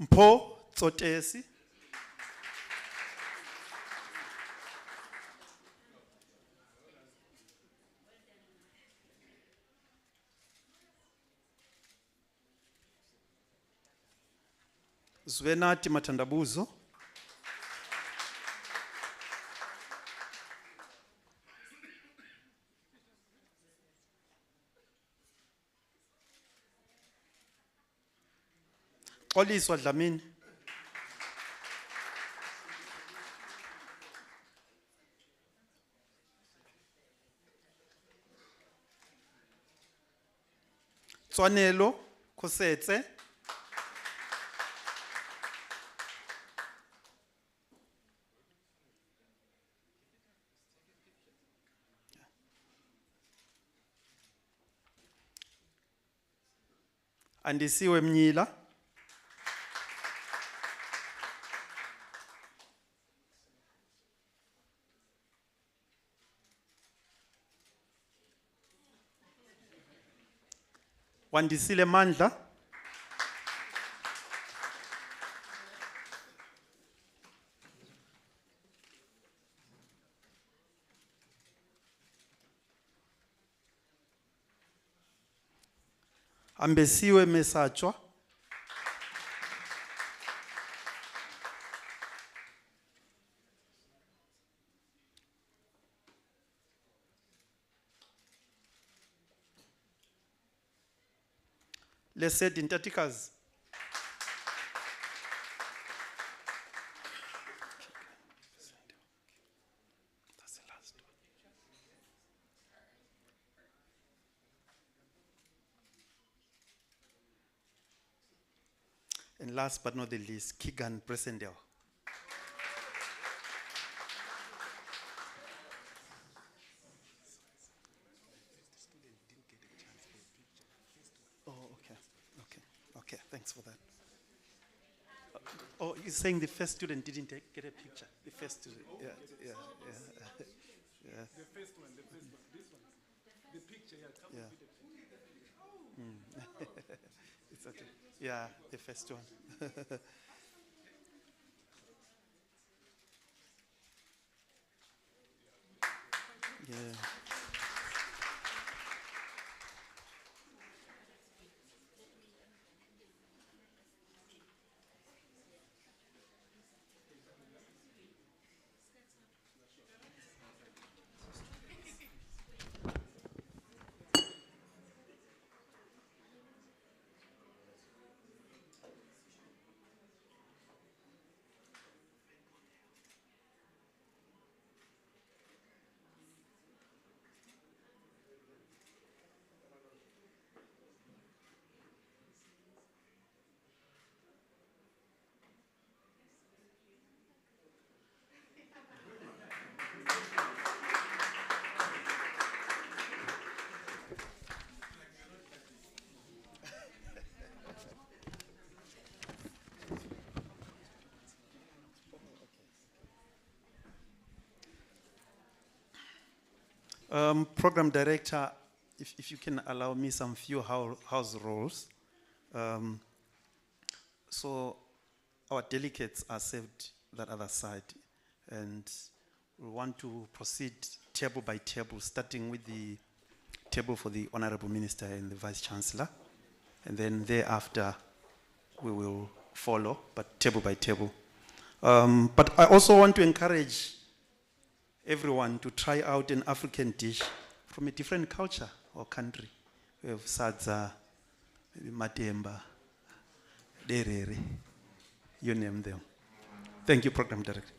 [SPEAKER 18] Mpho Tsotesi. Zwenathi Mathandabuzo. Xoliswa Dlamini. Tswanelo Khosetse. Andisiwe Mnyila. Wandisile Mandla. Ambesiwe Mesachwa. Lesedi Ntatikazi. That's the last one. And last but not the least, Kigan Presendel. Oh, okay. Okay, thanks for that. Oh, you're saying the first student didn't get a picture? The first student, yeah. Yeah.
[SPEAKER 7] The first one, this one. The picture, come
[SPEAKER 18] Yeah.
[SPEAKER 7] with the picture.
[SPEAKER 18] It's okay. Yeah, the first one. Yeah. Program director, if you can allow me some few house roles. So our delegates are served that other side, and we want to proceed table by table, starting with the table for the Honorable Minister and the Vice Chancellor, and then thereafter we will follow, but table by table. But I also want to encourage everyone to try out an African dish from a different culture or country. We have sadza, maybe matemba, derere, you name them. Thank you, Program Director.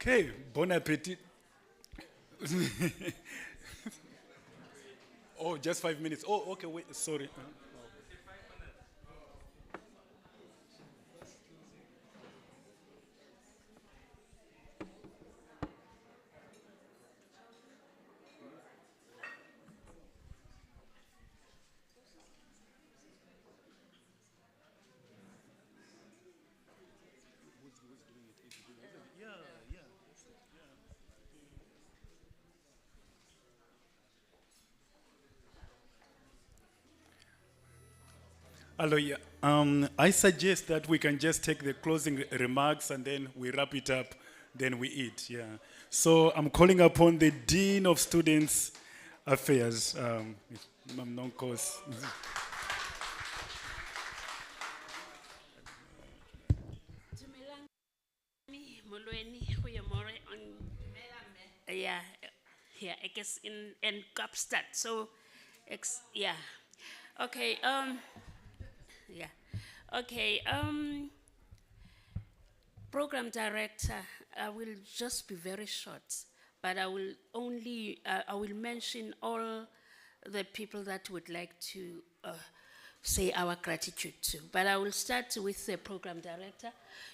[SPEAKER 7] Okay, bon appetit. Oh, just 5 minutes. Oh, okay, wait, sorry. Hello, yeah. I suggest that we can just take the closing remarks and then we wrap it up, then we eat, yeah. So I'm calling upon the Dean of Students Affairs, Ma'am Nonkos.
[SPEAKER 19] Yeah, yeah, I guess in Kapstad. So, yeah, okay. Yeah, okay. Program director, I will just be very short, but I will only I will mention all the people that would like to say our gratitude to. But I will start with the program director,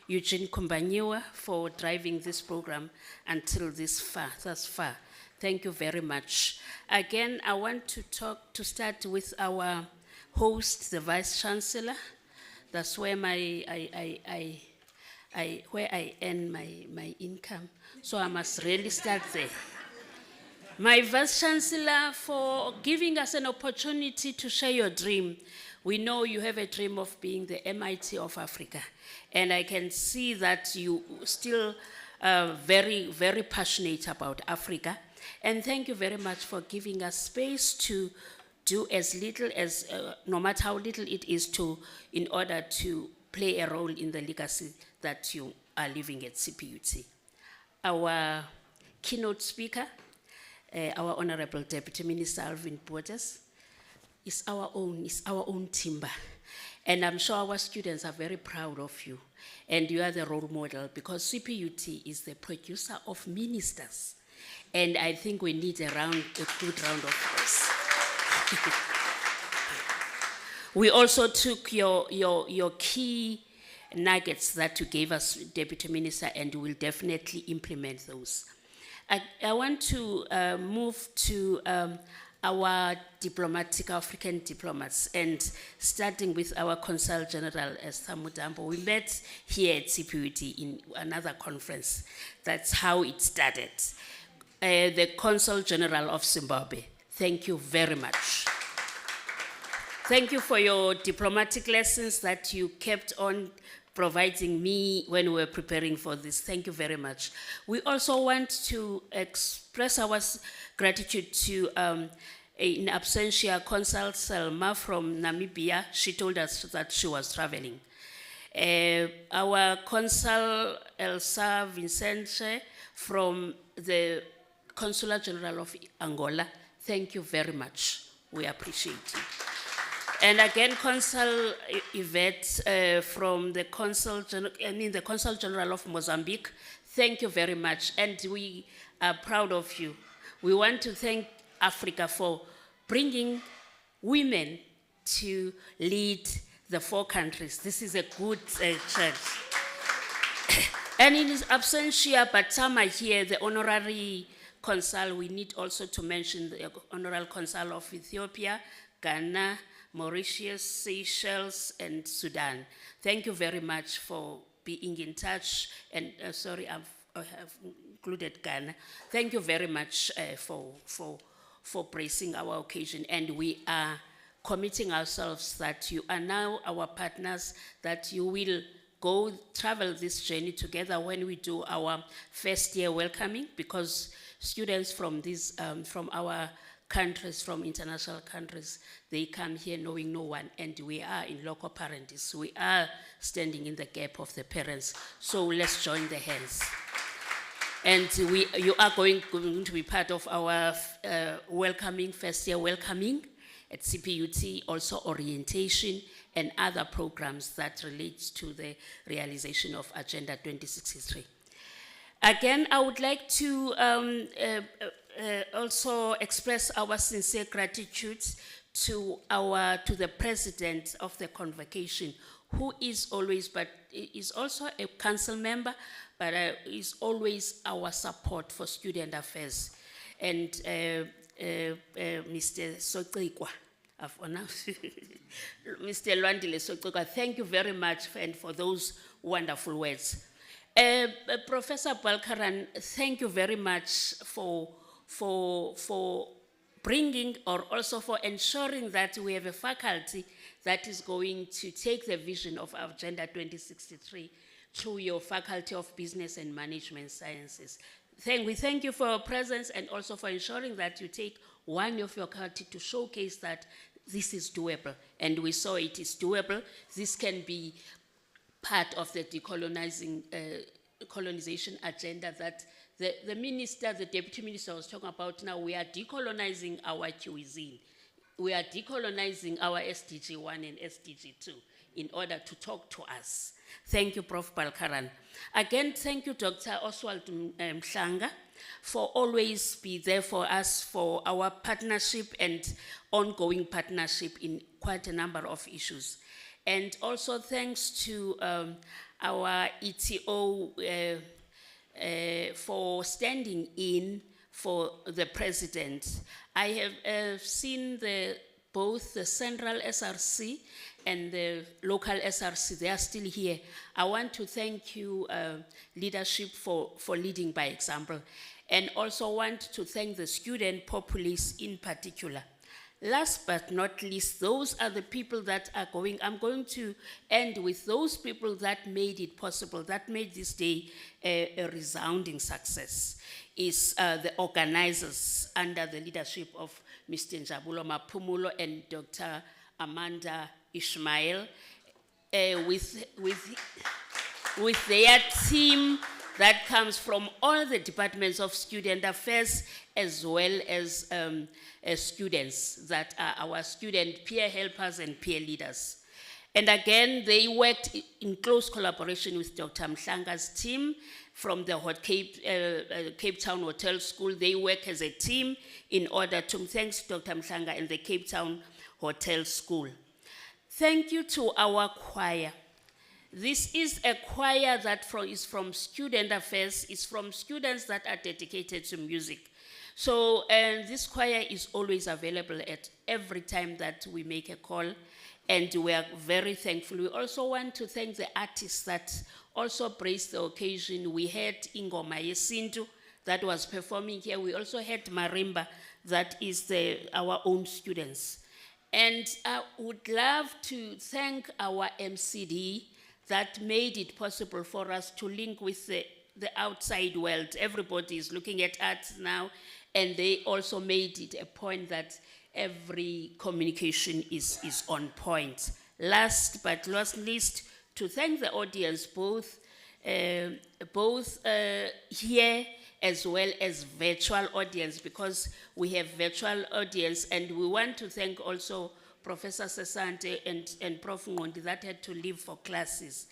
[SPEAKER 19] Eugene Kumbanyiwa, for driving this program until thus far. Thank you very much. Again, I want to start with our host, the Vice Chancellor. That's where where I earn my income. So I must really start there. My Vice Chancellor, for giving us an opportunity to share your dream. We know you have a dream of being the MIT of Africa. And I can see that you still very, very passionate about Africa. And thank you very much for giving us space to do as little as, no matter how little it is in order to play a role in the legacy that you are leaving at CPUT. Our keynote speaker, our Honorable Deputy Minister Alvin Bottas, is our own timber. And I'm sure our students are very proud of you. And you are the role model because CPUT is the producer of ministers. And I think we need a good round of applause. We also took your key nuggets that you gave us, Deputy Minister, and we will definitely implement those. I want to move to our African diplomats, and starting with our Consul General, Esther Mudambo. We met here at CPUT in another conference. That's how it started. The Consul General of Zimbabwe, thank you very much. Thank you for your diplomatic lessons that you kept on providing me when we were preparing for this. Thank you very much. We also want to express our gratitude to in absentia Consul Selma from Namibia. She told us that she was traveling. Our Consul Elsa Vicente from the Consular General of Angola, thank you very much. We appreciate it. And again, Consul Yvette from the Consul General of Mozambique, thank you very much. And we are proud of you. We want to thank Africa for bringing women to lead the 4 countries. This is a good church. And in his absentia, but some are here, the honorary consul, we need also to mention the honorary consul of Ethiopia, Ghana, Mauritius, Seychelles, and Sudan. Thank you very much for being in touch. And sorry, I have included Ghana. Thank you very much for praising our occasion. And we are committing ourselves that you are now our partners, that you will travel this journey together when we do our first year welcoming, because students from from our countries, from international countries, they come here knowing no one, and we are in local parentis. We are standing in the gap of the parents. So let's join the hands. And you are going to be part of our first year welcoming at CPUT, also orientation and other programs that relate to the realization of Agenda 2063. Again, I would like to also express our sincere gratitude to the president of the convocation, who is also a council member, but is always our support for student affairs. And Mr. Sotrikwa, Mr. Lwandile Sotrikwa, thank you very much for those wonderful words. Professor Balkaran, thank you very much for bringing, or also for ensuring that we have a faculty that is going to take the vision of our Agenda 2063 through your Faculty of Business and Management Sciences. We thank you for your presence and also for ensuring that you take one of your faculty to showcase that this is doable. And we saw it is doable. This can be part of the decolonization agenda that the minister, the deputy minister was talking about now. We are decolonizing our cuisine. We are decolonizing our SDG 1 and SDG 2 in order to talk to us. Thank you, Prof. Balkaran. Again, thank you, Dr. Oswald Mhlanga, for always be there for us for our partnership and ongoing partnership in quite a number of issues. And also thanks to our ETO for standing in for the president. I have seen both the central SRC and the local SRC, they are still here. I want to thank you, leadership, for leading by example. And also want to thank the student populace in particular. Last but not least, those are the people that are I'm going to end with those people that made it possible, that made this day a resounding success, is the organizers under the leadership of Mr. Njabulo Mapumulo and Dr. Amanda Ishmael, with their team that comes from all the departments of student affairs as well as students that are our student peer helpers and peer leaders. And again, they worked in close collaboration with Dr. Mhlanga's team from the Cape Town Hotel School. They work as a team in order to, thanks to Dr. Mhlanga and the Cape Town Hotel School. Thank you to our choir. This is a choir that is from student affairs, it's from students that are dedicated to music. So this choir is always available at every time that we make a call, and we are very thankful. We also want to thank the artists that also braced the occasion. We had Ingoma Yesintu that was performing here. We also had Marimba, that is our own students. And I would love to thank our MCD that made it possible for us to link with the outside world. Everybody is looking at arts now, and they also made it a point that every communication is on point. Last but not least, to thank the audience, both here as well as virtual audience, because we have virtual audience, and we want to thank also Professor Sesante and Prof. Ngondi that had to leave for classes.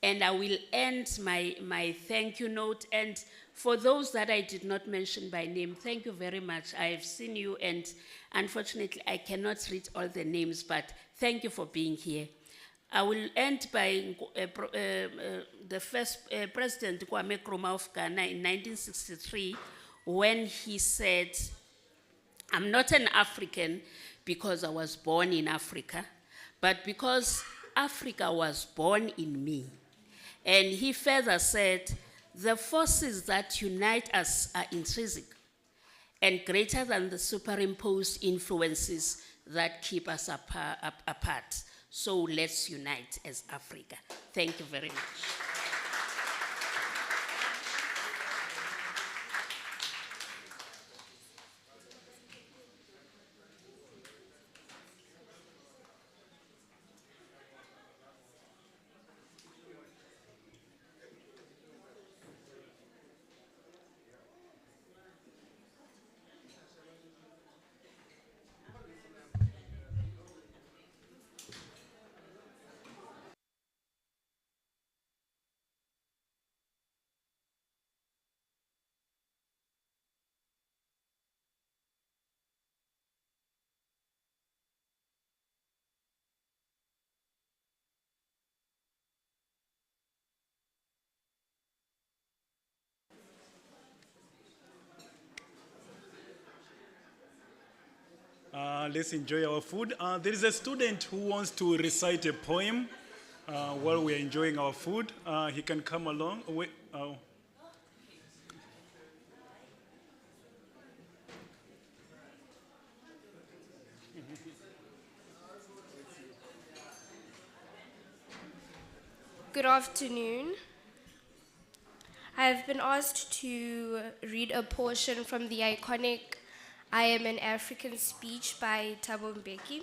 [SPEAKER 19] And I will end my thank you note. And for those that I did not mention by name, thank you very much. I have seen you, and unfortunately I cannot read all the names, but thank you for being here. I will end by the first President Kwame Nkrumah of Ghana in 1963, when he said, "I'm not an African because I was born in Africa, but because Africa was born in me." And he further said, "The forces that unite us are intrinsic and greater than the superimposed influences that keep us apart. So let's unite as Africa." Thank you very much.
[SPEAKER 7] Let's enjoy our food. There is a student who wants to recite a poem while we're enjoying our food. He can come along. Wait,
[SPEAKER 20] Good afternoon. I have been asked to read a portion from the iconic I Am an African speech by Thabo Mbeki,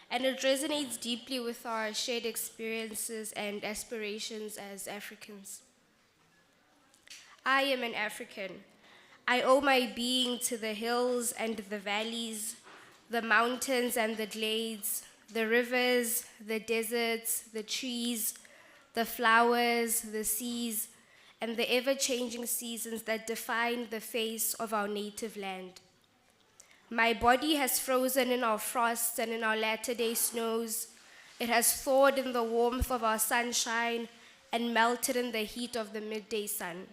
[SPEAKER 20] and it resonates deeply with our shared experiences and aspirations as Africans. I am an African. I owe my being to the hills and the valleys, the mountains and the glades, the rivers, the deserts, the trees, the flowers, the seas, and the ever-changing seasons that define the face of our native land. My body has frozen in our frosts and in our latter-day snows. It has thawed in the warmth of our sunshine and melted in the heat of the midday sun.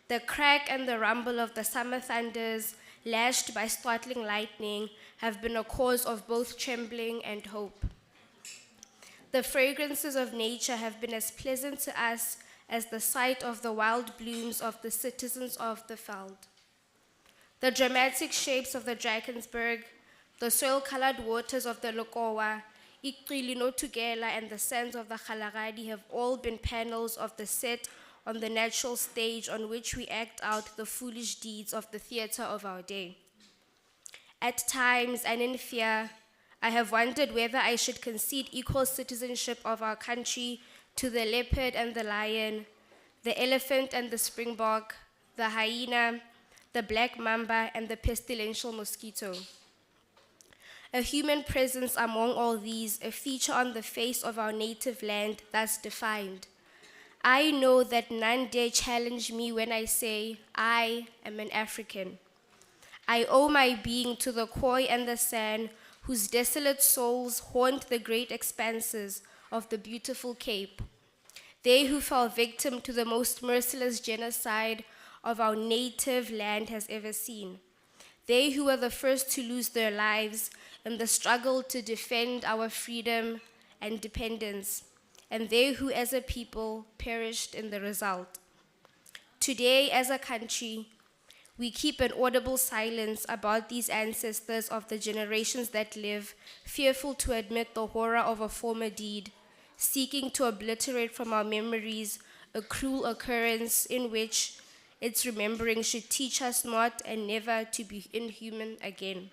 [SPEAKER 20] The crack and the rumble of the summer thunders, lashed by startling lightning, have been a cause of both trembling and hope. The fragrances of nature have been as pleasant to us as the sight of the wild blooms of the citizens of the veld. The dramatic shapes of the Drakensberg, the soil-colored waters of the Lokowa, Iqili and the sands of the Kgalagadi have all been panels of the set on the natural stage on which we act out the foolish deeds of the theater of our day. At times, and in fear, I have wondered whether I should concede equal citizenship of our country to the leopard and the lion, the elephant and the springbok, the hyena, the black mamba, and the pestilential mosquito. A human presence among all these, a feature on the face of our native land, thus defined. I know that none dare challenge me when I say, I am an African. I owe my being to the Khoi and the San, whose desolate souls haunt the great expanses of the beautiful Cape. They who fell victim to the most merciless genocide of our native land has ever seen. They who were the first to lose their lives in the struggle to defend our freedom and independence, and they who as a people perished in the result. Today, as a country, we keep an audible silence about these ancestors of the generations that live, fearful to admit the horror of a former deed, seeking to obliterate from our memories a cruel occurrence in which its remembering should teach us not and never to be inhuman again.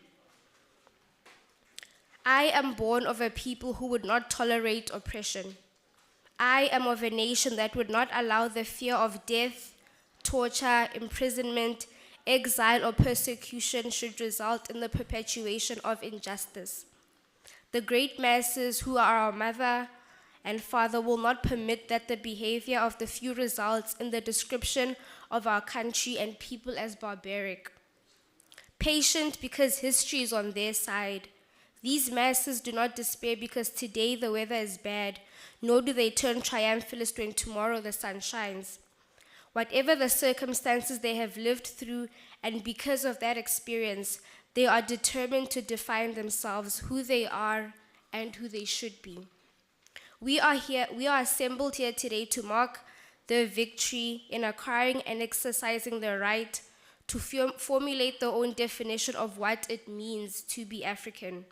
[SPEAKER 20] I am born of a people who would not tolerate oppression. I am of a nation that would not allow the fear of death, torture, imprisonment, exile, or persecution should result in the perpetuation of injustice. The great masses who are our mother and father will not permit that the behavior of the few results in the description of our country and people as barbaric. Patient because history is on their side, these masses do not despair because today the weather is bad, nor do they turn triumphalist when tomorrow the sun shines. Whatever the circumstances they have lived through, and because of that experience, they are determined to define themselves, who they are, and who they should be. We are assembled here today to mark their victory in acquiring and exercising their right to formulate their own definition of what it means to be African.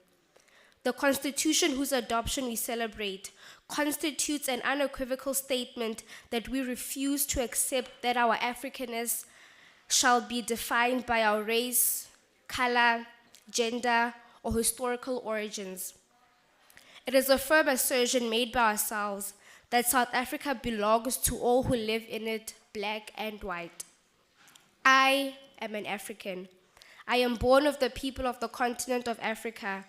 [SPEAKER 20] The Constitution, whose adoption we celebrate, constitutes an unequivocal statement that we refuse to accept that our Africanness shall be defined by our race, color, gender, or historical origins. It is a firm assertion made by ourselves that South Africa belongs to all who live in it, black and white. I am an African. I am born of the people of the continent of Africa.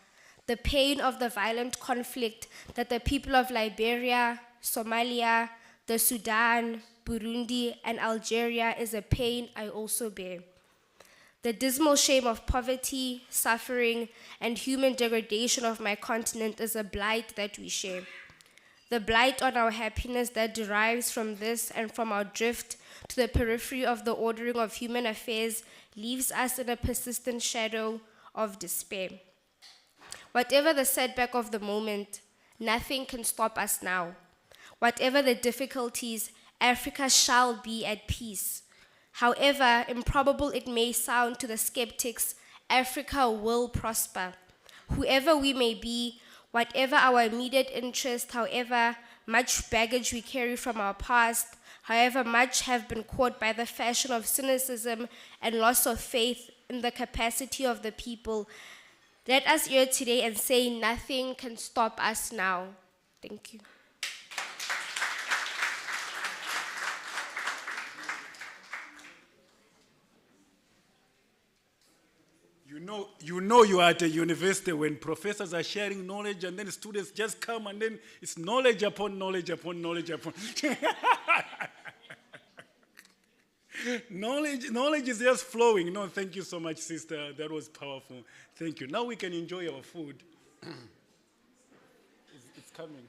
[SPEAKER 20] The pain of the violent conflict that the people of Liberia, Somalia, the Sudan, Burundi, and Algeria is a pain I also bear. The dismal shame of poverty, suffering, and human degradation of my continent is a blight that we share. The blight on our happiness that derives from this and from our drift to the periphery of the ordering of human affairs leaves us in a persistent shadow of despair. Whatever the setback of the moment, nothing can stop us now. Whatever the difficulties, Africa shall be at peace. However improbable it may sound to the skeptics, Africa will prosper. Whoever we may be, whatever our immediate interest, however much baggage we carry from our past. However, much have been caught by the fashion of cynicism and loss of faith in the capacity of the people. Let us hear today and say nothing can stop us now. Thank you.
[SPEAKER 7] You know you are at a university when professors are sharing knowledge and then students just come and then it's knowledge upon knowledge upon knowledge upon. knowledge is just flowing. No, thank you so much, sister. That was powerful. Thank you. Now we can enjoy our food. It's coming.